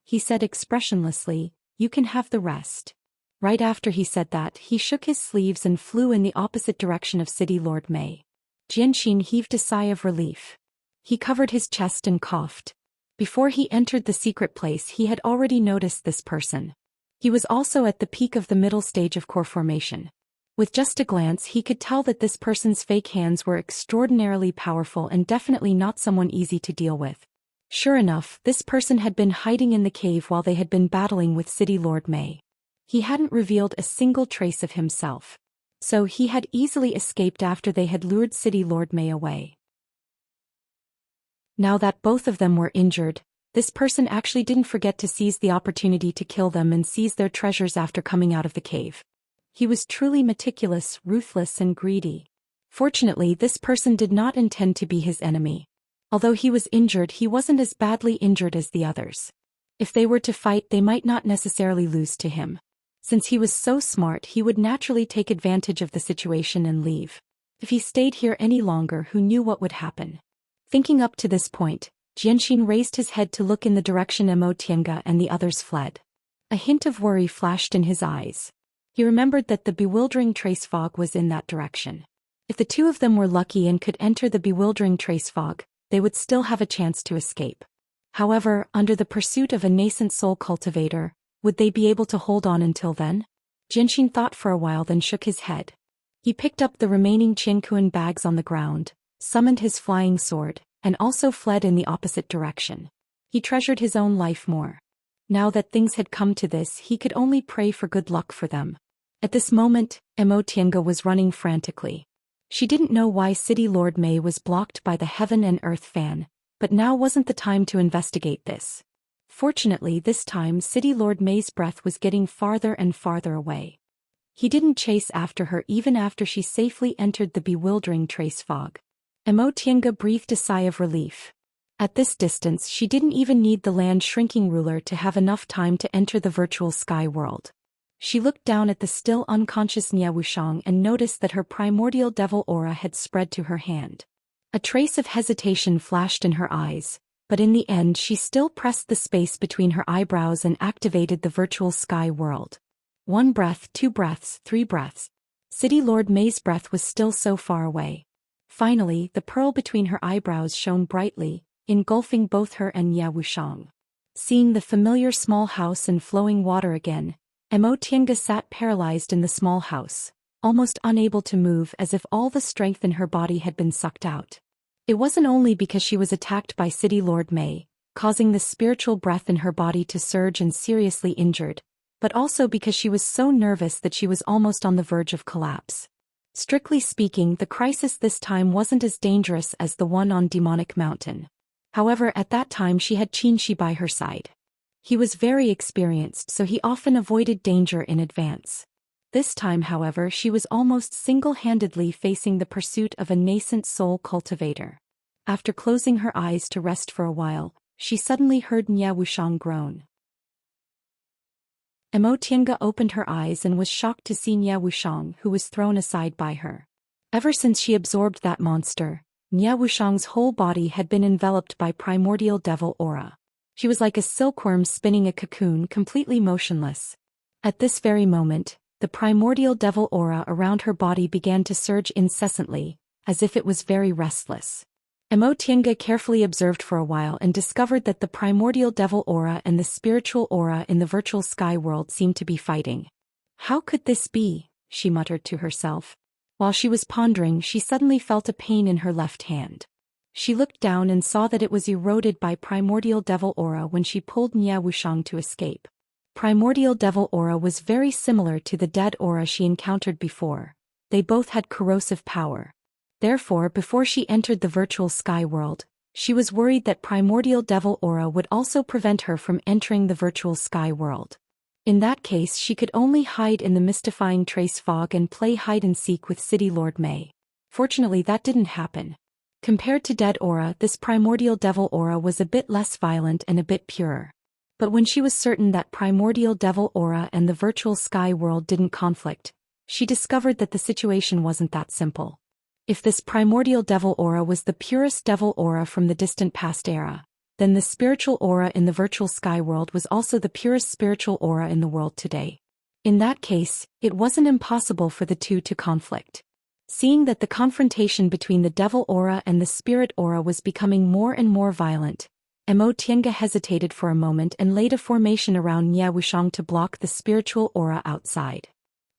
He said expressionlessly, you can have the rest. Right after he said that, he shook his sleeves and flew in the opposite direction of City Lord Mei. Jianxin heaved a sigh of relief. He covered his chest and coughed. Before he entered the secret place, he had already noticed this person. He was also at the peak of the middle stage of core formation. With just a glance, he could tell that this person's fake hands were extraordinarily powerful and definitely not someone easy to deal with. Sure enough, this person had been hiding in the cave while they had been battling with City Lord Mei. He hadn't revealed a single trace of himself. So he had easily escaped after they had lured City Lord Mei away. Now that both of them were injured, this person actually didn't forget to seize the opportunity to kill them and seize their treasures after coming out of the cave. He was truly meticulous, ruthless, and greedy. Fortunately, this person did not intend to be his enemy. Although he was injured, he wasn't as badly injured as the others. If they were to fight, they might not necessarily lose to him. Since he was so smart, he would naturally take advantage of the situation and leave. If he stayed here any longer, who knew what would happen? Thinking up to this point, Jianxin raised his head to look in the direction Mo Tiange and the others fled. A hint of worry flashed in his eyes. He remembered that the bewildering trace fog was in that direction. If the two of them were lucky and could enter the bewildering trace fog, they would still have a chance to escape. However, under the pursuit of a nascent soul cultivator, would they be able to hold on until then? Jianxin thought for a while, then shook his head. He picked up the remaining Qingquan bags on the ground, summoned his flying sword, and also fled in the opposite direction. He treasured his own life more. Now that things had come to this, he could only pray for good luck for them. At this moment, Mo Tiange was running frantically. She didn't know why City Lord Mei was blocked by the Heaven and Earth fan, but now wasn't the time to investigate this. Fortunately, this time City Lord Mei's breath was getting farther and farther away. He didn't chase after her even after she safely entered the bewildering trace fog. Mo Tiange breathed a sigh of relief. At this distance, she didn't even need the land shrinking ruler to have enough time to enter the virtual sky world. She looked down at the still unconscious Nia Wushang and noticed that her primordial devil aura had spread to her hand. A trace of hesitation flashed in her eyes, but in the end she still pressed the space between her eyebrows and activated the virtual sky world. 1 breath, 2 breaths, 3 breaths. City Lord Mei's breath was still so far away. Finally, the pearl between her eyebrows shone brightly, engulfing both her and Nia Wushang. Seeing the familiar small house and flowing water again, Emotienga sat paralyzed in the small house, almost unable to move, as if all the strength in her body had been sucked out. It wasn't only because she was attacked by City Lord May, causing the spiritual breath in her body to surge and seriously injured, but also because she was so nervous that she was almost on the verge of collapse. Strictly speaking, the crisis this time wasn't as dangerous as the one on Demonic Mountain. However, at that time she had Qinshi by her side. He was very experienced, so he often avoided danger in advance. This time, however, she was almost single-handedly facing the pursuit of a nascent soul cultivator. After closing her eyes to rest for a while, she suddenly heard Nye Wushang groan. Emotienga opened her eyes and was shocked to see Nye Wushang, who was thrown aside by her. Ever since she absorbed that monster, Nye Wushang's whole body had been enveloped by primordial devil aura. She was like a silkworm spinning a cocoon, completely motionless. At this very moment, the primordial devil aura around her body began to surge incessantly, as if it was very restless. Emotienga carefully observed for a while and discovered that the primordial devil aura and the spiritual aura in the virtual sky world seemed to be fighting. How could this be? She muttered to herself. While she was pondering, she suddenly felt a pain in her left hand. She looked down and saw that it was eroded by primordial devil aura when she pulled Nye Wushang to escape. Primordial devil aura was very similar to the dead aura she encountered before. They both had corrosive power. Therefore, before she entered the virtual sky world, she was worried that primordial devil aura would also prevent her from entering the virtual sky world. In that case, she could only hide in the mystifying trace fog and play hide-and-seek with City Lord May. Fortunately, that didn't happen. Compared to dead aura, this primordial devil aura was a bit less violent and a bit purer. But when she was certain that primordial devil aura and the virtual sky world didn't conflict, she discovered that the situation wasn't that simple. If this primordial devil aura was the purest devil aura from the distant past era, then the spiritual aura in the virtual sky world was also the purest spiritual aura in the world today. In that case, it wasn't impossible for the two to conflict. Seeing that the confrontation between the devil aura and the spirit aura was becoming more and more violent, Emotienga hesitated for a moment and laid a formation around Nye Wushang to block the spiritual aura outside.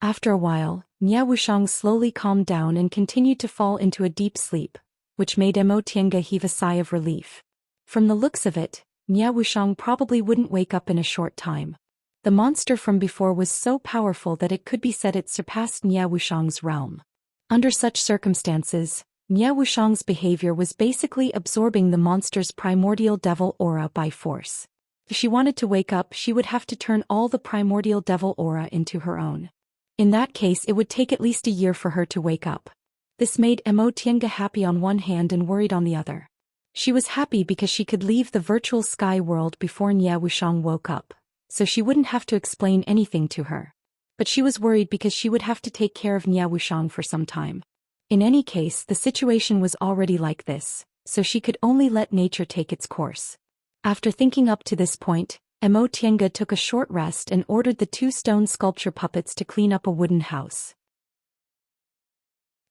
After a while, Nye Wushang slowly calmed down and continued to fall into a deep sleep, which made Emotienga heave a sigh of relief. From the looks of it, Nye Wushang probably wouldn't wake up in a short time. The monster from before was so powerful that it could be said it surpassed Nye Wushang's realm. Under such circumstances, Nye Wushang's behavior was basically absorbing the monster's primordial devil aura by force. If she wanted to wake up, she would have to turn all the primordial devil aura into her own. In that case, it would take at least a year for her to wake up. This made Emotienga happy on one hand and worried on the other. She was happy because she could leave the virtual sky world before Nye Wushang woke up, so she wouldn't have to explain anything to her. But she was worried because she would have to take care of Nye Wushang for some time. In any case, the situation was already like this, so she could only let nature take its course. After thinking up to this point, Emotienga took a short rest and ordered the two stone sculpture puppets to clean up a wooden house.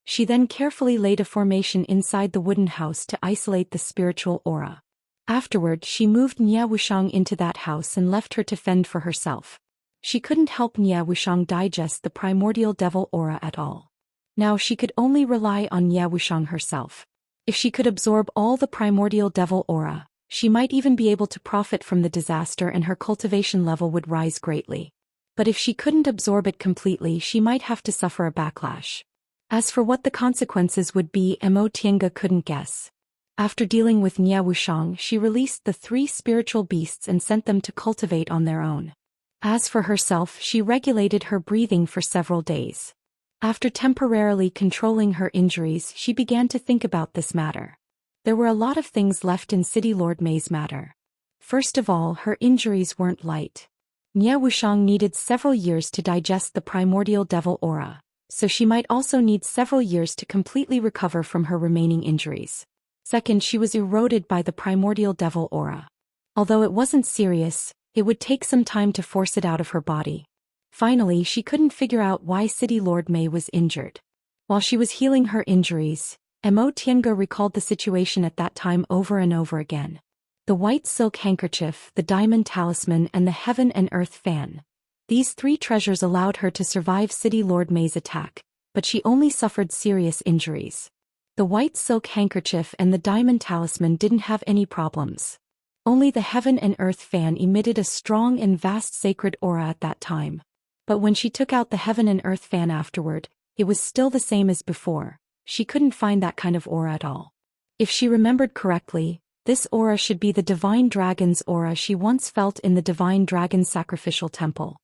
She then carefully laid a formation inside the wooden house to isolate the spiritual aura. Afterward, she moved Nye Wushang into that house and left her to fend for herself. She couldn't help Nye Wushang digest the primordial devil aura at all. Now she could only rely on Nye Wushang herself. If she could absorb all the primordial devil aura, she might even be able to profit from the disaster and her cultivation level would rise greatly. But if she couldn't absorb it completely, she might have to suffer a backlash. As for what the consequences would be, Emotienga couldn't guess. After dealing with Nye Wushang, she released the 3 spiritual beasts and sent them to cultivate on their own. As for herself, she regulated her breathing for several days. After temporarily controlling her injuries, she began to think about this matter. There were a lot of things left in City Lord May's matter. First of all, her injuries weren't light. Nye Wushang needed several years to digest the primordial devil aura, so she might also need several years to completely recover from her remaining injuries. Second, she was eroded by the primordial devil aura. Although it wasn't serious, it would take some time to force it out of her body. Finally, she couldn't figure out why City Lord May was injured. While she was healing her injuries, Emotienga recalled the situation at that time over and over again. The white silk handkerchief, the diamond talisman, and the heaven and earth fan. These three treasures allowed her to survive City Lord May's attack, but she only suffered serious injuries. The white silk handkerchief and the diamond talisman didn't have any problems. Only the heaven and earth fan emitted a strong and vast sacred aura at that time. But when she took out the heaven and earth fan afterward, it was still the same as before. She couldn't find that kind of aura at all. If she remembered correctly, this aura should be the divine dragon's aura she once felt in the divine dragon sacrificial temple.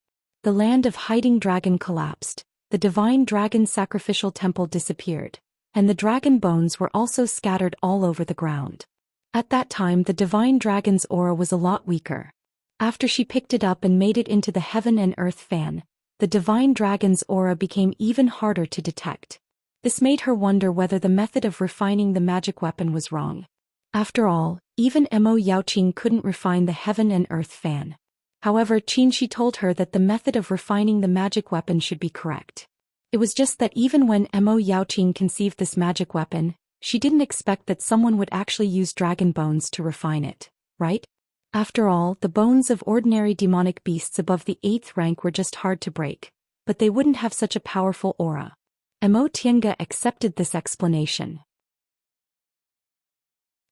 The land of hiding dragon collapsed, the divine dragon sacrificial temple disappeared, and the dragon bones were also scattered all over the ground. At that time the divine dragon's aura was a lot weaker. After she picked it up and made it into the heaven and earth fan, the divine dragon's aura became even harder to detect. This made her wonder whether the method of refining the magic weapon was wrong. After all, even Mo Yaoqing couldn't refine the heaven and earth fan. However, she told her that the method of refining the magic weapon should be correct. It was just that even when Mo Yaoqing conceived this magic weapon, she didn't expect that someone would actually use dragon bones to refine it, right? After all, the bones of ordinary demonic beasts above the 8th rank were just hard to break, but they wouldn't have such a powerful aura. Mo Tiange accepted this explanation.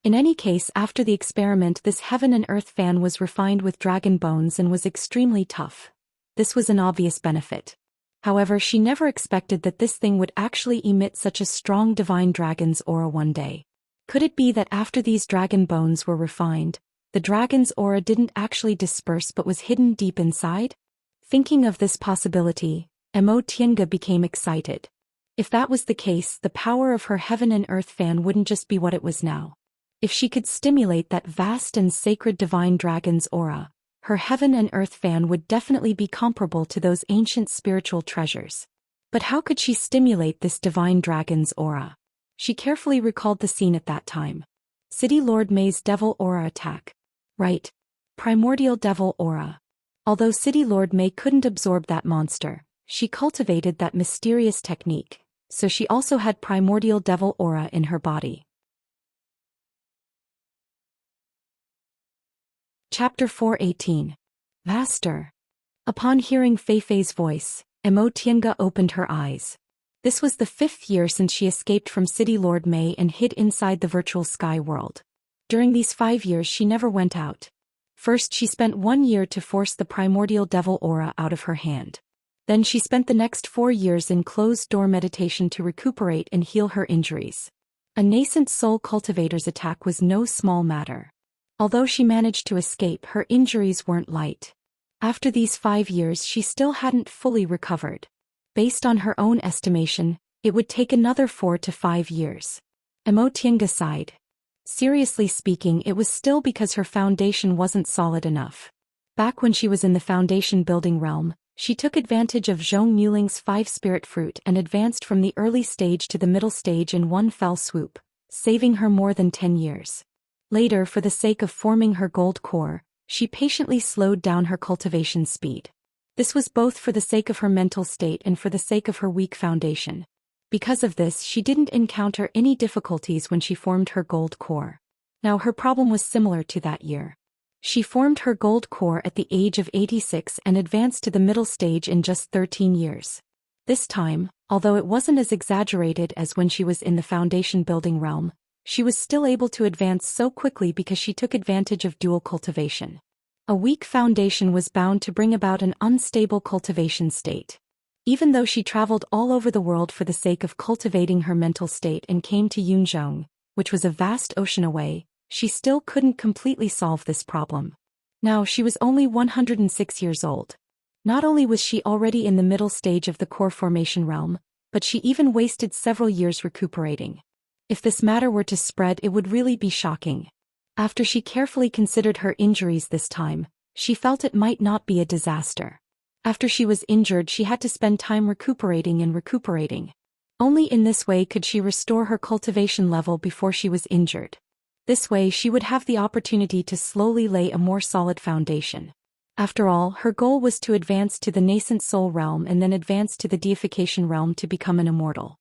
In any case, after the experiment, this heaven and earth fan was refined with dragon bones and was extremely tough. This was an obvious benefit. However, she never expected that this thing would actually emit such a strong divine dragon's aura one day. Could it be that after these dragon bones were refined, the dragon's aura didn't actually disperse but was hidden deep inside? Thinking of this possibility, Mo Tiange became excited. If that was the case, the power of her heaven and earth fan wouldn't just be what it was now. If she could stimulate that vast and sacred divine dragon's aura, her heaven and earth fan would definitely be comparable to those ancient spiritual treasures. But how could she stimulate this divine dragon's aura? She carefully recalled the scene at that time. City Lord May's devil aura attack. Right. Primordial devil aura. Although City Lord May couldn't absorb that monster, she cultivated that mysterious technique, so she also had primordial devil aura in her body. Chapter 418. Vaster. Upon hearing Feifei's voice, Mo Tiange opened her eyes. This was the 5th year since she escaped from City Lord May and hid inside the virtual sky world. During these 5 years she never went out. First she spent 1 year to force the primordial devil aura out of her hand. Then she spent the next 4 years in closed-door meditation to recuperate and heal her injuries. A nascent soul cultivator's attack was no small matter. Although she managed to escape, her injuries weren't light. After these 5 years she still hadn't fully recovered. Based on her own estimation, it would take another 4 to 5 years. Mo Tiange sighed. Seriously speaking, it was still because her foundation wasn't solid enough. Back when she was in the foundation building realm, she took advantage of Zhong Yuling's 5 spirit fruit and advanced from the early stage to the middle stage in one fell swoop, saving her more than 10 years. Later, for the sake of forming her gold core, she patiently slowed down her cultivation speed. This was both for the sake of her mental state and for the sake of her weak foundation. Because of this, she didn't encounter any difficulties when she formed her gold core. Now her problem was similar to that year. She formed her gold core at the age of 86 and advanced to the middle stage in just 13 years. This time, although it wasn't as exaggerated as when she was in the foundation building realm, she was still able to advance so quickly because she took advantage of dual cultivation. A weak foundation was bound to bring about an unstable cultivation state. Even though she traveled all over the world for the sake of cultivating her mental state and came to Yunzhong, which was a vast ocean away, she still couldn't completely solve this problem. Now she was only 106 years old. Not only was she already in the middle stage of the core formation realm, but she even wasted several years recuperating. If this matter were to spread, it would really be shocking. After she carefully considered her injuries this time, she felt it might not be a disaster. After she was injured, she had to spend time recuperating and recuperating. Only in this way could she restore her cultivation level before she was injured. This way she would have the opportunity to slowly lay a more solid foundation. After all, her goal was to advance to the nascent soul realm and then advance to the deification realm to become an immortal.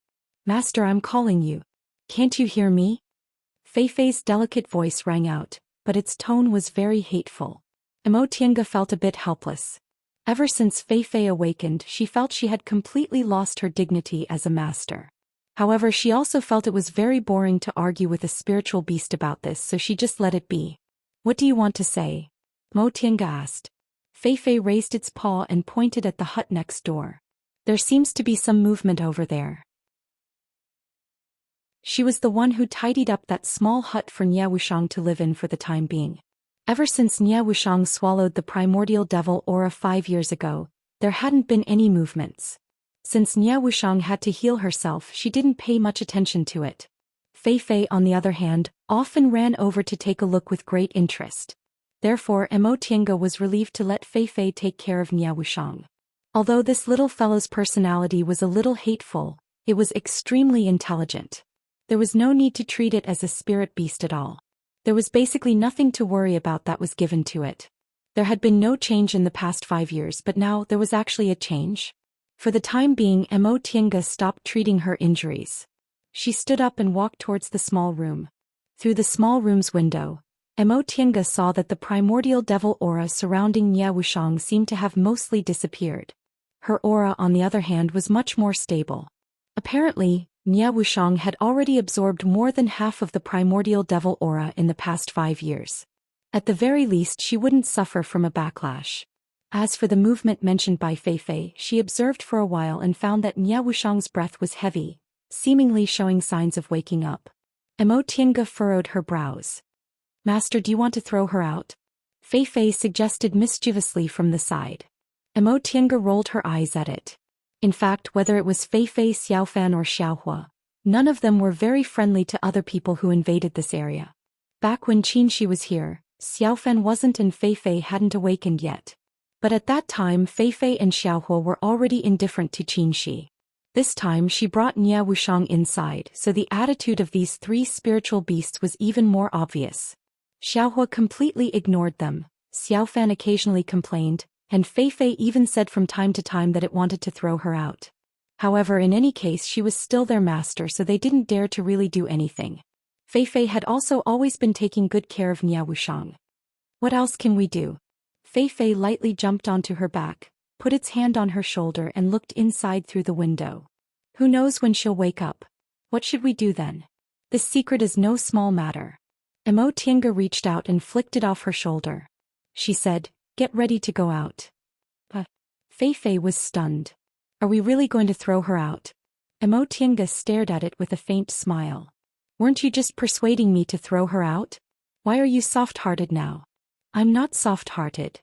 Master, I'm calling you. Can't you hear me? Feifei's delicate voice rang out, but its tone was very hateful. Emotianga felt a bit helpless. Ever since Fei awakened, she felt she had completely lost her dignity as a master. However, she also felt it was very boring to argue with a spiritual beast about this, so she just let it be. What do you want to say? Emotianga asked. Fei raised its paw and pointed at the hut next door. There seems to be some movement over there. She was the one who tidied up that small hut for Nia Wushang to live in for the time being. Ever since Nia Wushang swallowed the primordial devil aura 5 years ago, there hadn't been any movements. Since Nia Wushang had to heal herself, she didn't pay much attention to it. Fei, on the other hand, often ran over to take a look with great interest. Therefore, Emotianga was relieved to let Fei take care of Nia Wushang. Although this little fellow's personality was a little hateful, it was extremely intelligent. There was no need to treat it as a spirit beast at all. There was basically nothing to worry about that was given to it. There had been no change in the past 5 years, but now there was actually a change. For the time being, Emotianga stopped treating her injuries. She stood up and walked towards the small room. Through the small room's window, Emotianga saw that the primordial devil aura surrounding Nia Wushang seemed to have mostly disappeared. Her aura, on the other hand, was much more stable. Apparently, Nia Wushang had already absorbed more than half of the primordial devil aura in the past 5 years. At the very least, she wouldn't suffer from a backlash. As for the movement mentioned by Fei, she observed for a while and found that Nia Wushang's breath was heavy, seemingly showing signs of waking up. Emotianga furrowed her brows. Master, do you want to throw her out? Fei suggested mischievously from the side. Emotianga rolled her eyes at it. In fact, whether it was Fei, Xiaofan or Xiaohua, none of them were very friendly to other people who invaded this area. Back when Qinshi was here, Xiaofan wasn't and Fei hadn't awakened yet. But at that time Fei and Xiaohua were already indifferent to Qinshi. This time she brought Nia Wushang inside, so the attitude of these 3 spiritual beasts was even more obvious. Xiaohua completely ignored them, Xiaofan occasionally complained, and Fei even said from time to time that it wanted to throw her out. However, in any case, she was still their master, so they didn't dare to really do anything. Fei had also always been taking good care of Nia Wushang. What else can we do? Fei lightly jumped onto her back, put its hand on her shoulder and looked inside through the window. Who knows when she'll wake up? What should we do then? This secret is no small matter. Emotianga reached out and flicked it off her shoulder. She said, "Get ready to go out." But Fei was stunned. Are we really going to throw her out? Emotianga stared at it with a faint smile. Weren't you just persuading me to throw her out? Why are you soft-hearted now? I'm not soft-hearted.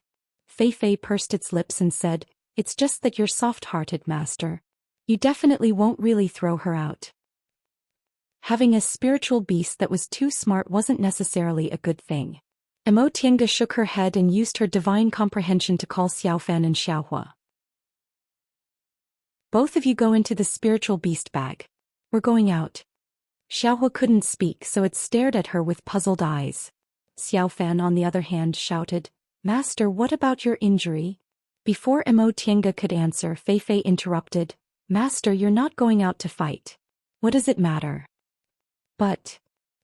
Fei pursed its lips and said, "It's just that you're soft-hearted, master. You definitely won't really throw her out." Having a spiritual beast that was too smart wasn't necessarily a good thing. Emotianga shook her head and used her divine comprehension to call Xiaofan and Xiaohua. Both of you go into the spiritual beast bag. We're going out. Xiaohua couldn't speak, so it stared at her with puzzled eyes. Xiaofan, on the other hand, shouted, "Master, what about your injury?" Before Emotianga could answer, Fei interrupted, "Master, you're not going out to fight. What does it matter?" But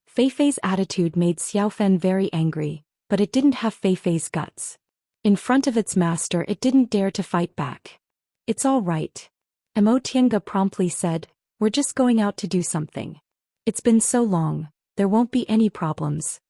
Fei's attitude made Xiaofan very angry, but it didn't have Fei's guts. In front of its master, it didn't dare to fight back. "It's all right." Emotianga promptly said, "We're just going out to do something. It's been so long, there won't be any problems."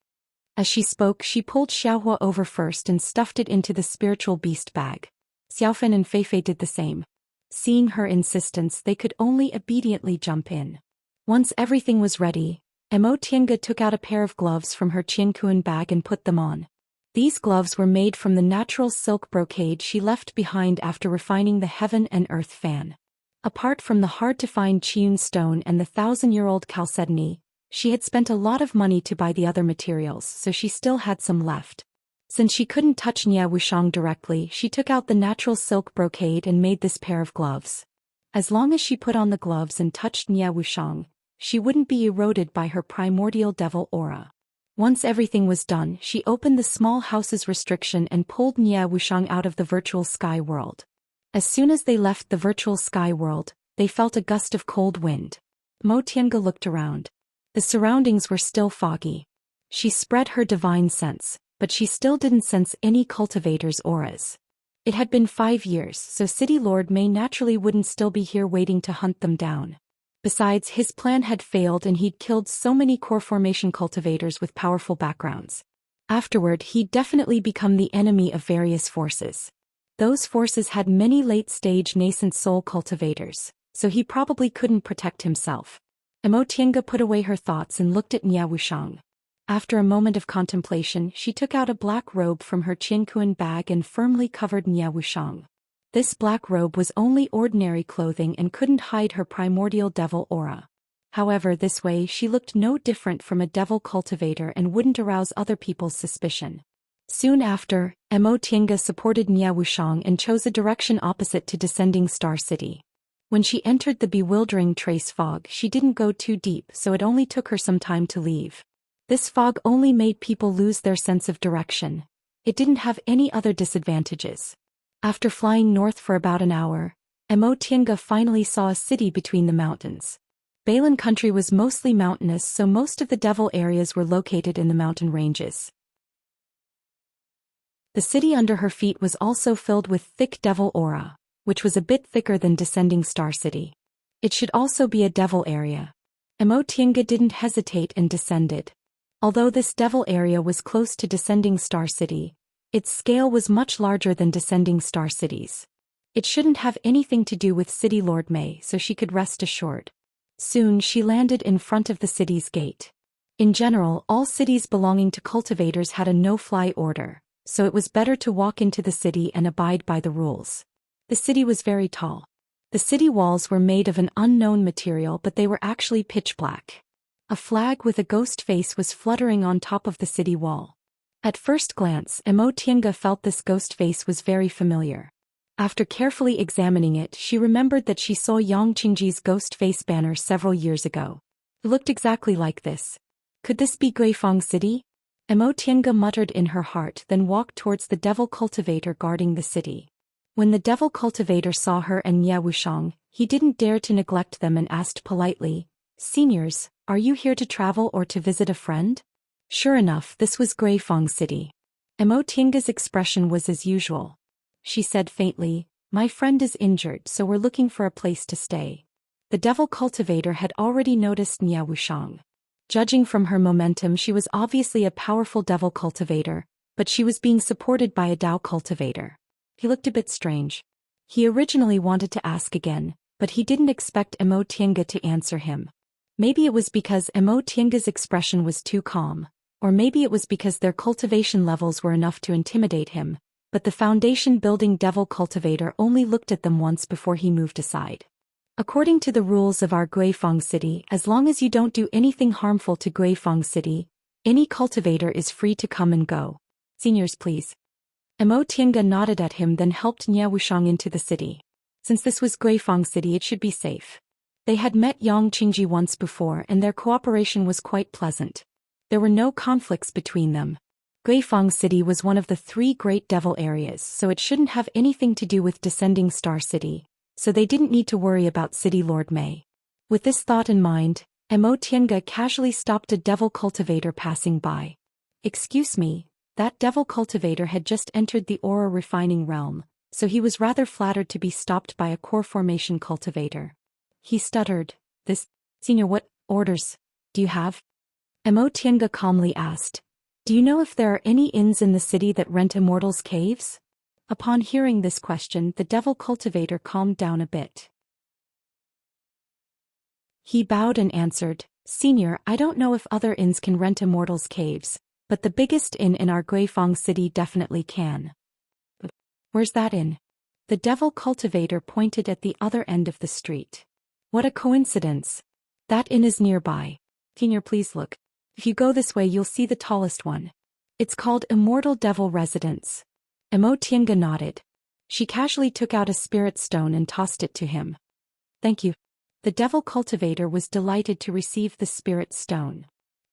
As she spoke, she pulled Xiaohua over first and stuffed it into the spiritual beast bag. Xiaofan and Fei did the same. Seeing her insistence, they could only obediently jump in. Once everything was ready, Emotianga took out a pair of gloves from her Qiankuan bag and put them on. These gloves were made from the natural silk brocade she left behind after refining the Heaven and Earth fan. Apart from the hard-to-find Qiun stone and the 1,000-year-old chalcedony, she had spent a lot of money to buy the other materials, so she still had some left. Since she couldn't touch Nia Wushang directly, she took out the natural silk brocade and made this pair of gloves. As long as she put on the gloves and touched Nia Wushang, she wouldn't be eroded by her primordial devil aura. Once everything was done, she opened the small house's restriction and pulled Nia Wushang out of the virtual sky world. As soon as they left the virtual sky world, they felt a gust of cold wind. Emotianga looked around. The surroundings were still foggy. She spread her divine sense, but she still didn't sense any cultivator's auras. It had been 5 years, so City Lord May naturally wouldn't still be here waiting to hunt them down. Besides, his plan had failed and he'd killed so many core formation cultivators with powerful backgrounds. Afterward, he'd definitely become the enemy of various forces. Those forces had many late-stage nascent soul cultivators, so he probably couldn't protect himself. Emo Tiange put away her thoughts and looked at Nia Wushang. After a moment of contemplation, she took out a black robe from her Qianquan bag and firmly covered Nia Wushang. This black robe was only ordinary clothing and couldn't hide her primordial devil aura. However, this way she looked no different from a devil cultivator and wouldn't arouse other people's suspicion. Soon after, Emo Tiange supported Nia Wushang and chose a direction opposite to Descending Star City. When she entered the bewildering trace fog, she didn't go too deep, so it only took her some time to leave. This fog only made people lose their sense of direction. It didn't have any other disadvantages. After flying north for about an hour, Emo Tiange finally saw a city between the mountains. Balan country was mostly mountainous, so most of the devil areas were located in the mountain ranges. The city under her feet was also filled with thick devil aura, which was a bit thicker than Descending Star City. It should also be a devil area. Emo Tiange didn't hesitate and descended. Although this devil area was close to Descending Star City, its scale was much larger than Descending Star City's. It shouldn't have anything to do with City Lord May, so she could rest assured. Soon she landed in front of the city's gate. In general, all cities belonging to cultivators had a no-fly order, so it was better to walk into the city and abide by the rules. The city was very tall. The city walls were made of an unknown material, but they were actually pitch black. A flag with a ghost face was fluttering on top of the city wall. At first glance, Emo Tiange felt this ghost face was very familiar. After carefully examining it, she remembered that she saw Yang Qingji's ghost face banner several years ago. It looked exactly like this. Could this be Guifang City? Emo Tiange muttered in her heart, then walked towards the devil cultivator guarding the city. When the devil cultivator saw her and Nia Wushang, he didn't dare to neglect them and asked politely, "Seniors, are you here to travel or to visit a friend?" Sure enough, this was Guifang City. Emo Tiange's expression was as usual. She said faintly, "My friend is injured, so we're looking for a place to stay." The devil cultivator had already noticed Nia Wushang. Judging from her momentum, she was obviously a powerful devil cultivator, but she was being supported by a Dao cultivator. He looked a bit strange. He originally wanted to ask again, but he didn't expect Emo Tiange to answer him. Maybe it was because Emo Tiange's expression was too calm, or maybe it was because their cultivation levels were enough to intimidate him, but the foundation-building devil cultivator only looked at them once before he moved aside. According to the rules of our Guifang City, as long as you don't do anything harmful to Guifang City, any cultivator is free to come and go. Seniors, please. Emo Tiange nodded at him, then helped Nia Wushang into the city. Since this was Guifang City, it should be safe. They had met Yang Qingji once before and their cooperation was quite pleasant. There were no conflicts between them. Guifang City was one of the 3 great devil areas, so it shouldn't have anything to do with Descending Star City, so they didn't need to worry about City Lord May. With this thought in mind, Emo Tiange casually stopped a devil cultivator passing by. "Excuse me." That devil cultivator had just entered the aura refining realm, so he was rather flattered to be stopped by a core formation cultivator. He stuttered, Senior, what orders do you have?" Emo Tiange calmly asked, "Do you know if there are any inns in the city that rent immortals' caves?" Upon hearing this question, the devil cultivator calmed down a bit. He bowed and answered, "Senior, I don't know if other inns can rent immortals' caves, but the biggest inn in our Guifang City definitely can." "But where's that inn?" The devil cultivator pointed at the other end of the street. "What a coincidence. That inn is nearby. Senior, please look. If you go this way, you'll see the tallest one. It's called Immortal Devil Residence." Emo Tiange nodded. She casually took out a spirit stone and tossed it to him. "Thank you." The devil cultivator was delighted to receive the spirit stone.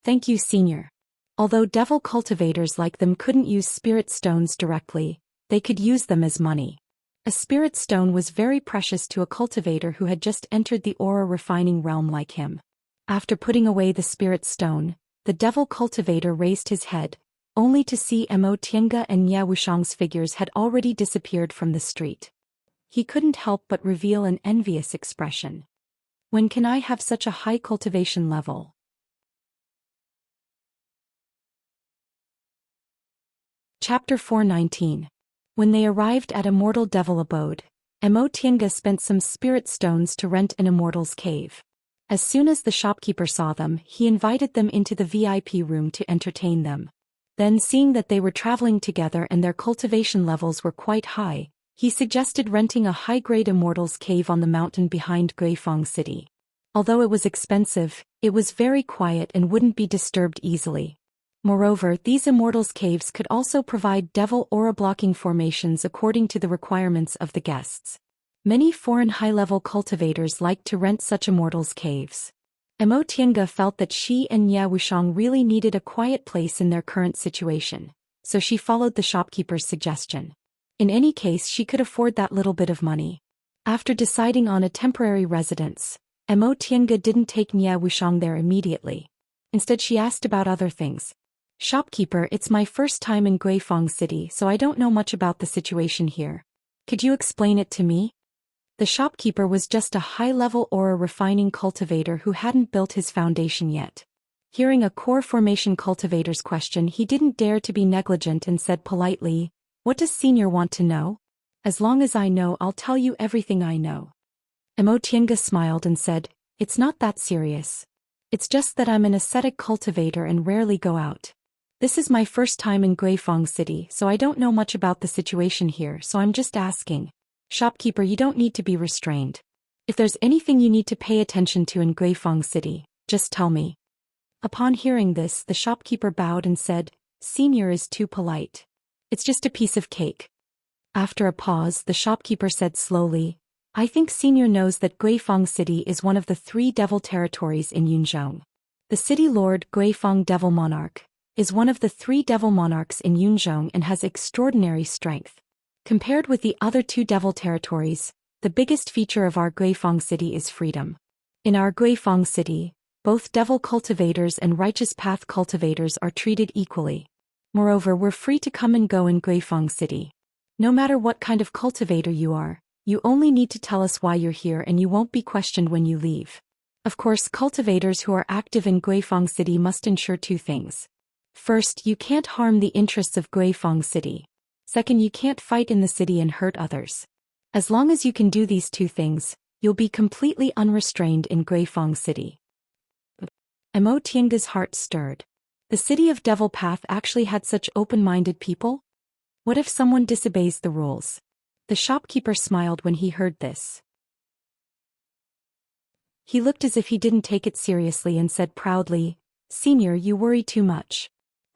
"Thank you, Senior." Although devil cultivators like them couldn't use spirit stones directly, they could use them as money. A spirit stone was very precious to a cultivator who had just entered the aura refining realm like him. After putting away the spirit stone, The devil cultivator raised his head, only to see Mo Tiange and Ye Wushang's figures had already disappeared from the street. He couldn't help but reveal an envious expression. When can I have such a high cultivation level? Chapter 419. When they arrived at Immortal Devil Abode, Mo Tiange spent some spirit stones to rent an immortal's cave. As soon as the shopkeeper saw them, he invited them into the VIP room to entertain them. Then, seeing that they were traveling together and their cultivation levels were quite high, he suggested renting a high-grade immortal's cave on the mountain behind Guifang City. Although it was expensive, it was very quiet and wouldn't be disturbed easily. Moreover, these immortals' caves could also provide devil aura-blocking formations according to the requirements of the guests. Many foreign high-level cultivators liked to rent such immortals' caves. Mo Tiange felt that she and Ye Wushang really needed a quiet place in their current situation, so she followed the shopkeeper's suggestion. In any case, she could afford that little bit of money. After deciding on a temporary residence, Mo Tiange didn't take Ye Wushang there immediately. Instead, she asked about other things. "Shopkeeper, it's my first time in Guifang City, so I don't know much about the situation here. Could you explain it to me?" The shopkeeper was just a high-level aura refining cultivator who hadn't built his foundation yet. Hearing a core formation cultivator's question, he didn't dare to be negligent and said politely, "What does Senior want to know? As long as I know, I'll tell you everything I know." Mo Tiange smiled and said, "It's not that serious. It's just that I'm an ascetic cultivator and rarely go out. This is my first time in Guifang City, so I don't know much about the situation here, so I'm just asking. Shopkeeper, you don't need to be restrained. If there's anything you need to pay attention to in Guifang City, just tell me." Upon hearing this, the shopkeeper bowed and said, "Senior is too polite. It's just a piece of cake." After a pause, the shopkeeper said slowly, "I think Senior knows that Guifang City is one of the 3 devil territories in Yunzhong. The city lord, Guifang Devil Monarch, is one of the 3 devil monarchs in Yunzhong and has extraordinary strength. Compared with the other 2 devil territories, the biggest feature of our Guifang City is freedom. In our Guifang City, both devil cultivators and righteous path cultivators are treated equally. Moreover, we're free to come and go in Guifang City. No matter what kind of cultivator you are, you only need to tell us why you're here and you won't be questioned when you leave. Of course, cultivators who are active in Guifang City must ensure 2 things. First, you can't harm the interests of Guifang City. Second, you can't fight in the city and hurt others. As long as you can do these 2 things, you'll be completely unrestrained in Guifang City." Mo Tiange's heart stirred. The city of Devil Path actually had such open-minded people? What if someone disobeys the rules? The shopkeeper smiled when he heard this. He looked as if he didn't take it seriously and said proudly, "Senior, you worry too much.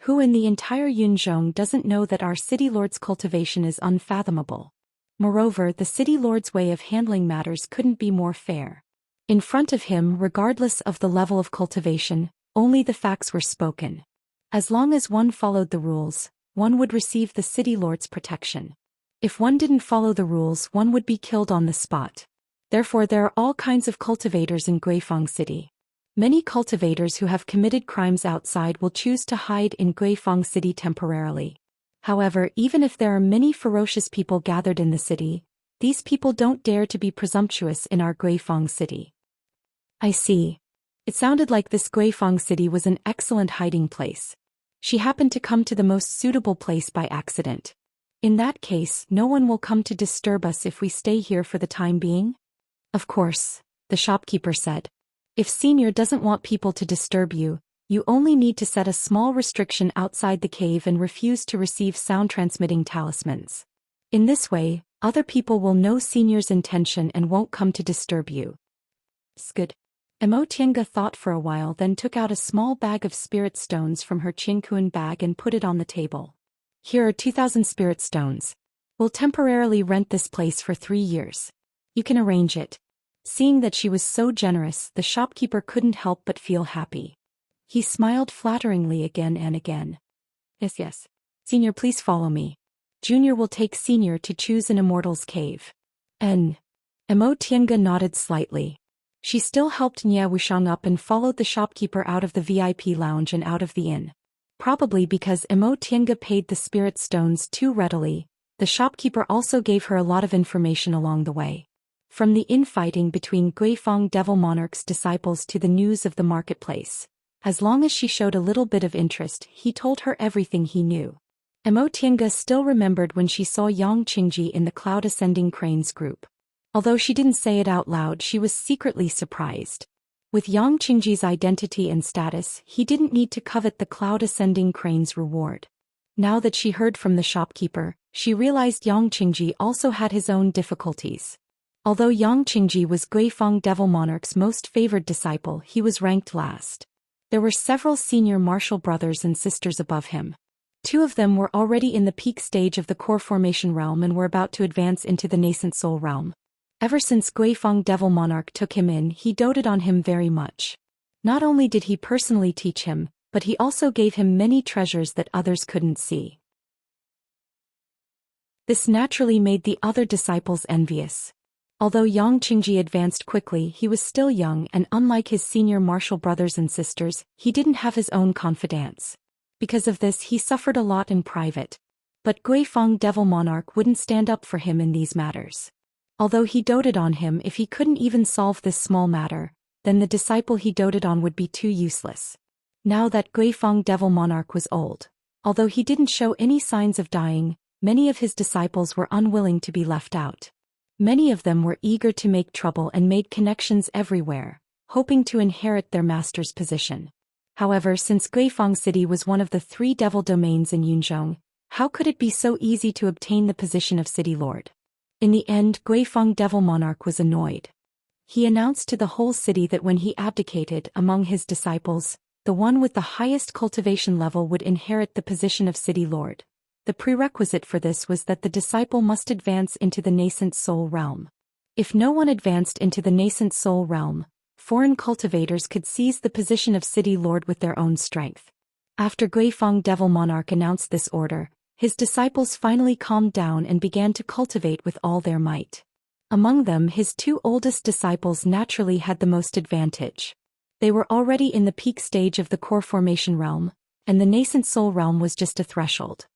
Who in the entire Yunzhong doesn't know that our city lord's cultivation is unfathomable? Moreover, the city lord's way of handling matters couldn't be more fair. In front of him, regardless of the level of cultivation, only the facts were spoken. As long as one followed the rules, one would receive the city lord's protection. If one didn't follow the rules, one would be killed on the spot. Therefore, there are all kinds of cultivators in Guifang City. Many cultivators who have committed crimes outside will choose to hide in Guifang City temporarily. However, even if there are many ferocious people gathered in the city, these people don't dare to be presumptuous in our Guifang City." "I see. It sounded like this Guifang City was an excellent hiding place. She happened to come to the most suitable place by accident. In that case, no one will come to disturb us if we stay here for the time being?" "Of course," the shopkeeper said. "If Senior doesn't want people to disturb you, you only need to set a small restriction outside the cave and refuse to receive sound-transmitting talismans. In this way, other people will know Senior's intention and won't come to disturb you." "Good." Mo Tiange thought for a while, then took out a small bag of spirit stones from her Qingkuan bag and put it on the table. "Here are 2,000 spirit stones. We'll temporarily rent this place for 3 years. You can arrange it." Seeing that she was so generous, the shopkeeper couldn't help but feel happy. He smiled flatteringly again and again. Yes. Senior, please follow me. Junior will take Senior to choose an immortal's cave." Mo Tiange nodded slightly. She still helped Nya Wushang up and followed the shopkeeper out of the VIP lounge and out of the inn. Probably because Emo Tiange paid the spirit stones too readily, the shopkeeper also gave her a lot of information along the way. From the infighting between Guifang Devil Monarch's disciples to the news of the marketplace. As long as she showed a little bit of interest, he told her everything he knew. Emo Tiange still remembered when she saw Yang Qingji in the Cloud Ascending Cranes group. Although she didn't say it out loud, she was secretly surprised. With Yang Qingji's identity and status, he didn't need to covet the Cloud Ascending Crane's reward. Now that she heard from the shopkeeper, she realized Yang Qingji also had his own difficulties. Although Yang Qingji was Guifang Devil Monarch's most favored disciple, he was ranked last. There were several senior martial brothers and sisters above him. 2 of them were already in the peak stage of the core formation realm and were about to advance into the nascent soul realm. Ever since Guifang Devil Monarch took him in, he doted on him very much. Not only did he personally teach him, but he also gave him many treasures that others couldn't see. This naturally made the other disciples envious. Although Yang Qingji advanced quickly, he was still young and unlike his senior martial brothers and sisters, he didn't have his own confidants. Because of this, he suffered a lot in private. But Guifang Devil Monarch wouldn't stand up for him in these matters. Although he doted on him, if he couldn't even solve this small matter, then the disciple he doted on would be too useless. Now that Guifang Devil Monarch was old, although he didn't show any signs of dying, many of his disciples were unwilling to be left out. Many of them were eager to make trouble and made connections everywhere, hoping to inherit their master's position. However, since Guifang City was one of the 3 devil domains in Yunzhong, how could it be so easy to obtain the position of city lord? In the end, Guifang Devil Monarch was annoyed. He announced to the whole city that when he abdicated among his disciples, the one with the highest cultivation level would inherit the position of city lord. The prerequisite for this was that the disciple must advance into the nascent soul realm. If no one advanced into the nascent soul realm, foreign cultivators could seize the position of city lord with their own strength. After Guifang Devil Monarch announced this order, his disciples finally calmed down and began to cultivate with all their might. Among them, his 2 oldest disciples naturally had the most advantage. They were already in the peak stage of the core formation realm, and the nascent soul realm was just a threshold.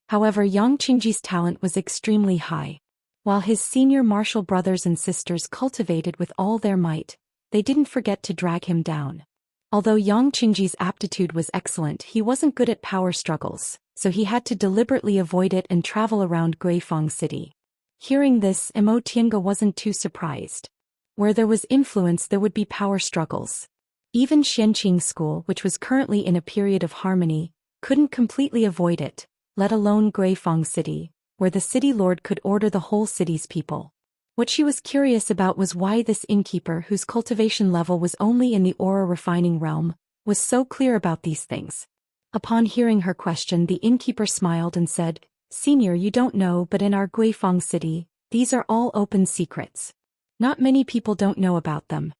However, Yang Qingji's talent was extremely high. While his senior martial brothers and sisters cultivated with all their might, they didn't forget to drag him down. Although Yang Qingji's aptitude was excellent, he wasn't good at power struggles, so he had to deliberately avoid it and travel around Guifang City. Hearing this, Emo Tiange wasn't too surprised. Where there was influence, there would be power struggles. Even Xianqing School, which was currently in a period of harmony, couldn't completely avoid it, let alone Guifang City, where the city lord could order the whole city's people. What she was curious about was why this innkeeper, whose cultivation level was only in the aura refining realm, was so clear about these things. Upon hearing her question, the innkeeper smiled and said, "Senior, you don't know, but in our Guifang City, these are all open secrets. Not many people don't know about them."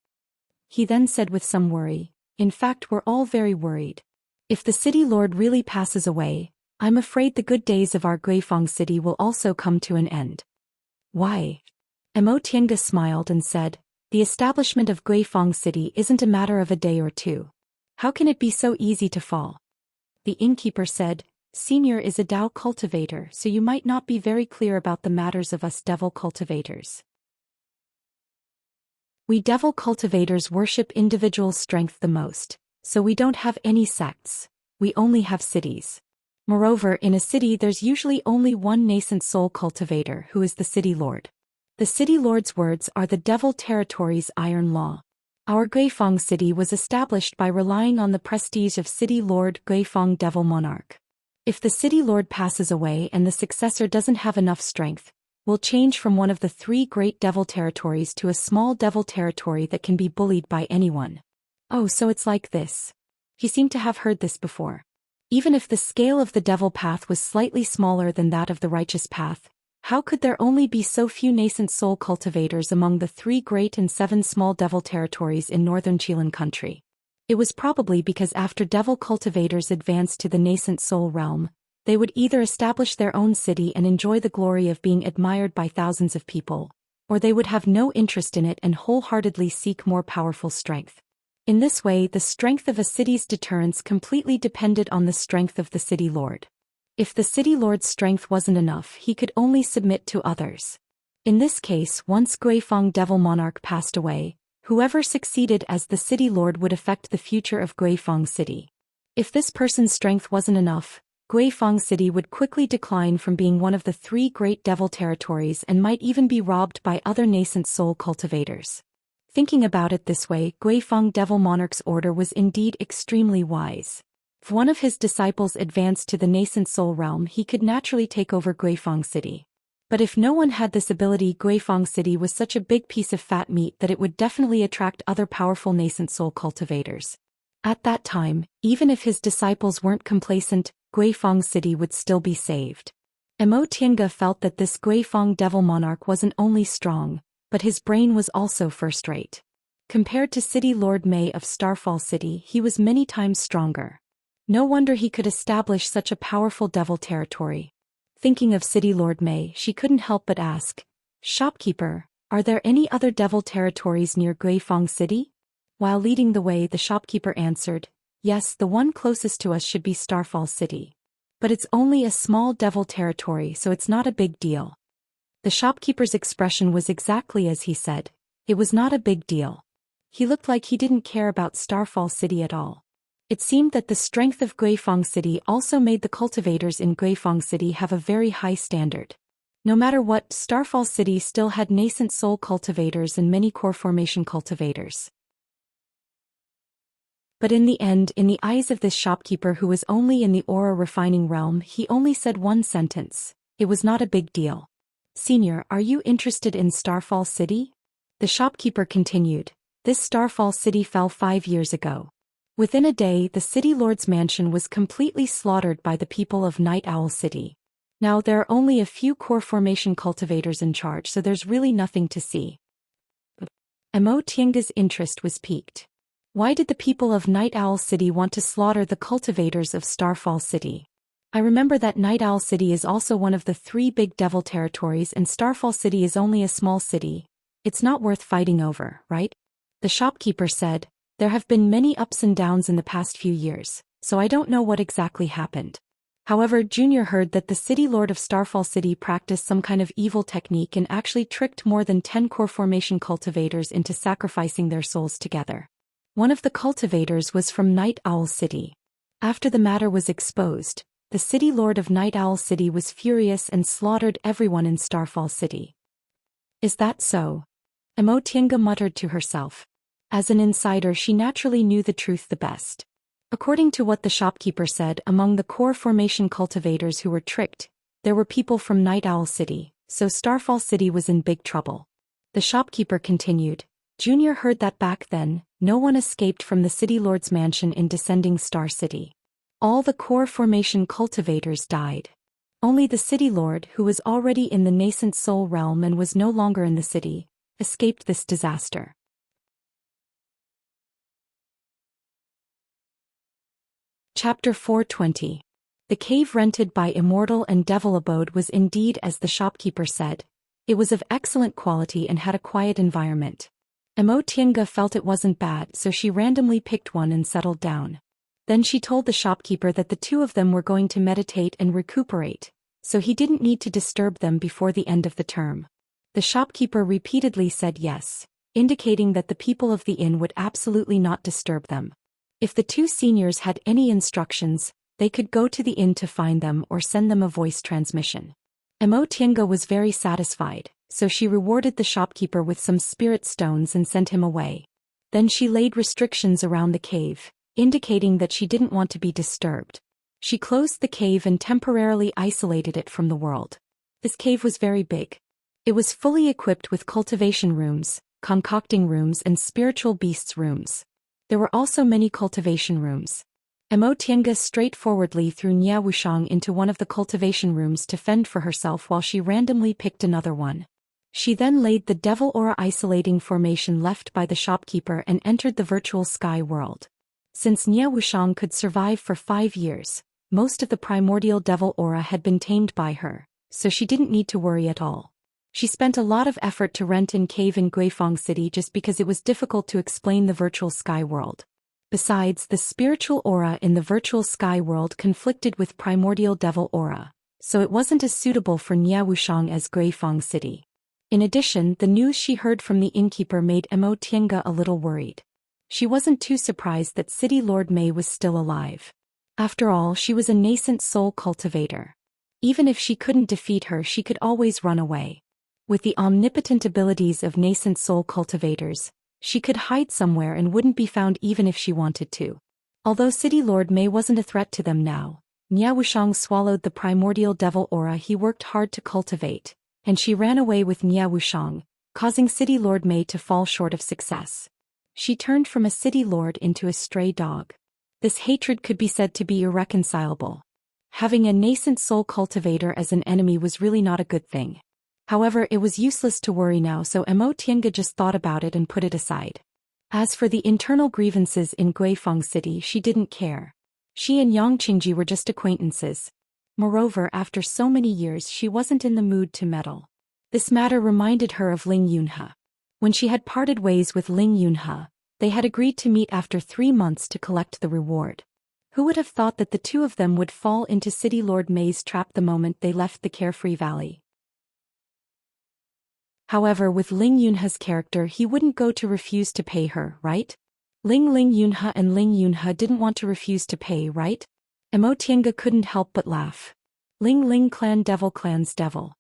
He then said with some worry, "In fact, we're all very worried. If the city lord really passes away, I'm afraid the good days of our Guifang City will also come to an end." "Why?" Emo Tiange smiled and said, "The establishment of Guifang City isn't a matter of a day or 2. How can it be so easy to fall?" The innkeeper said, "Senior is a Dao cultivator, so you might not be very clear about the matters of us devil cultivators. We devil cultivators worship individual strength the most, so we don't have any sects, we only have cities. Moreover, in a city there's usually only one nascent soul cultivator who is the city lord. The city lord's words are the devil territory's iron law. Our Guifang City was established by relying on the prestige of city lord Guifang Devil Monarch. If the city lord passes away and the successor doesn't have enough strength, we'll change from one of the 3 great devil territories to a small devil territory that can be bullied by anyone." "Oh, so it's like this." He seemed to have heard this before. Even if the scale of the devil path was slightly smaller than that of the righteous path, how could there only be so few nascent soul cultivators among the 3 great and 7 small devil territories in northern Qilin country? It was probably because after devil cultivators advanced to the nascent soul realm, they would either establish their own city and enjoy the glory of being admired by thousands of people, or they would have no interest in it and wholeheartedly seek more powerful strength. In this way, the strength of a city's deterrence completely depended on the strength of the city lord. If the city lord's strength wasn't enough, he could only submit to others. In this case, once Guifeng Devil Monarch passed away, whoever succeeded as the city lord would affect the future of Guifeng City. If this person's strength wasn't enough, Guifeng City would quickly decline from being one of the 3 great devil territories and might even be robbed by other nascent soul cultivators. Thinking about it this way, Guifeng Devil Monarch's order was indeed extremely wise. If one of his disciples advanced to the nascent soul realm, he could naturally take over Guifeng City. But if no one had this ability, Guifeng City was such a big piece of fat meat that it would definitely attract other powerful nascent soul cultivators. At that time, even if his disciples weren't complacent, Guifeng City would still be saved. Emo Tiange felt that this Guifeng Devil Monarch wasn't only strong, but his brain was also first-rate. Compared to City Lord Mei of Starfall City, he was many times stronger. No wonder he could establish such a powerful devil territory. Thinking of City Lord Mei, she couldn't help but ask, "Shopkeeper, are there any other devil territories near Guifeng City?" While leading the way, the shopkeeper answered, "Yes, the one closest to us should be Starfall City. But it's only a small devil territory, so it's not a big deal." The shopkeeper's expression was exactly as he said. It was not a big deal. He looked like he didn't care about Starfall City at all. It seemed that the strength of Guifeng City also made the cultivators in Guifeng City have a very high standard. No matter what, Starfall City still had nascent soul cultivators and many core formation cultivators. But in the end, in the eyes of this shopkeeper who was only in the aura refining realm, he only said one sentence. It was not a big deal. "Senior, are you interested in Starfall City?" The shopkeeper continued. "This Starfall City fell 5 years ago. Within a day, the city lord's mansion was completely slaughtered by the people of Night Owl City. Now there are only a few core formation cultivators in charge, so there's really nothing to see." Emo Tiange's interest was piqued. Why did the people of Night Owl City want to slaughter the cultivators of Starfall City? I remember that Night Owl City is also one of the 3 big devil territories and Starfall City is only a small city. It's not worth fighting over, right? The shopkeeper said, "There have been many ups and downs in the past few years, so I don't know what exactly happened." However, Junior heard that the city lord of Starfall City practiced some kind of evil technique and actually tricked more than 10 core formation cultivators into sacrificing their souls together. One of the cultivators was from Night Owl City. After the matter was exposed, the city lord of Night Owl City was furious and slaughtered everyone in Starfall City. "Is that so?" Emo Tiange muttered to herself. As an insider, she naturally knew the truth the best. According to what the shopkeeper said, among the core formation cultivators who were tricked, there were people from Night Owl City, so Starfall City was in big trouble. The shopkeeper continued. Junior heard that back then, no one escaped from the city lord's mansion in Descending Star City. All the core formation cultivators died. Only the city lord, who was already in the nascent soul realm and was no longer in the city, escaped this disaster. Chapter 420. The cave rented by Immortal and Devil Abode was indeed as the shopkeeper said. It was of excellent quality and had a quiet environment. Emo Tiange felt it wasn't bad, so she randomly picked one and settled down. Then she told the shopkeeper that the 2 of them were going to meditate and recuperate, so he didn't need to disturb them before the end of the term. The shopkeeper repeatedly said yes, indicating that the people of the inn would absolutely not disturb them. If the 2 seniors had any instructions, they could go to the inn to find them or send them a voice transmission. Emo Tiange was very satisfied, so she rewarded the shopkeeper with some spirit stones and sent him away. Then she laid restrictions around the cave, indicating that she didn't want to be disturbed. She closed the cave and temporarily isolated it from the world. This cave was very big. It was fully equipped with cultivation rooms, concocting rooms and spiritual beasts rooms. There were also many cultivation rooms. Emo Tiange straightforwardly threw Nia Wushang into one of the cultivation rooms to fend for herself while she randomly picked another one. She then laid the devil aura isolating formation left by the shopkeeper and entered the virtual sky world. Since Nia Wushang could survive for 5 years, most of the primordial devil aura had been tamed by her, so she didn't need to worry at all. She spent a lot of effort to rent a cave in Guifang City just because it was difficult to explain the virtual sky world. Besides, the spiritual aura in the virtual sky world conflicted with primordial devil aura, so it wasn't as suitable for Niawushang as Guifang City. In addition, the news she heard from the innkeeper made Mo Tiange a little worried. She wasn't too surprised that City Lord Mei was still alive. After all, she was a nascent soul cultivator. Even if she couldn't defeat her, she could always run away. With the omnipotent abilities of nascent soul cultivators, she could hide somewhere and wouldn't be found even if she wanted to. Although City Lord Mei wasn't a threat to them now, Niawushang swallowed the primordial devil aura he worked hard to cultivate, and she ran away with Niawushang, causing City Lord Mei to fall short of success. She turned from a city lord into a stray dog. This hatred could be said to be irreconcilable. Having a nascent soul cultivator as an enemy was really not a good thing. However, it was useless to worry now, so Mo Tiange just thought about it and put it aside. As for the internal grievances in Guifang City, she didn't care. She and Yang Qingji were just acquaintances. Moreover, after so many years, she wasn't in the mood to meddle. This matter reminded her of Ling Yunhe. When she had parted ways with Ling Yunhe, they had agreed to meet after 3 months to collect the reward. Who would have thought that the two of them would fall into City Lord Mei's trap the moment they left the carefree valley? However, with Ling Yunhe's character, he wouldn't go to refuse to pay her, right? Ling Yunhe and Ling Yunhe didn't want to refuse to pay, right? Mo Tiange couldn't help but laugh. Ling clan devil clan's devil.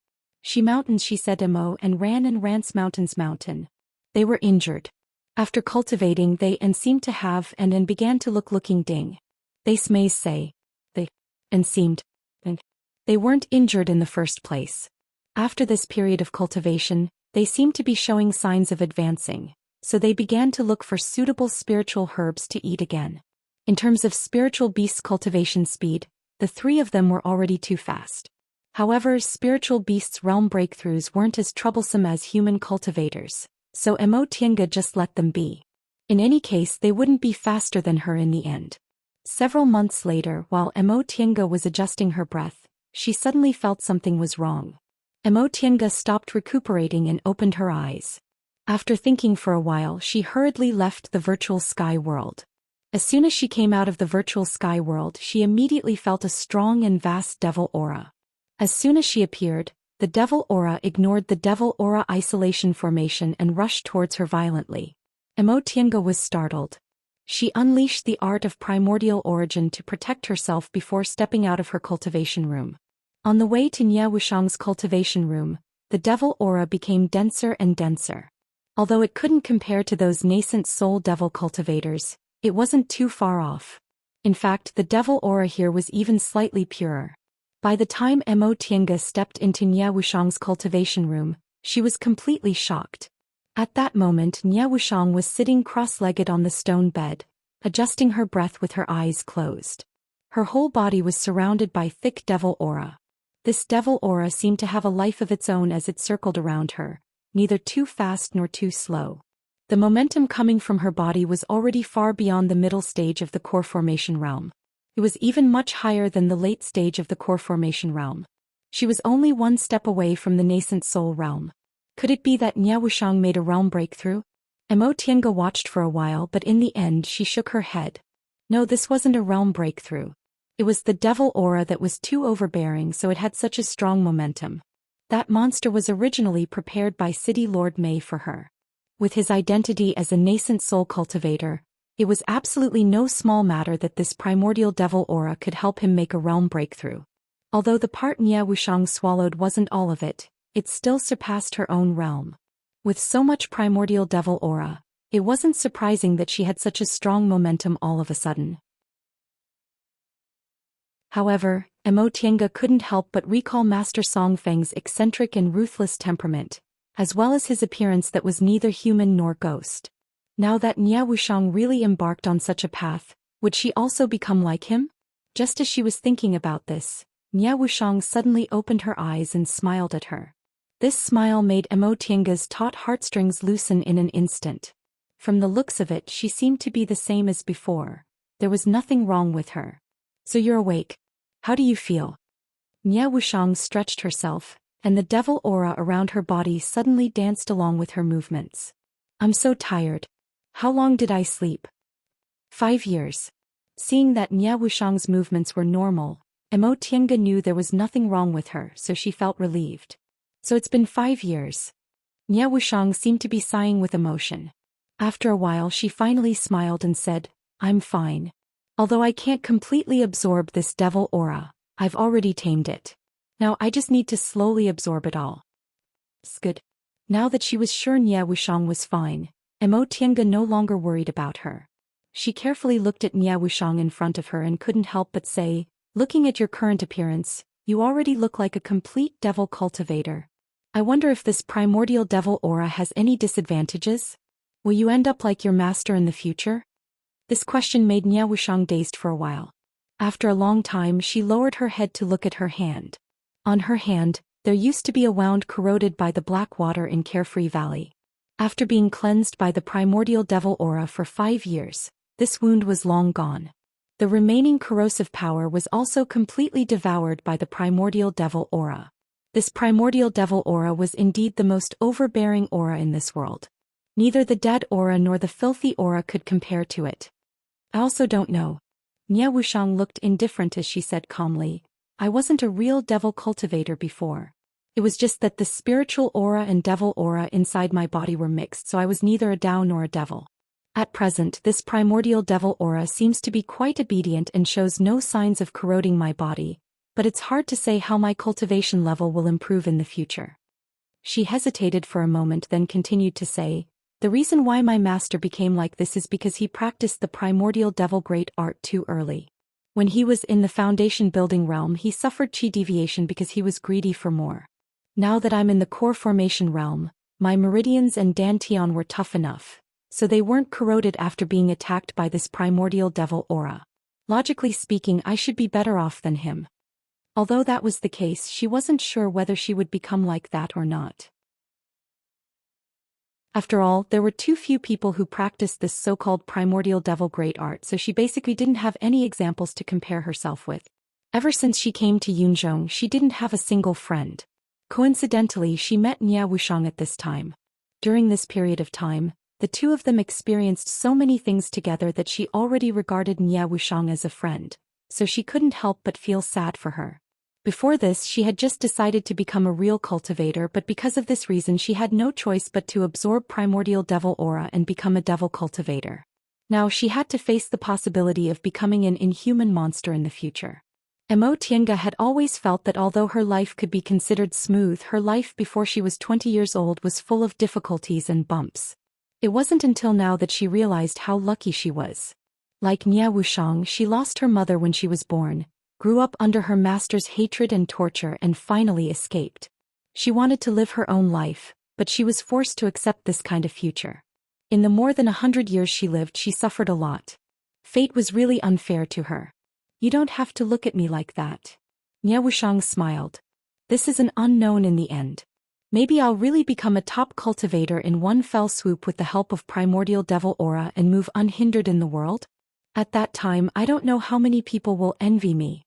She mountains, she said Mo, and rance mountains mountain. They were injured. After cultivating they and seemed to have and began to looking ding. They smays say. They and seemed and they weren't injured in the first place. After this period of cultivation, they seemed to be showing signs of advancing, so they began to look for suitable spiritual herbs to eat again. In terms of spiritual beasts cultivation speed, the 3 of them were already too fast. However, spiritual beasts' realm breakthroughs weren't as troublesome as human cultivators, so Mo Tiange just let them be. In any case, they wouldn't be faster than her in the end. Several months later, while Mo Tiange was adjusting her breath, she suddenly felt something was wrong. Mo Tiange stopped recuperating and opened her eyes. After thinking for a while, she hurriedly left the virtual sky world. As soon as she came out of the virtual sky world, she immediately felt a strong and vast devil aura. As soon as she appeared, the devil aura ignored the devil aura isolation formation and rushed towards her violently. Mo Tiange was startled. She unleashed the art of primordial origin to protect herself before stepping out of her cultivation room. On the way to Niawushang's cultivation room, the devil aura became denser and denser. Although it couldn't compare to those nascent soul devil cultivators, it wasn't too far off. In fact, the devil aura here was even slightly purer. By the time Mo Tiange stepped into Niawushang's cultivation room, she was completely shocked. At that moment, Niawushang was sitting cross-legged on the stone bed, adjusting her breath with her eyes closed. Her whole body was surrounded by thick devil aura. This devil aura seemed to have a life of its own as it circled around her, neither too fast nor too slow. The momentum coming from her body was already far beyond the middle stage of the core formation realm. It was even much higher than the late stage of the core formation realm. She was only 1 step away from the nascent soul realm. Could it be that Niawushang made a realm breakthrough? Mo Tiange watched for a while, but in the end she shook her head. No, this wasn't a realm breakthrough. It was the devil aura that was too overbearing, so it had such a strong momentum. That monster was originally prepared by City Lord Mei for her. With his identity as a nascent soul cultivator, it was absolutely no small matter that this primordial devil aura could help him make a realm breakthrough. Although the part Niawushang swallowed wasn't all of it, it still surpassed her own realm. With so much primordial devil aura, it wasn't surprising that she had such a strong momentum all of a sudden. However, Mo Tiange couldn't help but recall Master Songfeng's eccentric and ruthless temperament, as well as his appearance that was neither human nor ghost. Now that Niawushang really embarked on such a path, would she also become like him? Just as she was thinking about this, Niawushang suddenly opened her eyes and smiled at her. This smile made Mo Tiange's taut heartstrings loosen in an instant. From the looks of it, she seemed to be the same as before. There was nothing wrong with her. So you're awake. How do you feel? Niawushang stretched herself, and the devil aura around her body suddenly danced along with her movements. I'm so tired. How long did I sleep? 5 years. Seeing that Nye Wushang's movements were normal, Emo Tiange knew there was nothing wrong with her, so she felt relieved. So it's been 5 years. Nye Wushang seemed to be sighing with emotion. After a while she finally smiled and said, I'm fine. Although I can't completely absorb this devil aura, I've already tamed it. Now I just need to slowly absorb it all. It's good. Now that she was sure Nye Wushang was fine, Emo Tiange no longer worried about her. She carefully looked at Nye Wushang in front of her and couldn't help but say, looking at your current appearance, you already look like a complete devil cultivator. I wonder if this primordial devil aura has any disadvantages? Will you end up like your master in the future? This question made Nye Wushang dazed for a while. After a long time she lowered her head to look at her hand. On her hand, there used to be a wound corroded by the black water in Carefree Valley. After being cleansed by the primordial devil aura for 5 years, this wound was long gone. The remaining corrosive power was also completely devoured by the primordial devil aura. This primordial devil aura was indeed the most overbearing aura in this world. Neither the dead aura nor the filthy aura could compare to it. I also don't know. Nye Wushang looked indifferent as she said calmly, I wasn't a real devil cultivator before. It was just that the spiritual aura and devil aura inside my body were mixed, so I was neither a Dao nor a devil. At present, this primordial devil aura seems to be quite obedient and shows no signs of corroding my body, but it's hard to say how my cultivation level will improve in the future. She hesitated for a moment, then continued to say, the reason why my master became like this is because he practiced the primordial devil great art too early. When he was in the foundation building realm, he suffered chi deviation because he was greedy for more. Now that I'm in the core formation realm, my meridians and dantian were tough enough, so they weren't corroded after being attacked by this primordial devil aura. Logically speaking, I should be better off than him. Although that was the case, she wasn't sure whether she would become like that or not. After all, there were too few people who practiced this so-called primordial devil great art, so she basically didn't have any examples to compare herself with. Ever since she came to Yunzhong, she didn't have a single friend. Coincidentally, she met Nye Wushang at this time. During this period of time, the two of them experienced so many things together that she already regarded Nye Wushang as a friend, so she couldn't help but feel sad for her. Before this, she had just decided to become a real cultivator, but because of this reason she had no choice but to absorb primordial devil aura and become a devil cultivator. Now she had to face the possibility of becoming an inhuman monster in the future. Emo Tiange had always felt that although her life could be considered smooth, her life before she was 20 years old was full of difficulties and bumps. It wasn't until now that she realized how lucky she was. Like Nye Wushang, she lost her mother when she was born, grew up under her master's hatred and torture, and finally escaped. She wanted to live her own life, but she was forced to accept this kind of future. In the more than 100 years she lived, she suffered a lot. Fate was really unfair to her. You don't have to look at me like that. Nye Wushang smiled. This is an unknown in the end. Maybe I'll really become a top cultivator in one fell swoop with the help of primordial devil aura and move unhindered in the world. At that time, I don't know how many people will envy me.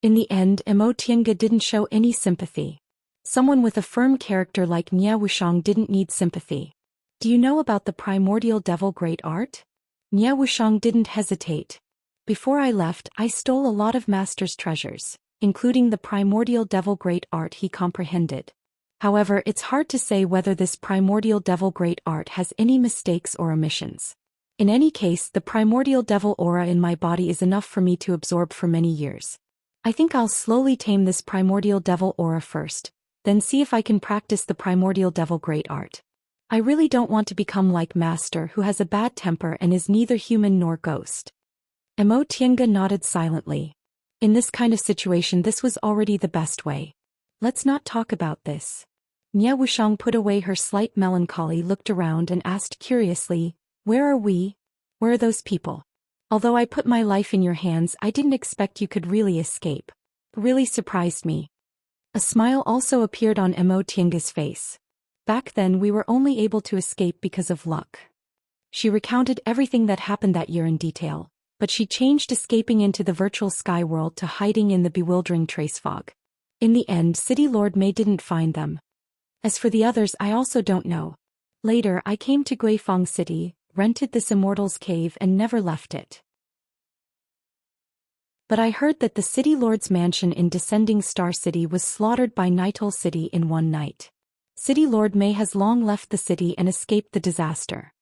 In the end, Emo Tiange didn't show any sympathy. Someone with a firm character like Nye Wushang didn't need sympathy. Do you know about the primordial devil great art? Nye Wushang didn't hesitate. Before I left, I stole a lot of master's treasures, including the primordial devil great art he comprehended. However, it's hard to say whether this primordial devil great art has any mistakes or omissions. In any case, the primordial devil aura in my body is enough for me to absorb for many years. I think I'll slowly tame this primordial devil aura first, then see if I can practice the primordial devil great art. I really don't want to become like Master, who has a bad temper and is neither human nor ghost. Emo Tiange nodded silently. In this kind of situation, this was already the best way. Let's not talk about this. Nye Wushang put away her slight melancholy, looked around and asked curiously, where are we? Where are those people? Although I put my life in your hands, I didn't expect you could really escape. Really surprised me. A smile also appeared on Emo Tiange's face. Back then we were only able to escape because of luck. She recounted everything that happened that year in detail, but she changed escaping into the virtual sky world to hiding in the bewildering trace fog. In the end, City Lord Mei didn't find them. As for the others, I also don't know. Later, I came to Guifang City, rented this immortal's cave and never left it. But I heard that the City Lord's mansion in Descending Star City was slaughtered by Nightole City in one night. City Lord Mei has long left the city and escaped the disaster.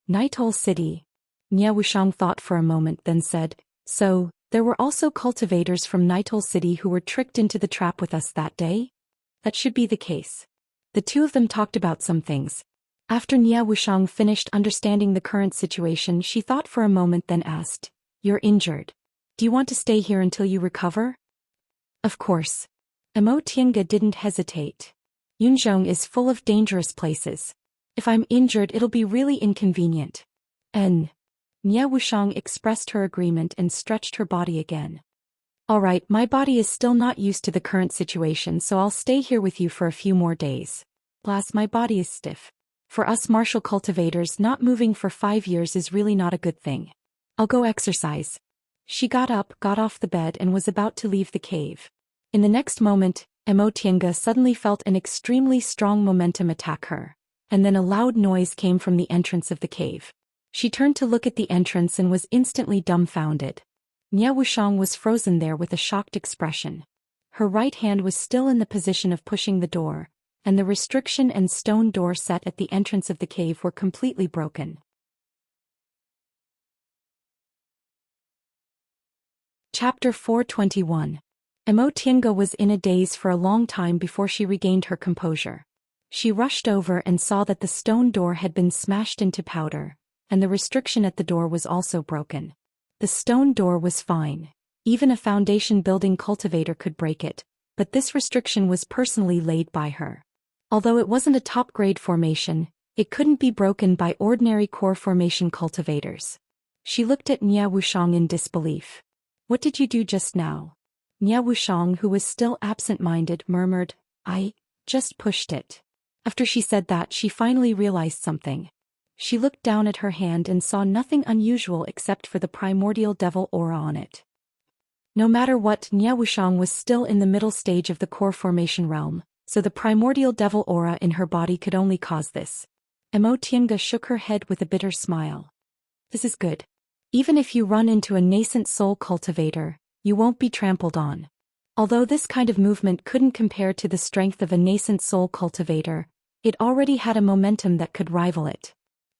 Nightole City. Nie Wuxiang thought for a moment, then said, so, there were also cultivators from Nightole City who were tricked into the trap with us that day? That should be the case. The two of them talked about some things. After Nie Wuxiang finished understanding the current situation, she thought for a moment, then asked, you're injured. Do you want to stay here until you recover? Of course. Emo Tiange didn't hesitate. Yunzhong is full of dangerous places. If I'm injured, it'll be really inconvenient. Nie Wuxiang expressed her agreement and stretched her body again. Alright, my body is still not used to the current situation, so I'll stay here with you for a few more days. Plus, my body is stiff. For us martial cultivators, not moving for 5 years is really not a good thing. I'll go exercise. She got up, got off the bed and was about to leave the cave. In the next moment, Emo Tiange suddenly felt an extremely strong momentum attack her. And then a loud noise came from the entrance of the cave. She turned to look at the entrance and was instantly dumbfounded. Nie Wuxiang was frozen there with a shocked expression. Her right hand was still in the position of pushing the door, and the restriction and stone door set at the entrance of the cave were completely broken. Chapter 421. Emo Tiange was in a daze for a long time before she regained her composure. She rushed over and saw that the stone door had been smashed into powder, and the restriction at the door was also broken. The stone door was fine. Even a foundation building cultivator could break it, but this restriction was personally laid by her. Although it wasn't a top-grade formation, it couldn't be broken by ordinary core formation cultivators. She looked at Nie Wuxiang in disbelief. What did you do just now? Nie Wuxiang, who was still absent-minded, murmured, I just pushed it. After she said that, she finally realized something. She looked down at her hand and saw nothing unusual except for the primordial devil aura on it. No matter what, Nie Wuxiang was still in the middle stage of the core formation realm, so the primordial devil aura in her body could only cause this. Emo Tiange shook her head with a bitter smile. This is good. Even if you run into a nascent soul cultivator, you won't be trampled on. Although this kind of movement couldn't compare to the strength of a nascent soul cultivator, it already had a momentum that could rival it.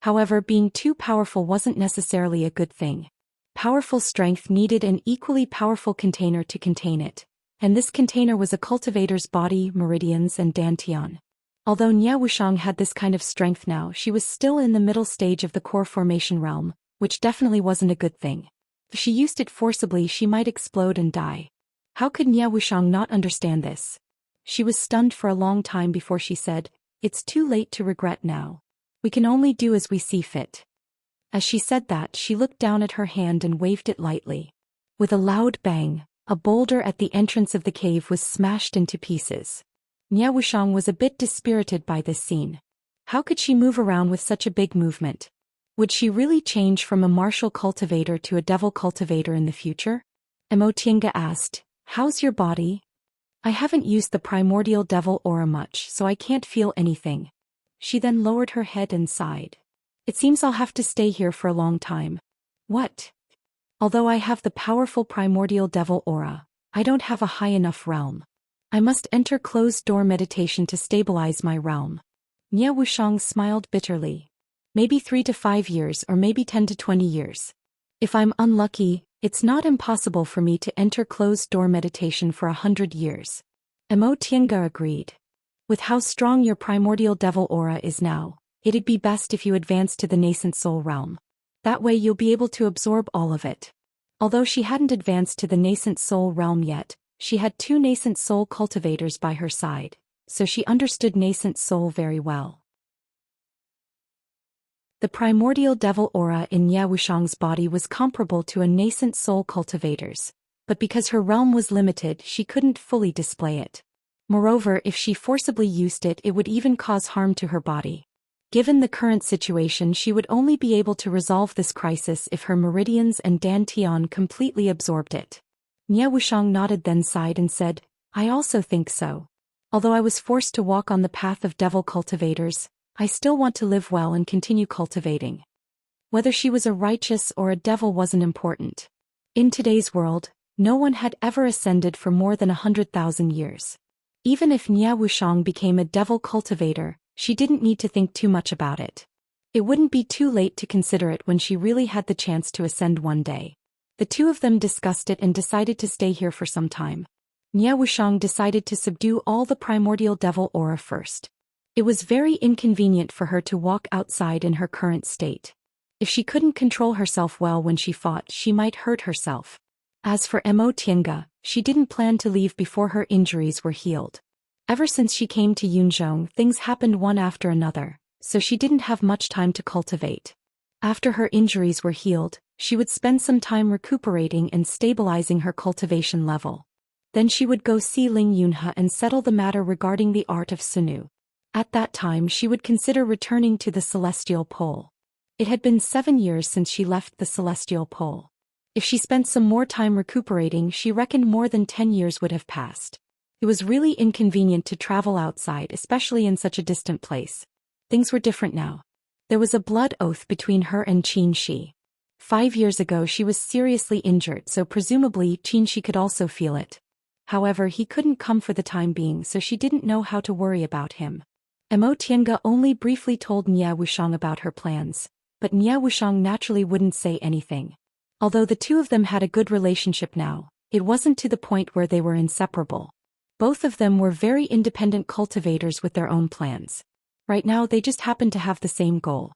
However, being too powerful wasn't necessarily a good thing. Powerful strength needed an equally powerful container to contain it, and this container was a cultivator's body, meridians and dantian. Although Nie Wuxiang had this kind of strength now, she was still in the middle stage of the core formation realm, which definitely wasn't a good thing. If she used it forcibly, she might explode and die. How could Nie Wuxiang not understand this? She was stunned for a long time before she said, it's too late to regret now. We can only do as we see fit. As she said that, she looked down at her hand and waved it lightly. With a loud bang, a boulder at the entrance of the cave was smashed into pieces. Nie Wuxiang was a bit dispirited by this scene. How could she move around with such a big movement? Would she really change from a martial cultivator to a devil cultivator in the future? Emo Tiange asked, how's your body? I haven't used the primordial devil aura much, so I can't feel anything. She then lowered her head and sighed. It seems I'll have to stay here for a long time. What? Although I have the powerful primordial devil aura, I don't have a high enough realm. I must enter closed-door meditation to stabilize my realm. Nie Wuxiang smiled bitterly. Maybe 3 to 5 years or maybe 10 to 20 years. If I'm unlucky, it's not impossible for me to enter closed-door meditation for 100 years. Emo Tiange agreed. With how strong your primordial devil aura is now, it'd be best if you advance to the nascent soul realm. That way you'll be able to absorb all of it. Although she hadn't advanced to the nascent soul realm yet, she had 2 nascent soul cultivators by her side, so she understood nascent soul very well. The primordial devil aura in Nie Wuxiang's body was comparable to a nascent soul cultivator's, but because her realm was limited, she couldn't fully display it. Moreover, if she forcibly used it, it would even cause harm to her body. Given the current situation, she would only be able to resolve this crisis if her meridians and dantian completely absorbed it. Nie Wuxiang nodded, then sighed and said, I also think so. Although I was forced to walk on the path of devil cultivators, I still want to live well and continue cultivating. Whether she was a righteous or a devil wasn't important. In today's world, no one had ever ascended for more than 100,000 years. Even if Nia Wushang became a devil cultivator, she didn't need to think too much about it. It wouldn't be too late to consider it when she really had the chance to ascend one day. The two of them discussed it and decided to stay here for some time. Nia Wushang decided to subdue all the primordial devil aura first. It was very inconvenient for her to walk outside in her current state. If she couldn't control herself well when she fought, she might hurt herself. As for Mo Tiange, she didn't plan to leave before her injuries were healed. Ever since she came to Yunzhong, things happened one after another, so she didn't have much time to cultivate. After her injuries were healed, she would spend some time recuperating and stabilizing her cultivation level. Then she would go see Ling Yunhe and settle the matter regarding the art of Sunu. At that time she would consider returning to the Celestial Pole. It had been 7 years since she left the Celestial Pole. If she spent some more time recuperating, she reckoned more than 10 years would have passed. It was really inconvenient to travel outside, especially in such a distant place. Things were different now. There was a blood oath between her and Qin Shi. 5 years ago she was seriously injured, so presumably Qin Shi could also feel it. However, he couldn't come for the time being, so she didn't know how to worry about him. Mo Tiange only briefly told Nia Wushang about her plans, but Nia Wushang naturally wouldn't say anything. Although the two of them had a good relationship now, it wasn't to the point where they were inseparable. Both of them were very independent cultivators with their own plans. Right now they just happened to have the same goal.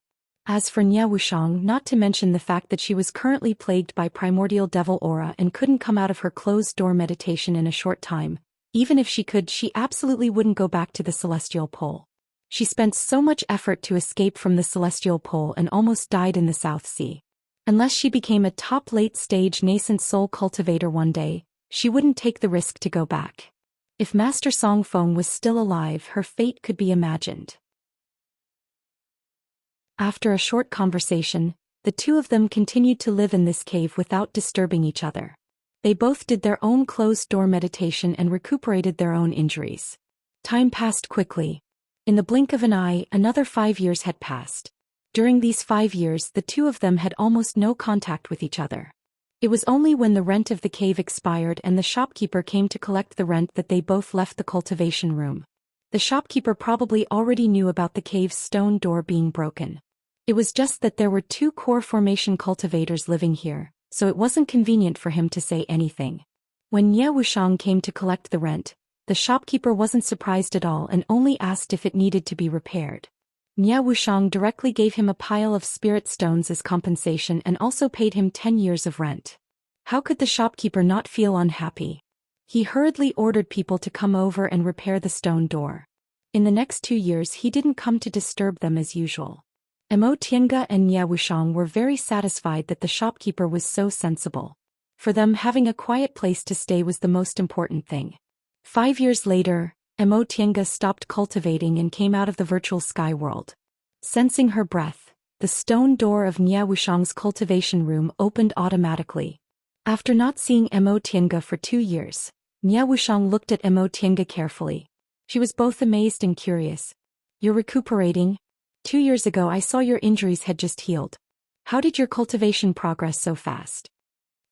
As for Nia Wushang, not to mention the fact that she was currently plagued by primordial devil aura and couldn't come out of her closed-door meditation in a short time, even if she could, she absolutely wouldn't go back to the Celestial Pole. She spent so much effort to escape from the Celestial Pole and almost died in the South Sea. Unless she became a top late-stage nascent soul cultivator one day, she wouldn't take the risk to go back. If Master Song Feng was still alive, her fate could be imagined. After a short conversation, the two of them continued to live in this cave without disturbing each other. They both did their own closed-door meditation and recuperated their own injuries. Time passed quickly. In the blink of an eye, another 5 years had passed. During these 5 years, the two of them had almost no contact with each other. It was only when the rent of the cave expired and the shopkeeper came to collect the rent that they both left the cultivation room. The shopkeeper probably already knew about the cave's stone door being broken. It was just that there were 2 core formation cultivators living here, so it wasn't convenient for him to say anything. When Nia Wushang came to collect the rent, the shopkeeper wasn't surprised at all and only asked if it needed to be repaired. Nia Wushang directly gave him a pile of spirit stones as compensation and also paid him 10 years of rent. How could the shopkeeper not feel unhappy? He hurriedly ordered people to come over and repair the stone door. In the next 2 years he didn't come to disturb them as usual. Mo Tiange and Nia Wushang were very satisfied that the shopkeeper was so sensible. For them, having a quiet place to stay was the most important thing. 5 years later, Mo Tiange stopped cultivating and came out of the virtual sky world. Sensing her breath, the stone door of Nia Wushang's cultivation room opened automatically. After not seeing Mo Tiange for 2 years, Nia Wushang looked at Mo Tiange carefully. She was both amazed and curious. "You're recuperating? 2 years ago I saw your injuries had just healed. How did your cultivation progress so fast?"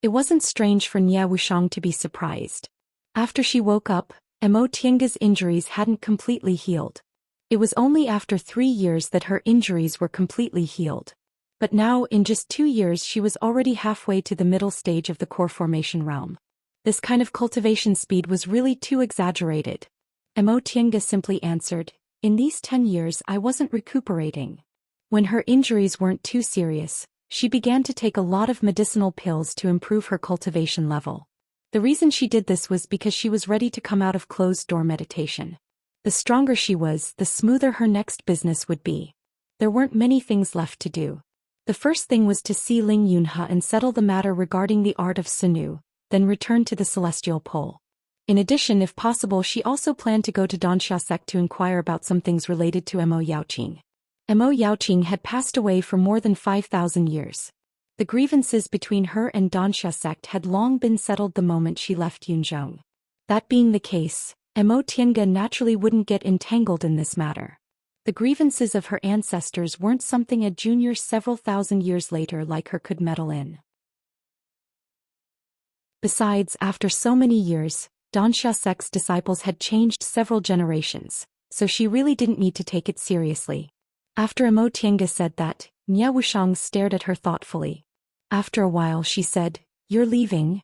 It wasn't strange for Nia Wushang to be surprised. After she woke up, Mo Tiange's injuries hadn't completely healed. It was only after 3 years that her injuries were completely healed. But now, in just 2 years, she was already halfway to the middle stage of the core formation realm. This kind of cultivation speed was really too exaggerated. Mo Tiange simply answered, "In these 10 years I wasn't recuperating." When her injuries weren't too serious, she began to take a lot of medicinal pills to improve her cultivation level. The reason she did this was because she was ready to come out of closed-door meditation. The stronger she was, the smoother her next business would be. There weren't many things left to do. The first thing was to see Ling Yunhe and settle the matter regarding the art of Sunu, then return to the Celestial Pole. In addition, if possible, she also planned to go to Danxia sect to inquire about some things related to Mo Yaoqing. Mo Yaoqing had passed away for more than 5,000 years. The grievances between her and Danxia sect had long been settled the moment she left Yunzhong. That being the case, Emotienga naturally wouldn't get entangled in this matter. The grievances of her ancestors weren't something a junior several thousand years later like her could meddle in. Besides, after so many years, Danshasek's disciples had changed several generations, so she really didn't need to take it seriously. After Emotienga said that, Nya Wushang stared at her thoughtfully. After a while she said, "You're leaving?"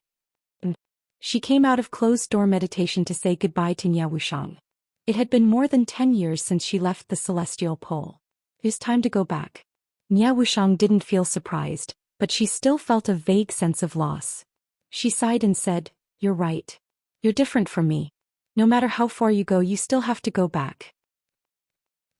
She came out of closed-door meditation to say goodbye to Nya Wushang. It had been more than 10 years since she left the celestial pole. It was time to go back. Nya Wushang didn't feel surprised, but she still felt a vague sense of loss. She sighed and said, "You're right. You're different from me. No matter how far you go, you still have to go back."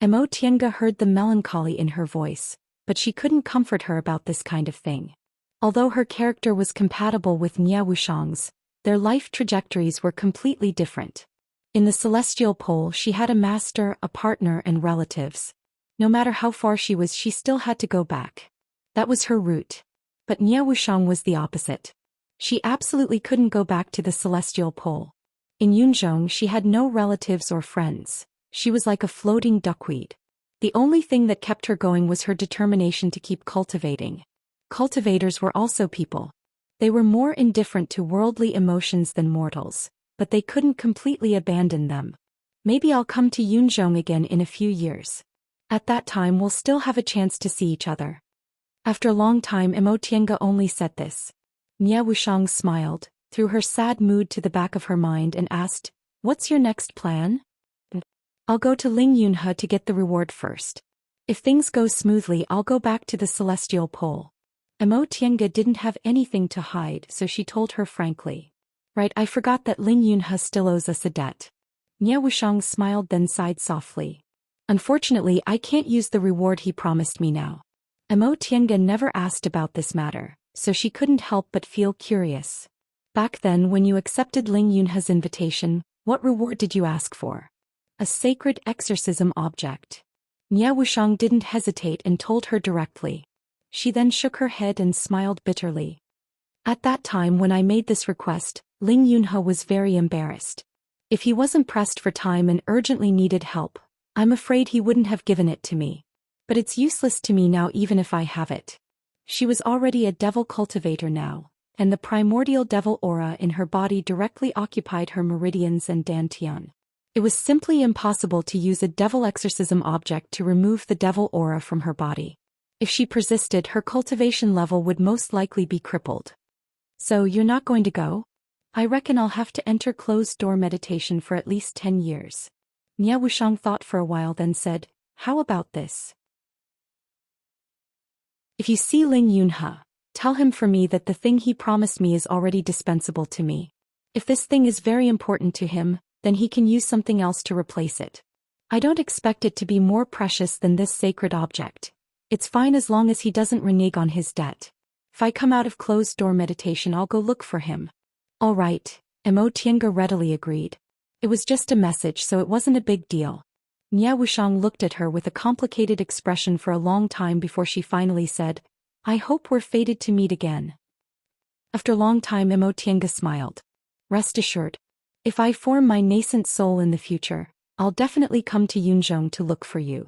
Emotienga heard the melancholy in her voice, but she couldn't comfort her about this kind of thing. Although her character was compatible with Nya Wushang's, their life trajectories were completely different. In the celestial pole she had a master, a partner and relatives. No matter how far she was, she still had to go back. That was her route. But Nya Wushang was the opposite. She absolutely couldn't go back to the celestial pole. In Yunzhong she had no relatives or friends. She was like a floating duckweed. The only thing that kept her going was her determination to keep cultivating. Cultivators were also people. They were more indifferent to worldly emotions than mortals, but they couldn't completely abandon them. "Maybe I'll come to Yunzhong again in a few years. At that time we'll still have a chance to see each other." After a long time Emotienga only said this. Nya Wushang smiled, threw her sad mood to the back of her mind and asked, "What's your next plan?" "I'll go to Ling Yunhe to get the reward first. If things go smoothly, I'll go back to the celestial pole." Emotienga didn't have anything to hide, so she told her frankly. "Right, I forgot that Ling Yunhe still owes us a debt." Nya Wushang smiled then sighed softly. "Unfortunately, I can't use the reward he promised me now." Emotienga never asked about this matter, so she couldn't help but feel curious. "Back then when you accepted Ling Yunhe's invitation, what reward did you ask for?" "A sacred exorcism object." Nya Wushang didn't hesitate and told her directly. She then shook her head and smiled bitterly. "At that time when I made this request, Ling Yunhe was very embarrassed. If he wasn't pressed for time and urgently needed help, I'm afraid he wouldn't have given it to me. But it's useless to me now even if I have it." She was already a devil cultivator now, and the primordial devil aura in her body directly occupied her meridians and dantian. It was simply impossible to use a devil exorcism object to remove the devil aura from her body. If she persisted, her cultivation level would most likely be crippled. "So you're not going to go?" "I reckon I'll have to enter closed-door meditation for at least 10 years. Nya Wushang thought for a while then said, "How about this? If you see Ling Yunhe, tell him for me that the thing he promised me is already dispensable to me. If this thing is very important to him, then he can use something else to replace it. I don't expect it to be more precious than this sacred object. It's fine as long as he doesn't renege on his debt. If I come out of closed-door meditation, I'll go look for him." "All right," Emotienga readily agreed. It was just a message, so it wasn't a big deal. Nya Wushang looked at her with a complicated expression for a long time before she finally said, "I hope we're fated to meet again." After a long time Emotienga smiled. "Rest assured. If I form my nascent soul in the future, I'll definitely come to Yunzhong to look for you."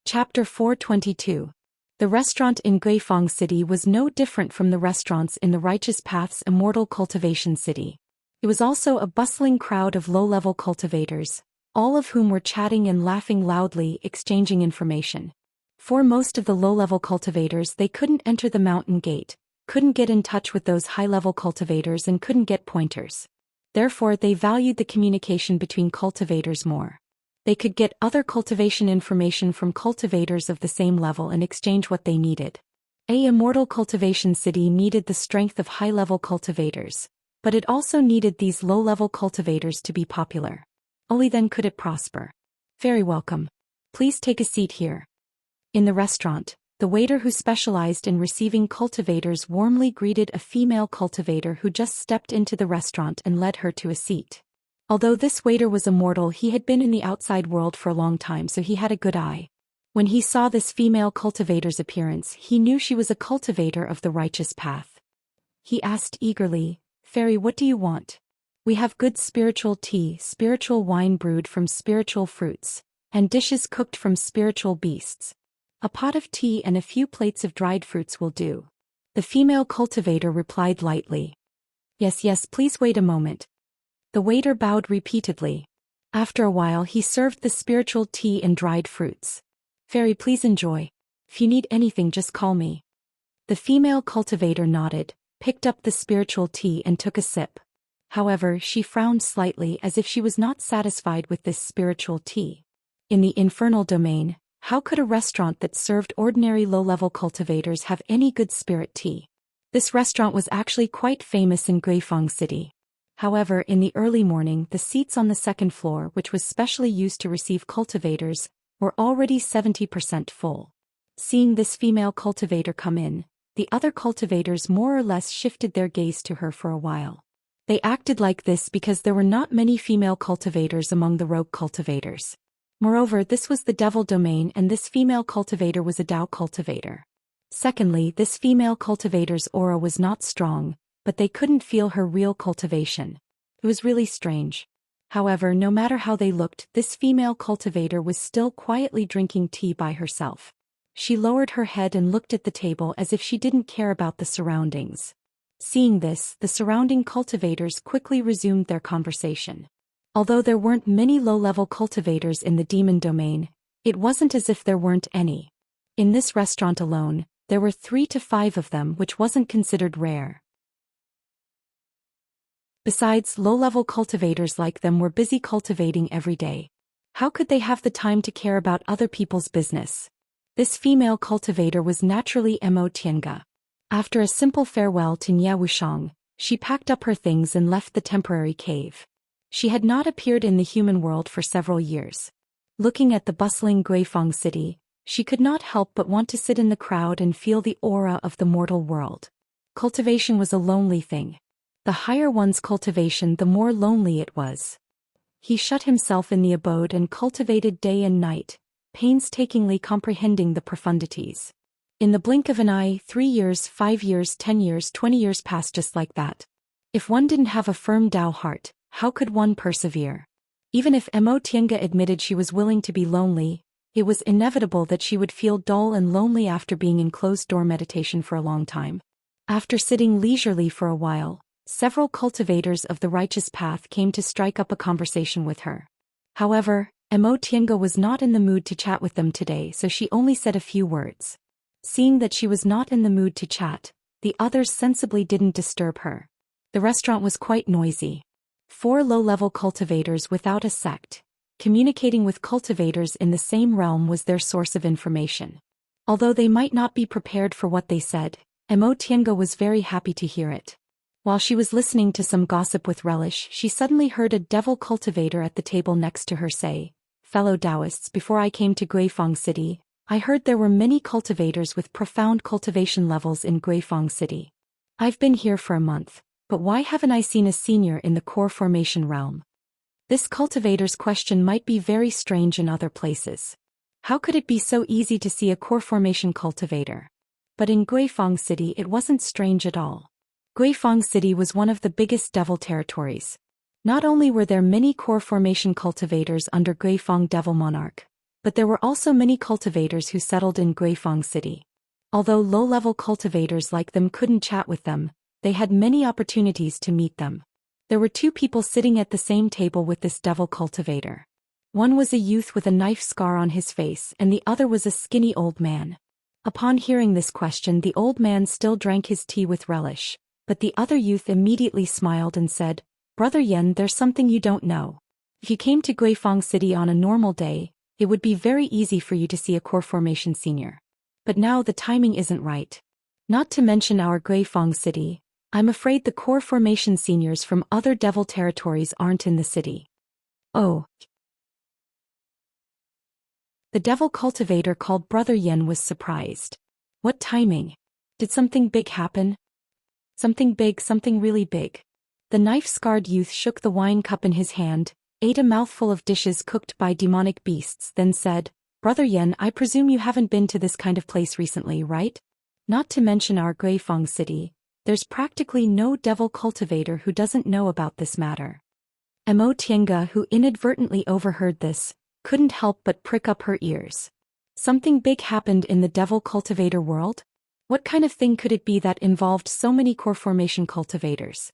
Chapter 422. The restaurant in Guifang City was no different from the restaurants in the Righteous Path's Immortal Cultivation City. It was also a bustling crowd of low-level cultivators, all of whom were chatting and laughing loudly, exchanging information. For most of the low-level cultivators, they couldn't enter the mountain gate, couldn't get in touch with those high-level cultivators and couldn't get pointers. Therefore, they valued the communication between cultivators more. They could get other cultivation information from cultivators of the same level and exchange what they needed. A immortal cultivation city needed the strength of high-level cultivators, but it also needed these low-level cultivators to be popular. Only then could it prosper. "Very welcome. Please take a seat here." In the restaurant, the waiter who specialized in receiving cultivators warmly greeted a female cultivator who just stepped into the restaurant and led her to a seat. Although this waiter was immortal, he had been in the outside world for a long time, so he had a good eye. When he saw this female cultivator's appearance, he knew she was a cultivator of the righteous path. He asked eagerly, "Fairy, what do you want?" "We have good spiritual tea, spiritual wine brewed from spiritual fruits, and dishes cooked from spiritual beasts. A pot of tea and a few plates of dried fruits will do." The female cultivator replied lightly. "Yes, yes, please wait a moment." The waiter bowed repeatedly. After a while he served the spiritual tea and dried fruits. "Fairy, please enjoy. If you need anything, just call me." The female cultivator nodded, picked up the spiritual tea and took a sip. However, she frowned slightly as if she was not satisfied with this spiritual tea. In the infernal domain, how could a restaurant that served ordinary low-level cultivators have any good spirit tea? This restaurant was actually quite famous in Guifang City. However, in the early morning, the seats on the second floor, which was specially used to receive cultivators, were already 70% full. Seeing this female cultivator come in, the other cultivators more or less shifted their gaze to her for a while. They acted like this because there were not many female cultivators among the rogue cultivators. Moreover, this was the devil domain and this female cultivator was a Dao cultivator. Secondly, this female cultivator's aura was not strong, but they couldn't feel her real cultivation. It was really strange. However, no matter how they looked, this female cultivator was still quietly drinking tea by herself. She lowered her head and looked at the table as if she didn't care about the surroundings. Seeing this, the surrounding cultivators quickly resumed their conversation. Although there weren't many low-level cultivators in the demon domain, it wasn't as if there weren't any. In this restaurant alone, there were 3 to 5 of them, which wasn't considered rare. Besides, low-level cultivators like them were busy cultivating every day. How could they have the time to care about other people's business? This female cultivator was naturally Mo Tiange. After a simple farewell to Nye Wushang, she packed up her things and left the temporary cave. She had not appeared in the human world for several years. Looking at the bustling Guifang city, she could not help but want to sit in the crowd and feel the aura of the mortal world. Cultivation was a lonely thing. The higher one's cultivation, the more lonely it was. He shut himself in the abode and cultivated day and night, painstakingly comprehending the profundities. In the blink of an eye, 3 years, 5 years, 10 years, 20 years passed just like that. If one didn't have a firm Tao heart, how could one persevere? Even if Mo Tiange admitted she was willing to be lonely, it was inevitable that she would feel dull and lonely after being in closed-door meditation for a long time. After sitting leisurely for a while, several cultivators of the righteous path came to strike up a conversation with her. However, Mo Tiange was not in the mood to chat with them today, so she only said a few words. Seeing that she was not in the mood to chat, the others sensibly didn't disturb her. The restaurant was quite noisy. 4 low-level cultivators without a sect, communicating with cultivators in the same realm was their source of information. Although they might not be prepared for what they said, Mo Tiange was very happy to hear it. While she was listening to some gossip with relish, she suddenly heard a devil cultivator at the table next to her say, "Fellow Taoists, before I came to Guifang City, I heard there were many cultivators with profound cultivation levels in Guifang City. I've been here for a month, but why haven't I seen a senior in the core formation realm?" This cultivator's question might be very strange in other places. How could it be so easy to see a core formation cultivator? But in Guifang City it wasn't strange at all. Guifang City was one of the biggest devil territories. Not only were there many core formation cultivators under Guifang Devil Monarch, but there were also many cultivators who settled in Guifang City. Although low-level cultivators like them couldn't chat with them, they had many opportunities to meet them. There were 2 people sitting at the same table with this devil cultivator. One was a youth with a knife scar on his face and the other was a skinny old man. Upon hearing this question, the old man still drank his tea with relish, but the other youth immediately smiled and said, "Brother Yen, there's something you don't know. If you came to Guifang City on a normal day, it would be very easy for you to see a core formation senior. But now the timing isn't right. Not to mention our Guifang City, I'm afraid the core formation seniors from other devil territories aren't in the city." "Oh." The devil cultivator called Brother Yen was surprised. What timing? Did something big happen? Something big, something really big. The knife-scarred youth shook the wine cup in his hand, ate a mouthful of dishes cooked by demonic beasts, then said, Brother Yen, I presume you haven't been to this kind of place recently, right? Not to mention our Guifeng city, there's practically no devil cultivator who doesn't know about this matter. Mo Tienga, who inadvertently overheard this, couldn't help but prick up her ears. Something big happened in the devil cultivator world? What kind of thing could it be that involved so many core formation cultivators?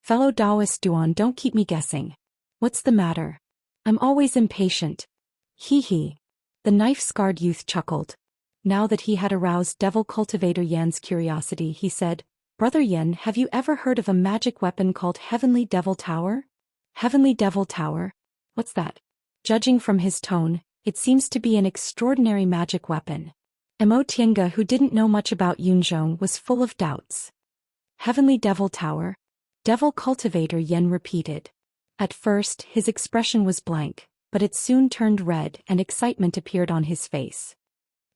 Fellow Taoist Duan, don't keep me guessing. What's the matter? I'm always impatient. Hee hee. The knife-scarred youth chuckled. Now that he had aroused devil cultivator Yan's curiosity, he said, Brother Yan, have you ever heard of a magic weapon called Heavenly Devil Tower? Heavenly Devil Tower? What's that? Judging from his tone, it seems to be an extraordinary magic weapon. Mo Tienga, who didn't know much about Yunzhong, was full of doubts. Heavenly Devil Tower? Devil Cultivator Yen repeated. At first, his expression was blank, but it soon turned red and excitement appeared on his face.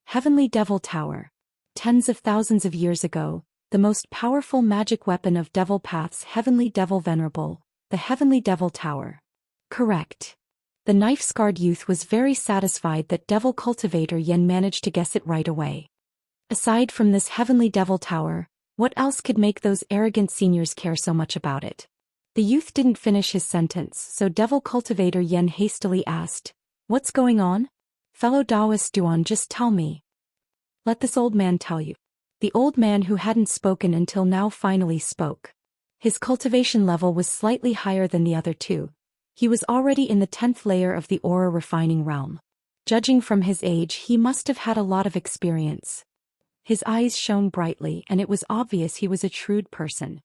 Heavenly Devil Tower. Tens of thousands of years ago, the most powerful magic weapon of devil paths, Heavenly Devil Venerable, the Heavenly Devil Tower. Correct. The knife-scarred youth was very satisfied that devil cultivator Yen managed to guess it right away. Aside from this Heavenly Devil Tower, what else could make those arrogant seniors care so much about it? The youth didn't finish his sentence, so devil cultivator Yen hastily asked, What's going on? Fellow Taoist Duan, just tell me. Let this old man tell you. The old man who hadn't spoken until now finally spoke. His cultivation level was slightly higher than the other two. He was already in the 10th layer of the aura refining realm. Judging from his age, he must have had a lot of experience. His eyes shone brightly, and it was obvious he was a shrewd person.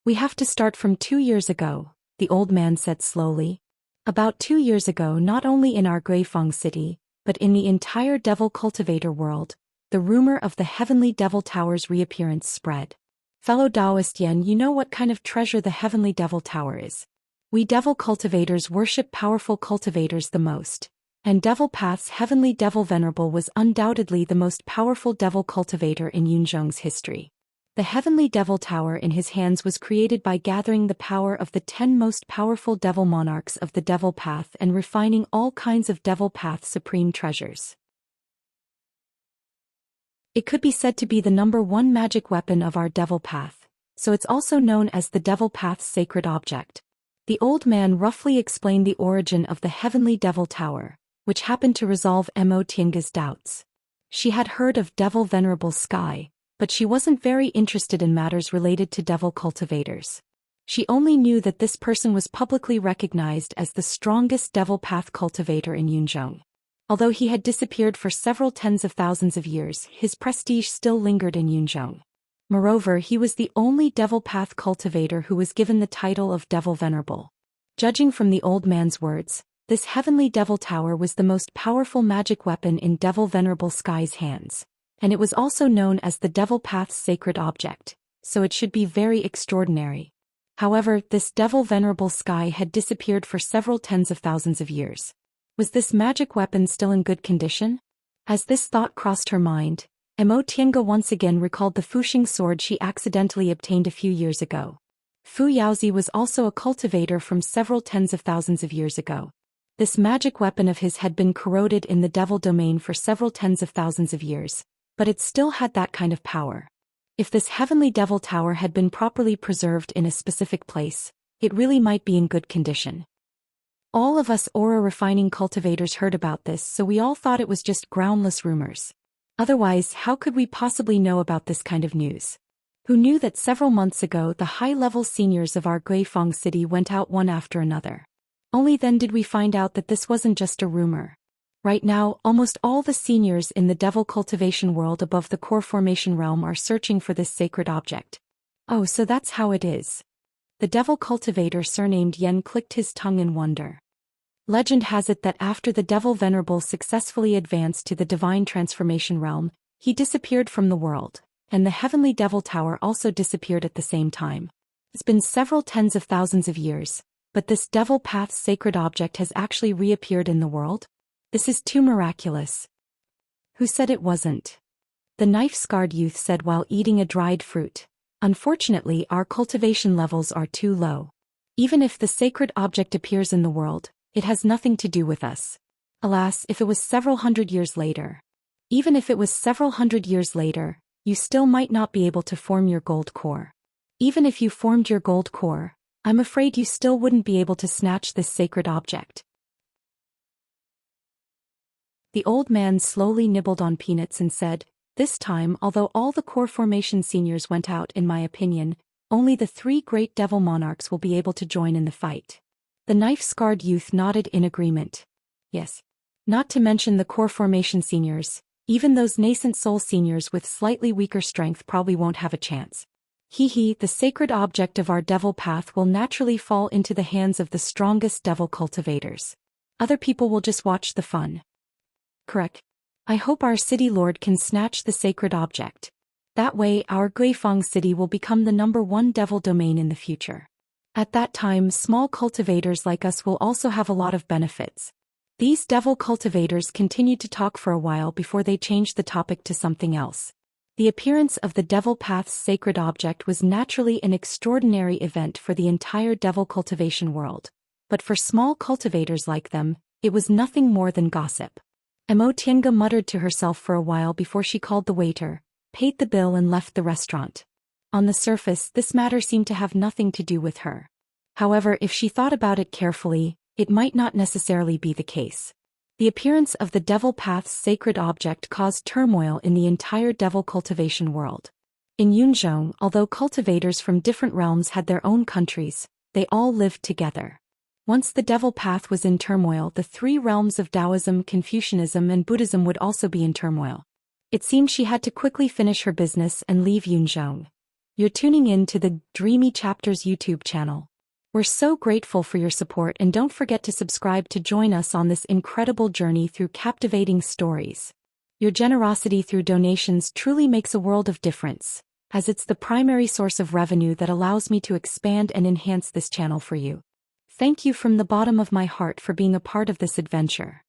We have to start from 2 years ago, the old man said slowly. About 2 years ago, not only in our Guifeng city, but in the entire devil cultivator world, the rumor of the Heavenly Devil Tower's reappearance spread. Fellow Taoist Yen, you know what kind of treasure the Heavenly Devil Tower is. We devil cultivators worship powerful cultivators the most, and Devil Path's Heavenly Devil Venerable was undoubtedly the most powerful devil cultivator in Yunzhong's history. The Heavenly Devil Tower in his hands was created by gathering the power of the 10 most powerful devil monarchs of the Devil Path and refining all kinds of Devil Path supreme treasures. It could be said to be the #1 magic weapon of our Devil Path, so it's also known as the Devil Path's sacred object. The old man roughly explained the origin of the Heavenly Devil Tower, which happened to resolve Mo Tienga's doubts. She had heard of Devil Venerable Sky, but she wasn't very interested in matters related to devil cultivators. She only knew that this person was publicly recognized as the strongest Devil Path cultivator in Yunzhong. Although he had disappeared for several tens of thousands of years, his prestige still lingered in Yunzhong. Moreover, he was the only Devil Path cultivator who was given the title of Devil Venerable. Judging from the old man's words, this Heavenly Devil Tower was the most powerful magic weapon in Devil Venerable Sky's hands, and it was also known as the Devil Path's sacred object, so it should be very extraordinary. However, this Devil Venerable Sky had disappeared for several tens of thousands of years. Was this magic weapon still in good condition? As this thought crossed her mind, Mo Tienga once again recalled the Fuxing sword she accidentally obtained a few years ago. Fu Yaozi was also a cultivator from several tens of thousands of years ago. This magic weapon of his had been corroded in the devil domain for several tens of thousands of years, but it still had that kind of power. If this Heavenly Devil Tower had been properly preserved in a specific place, it really might be in good condition. All of us aura refining cultivators heard about this, so we all thought it was just groundless rumors. Otherwise, how could we possibly know about this kind of news? Who knew that several months ago the high-level seniors of our Guifeng city went out one after another? Only then did we find out that this wasn't just a rumor. Right now, almost all the seniors in the devil cultivation world above the core formation realm are searching for this sacred object. Oh, so that's how it is. The devil cultivator surnamed Yen clicked his tongue in wonder. Legend has it that after the Devil Venerable successfully advanced to the divine transformation realm, he disappeared from the world, and the Heavenly Devil Tower also disappeared at the same time. It's been several tens of thousands of years, but this Devil Path's sacred object has actually reappeared in the world? This is too miraculous. Who said it wasn't? The knife-scarred youth said while eating a dried fruit. Unfortunately, our cultivation levels are too low. Even if the sacred object appears in the world, it has nothing to do with us. Alas, if it was several hundred years later. Even if it was several hundred years later, you still might not be able to form your gold core. Even if you formed your gold core, I'm afraid you still wouldn't be able to snatch this sacred object. The old man slowly nibbled on peanuts and said, "This time, although all the core formation seniors went out, in my opinion, only the 3 great devil monarchs will be able to join in the fight." The knife-scarred youth nodded in agreement. Yes. Not to mention the core formation seniors, even those nascent soul seniors with slightly weaker strength probably won't have a chance. The sacred object of our devil path will naturally fall into the hands of the strongest devil cultivators. Other people will just watch the fun. Correct. I hope our city lord can snatch the sacred object. That way our Guifeng city will become the #1 devil domain in the future. At that time, small cultivators like us will also have a lot of benefits. These devil cultivators continued to talk for a while before they changed the topic to something else. The appearance of the Devil Path's sacred object was naturally an extraordinary event for the entire devil cultivation world. But for small cultivators like them, it was nothing more than gossip. Mo Tiange muttered to herself for a while before she called the waiter, paid the bill and left the restaurant. On the surface, this matter seemed to have nothing to do with her. However, if she thought about it carefully, it might not necessarily be the case. The appearance of the Devil Path's sacred object caused turmoil in the entire devil cultivation world. In Yunzhong, although cultivators from different realms had their own countries, they all lived together. Once the Devil Path was in turmoil, the 3 realms of Taoism, Confucianism and Buddhism would also be in turmoil. It seemed she had to quickly finish her business and leave Yunzhong. You're tuning in to the Dreamy Chapters YouTube channel. We're so grateful for your support, and don't forget to subscribe to join us on this incredible journey through captivating stories. Your generosity through donations truly makes a world of difference, as it's the primary source of revenue that allows me to expand and enhance this channel for you. Thank you from the bottom of my heart for being a part of this adventure.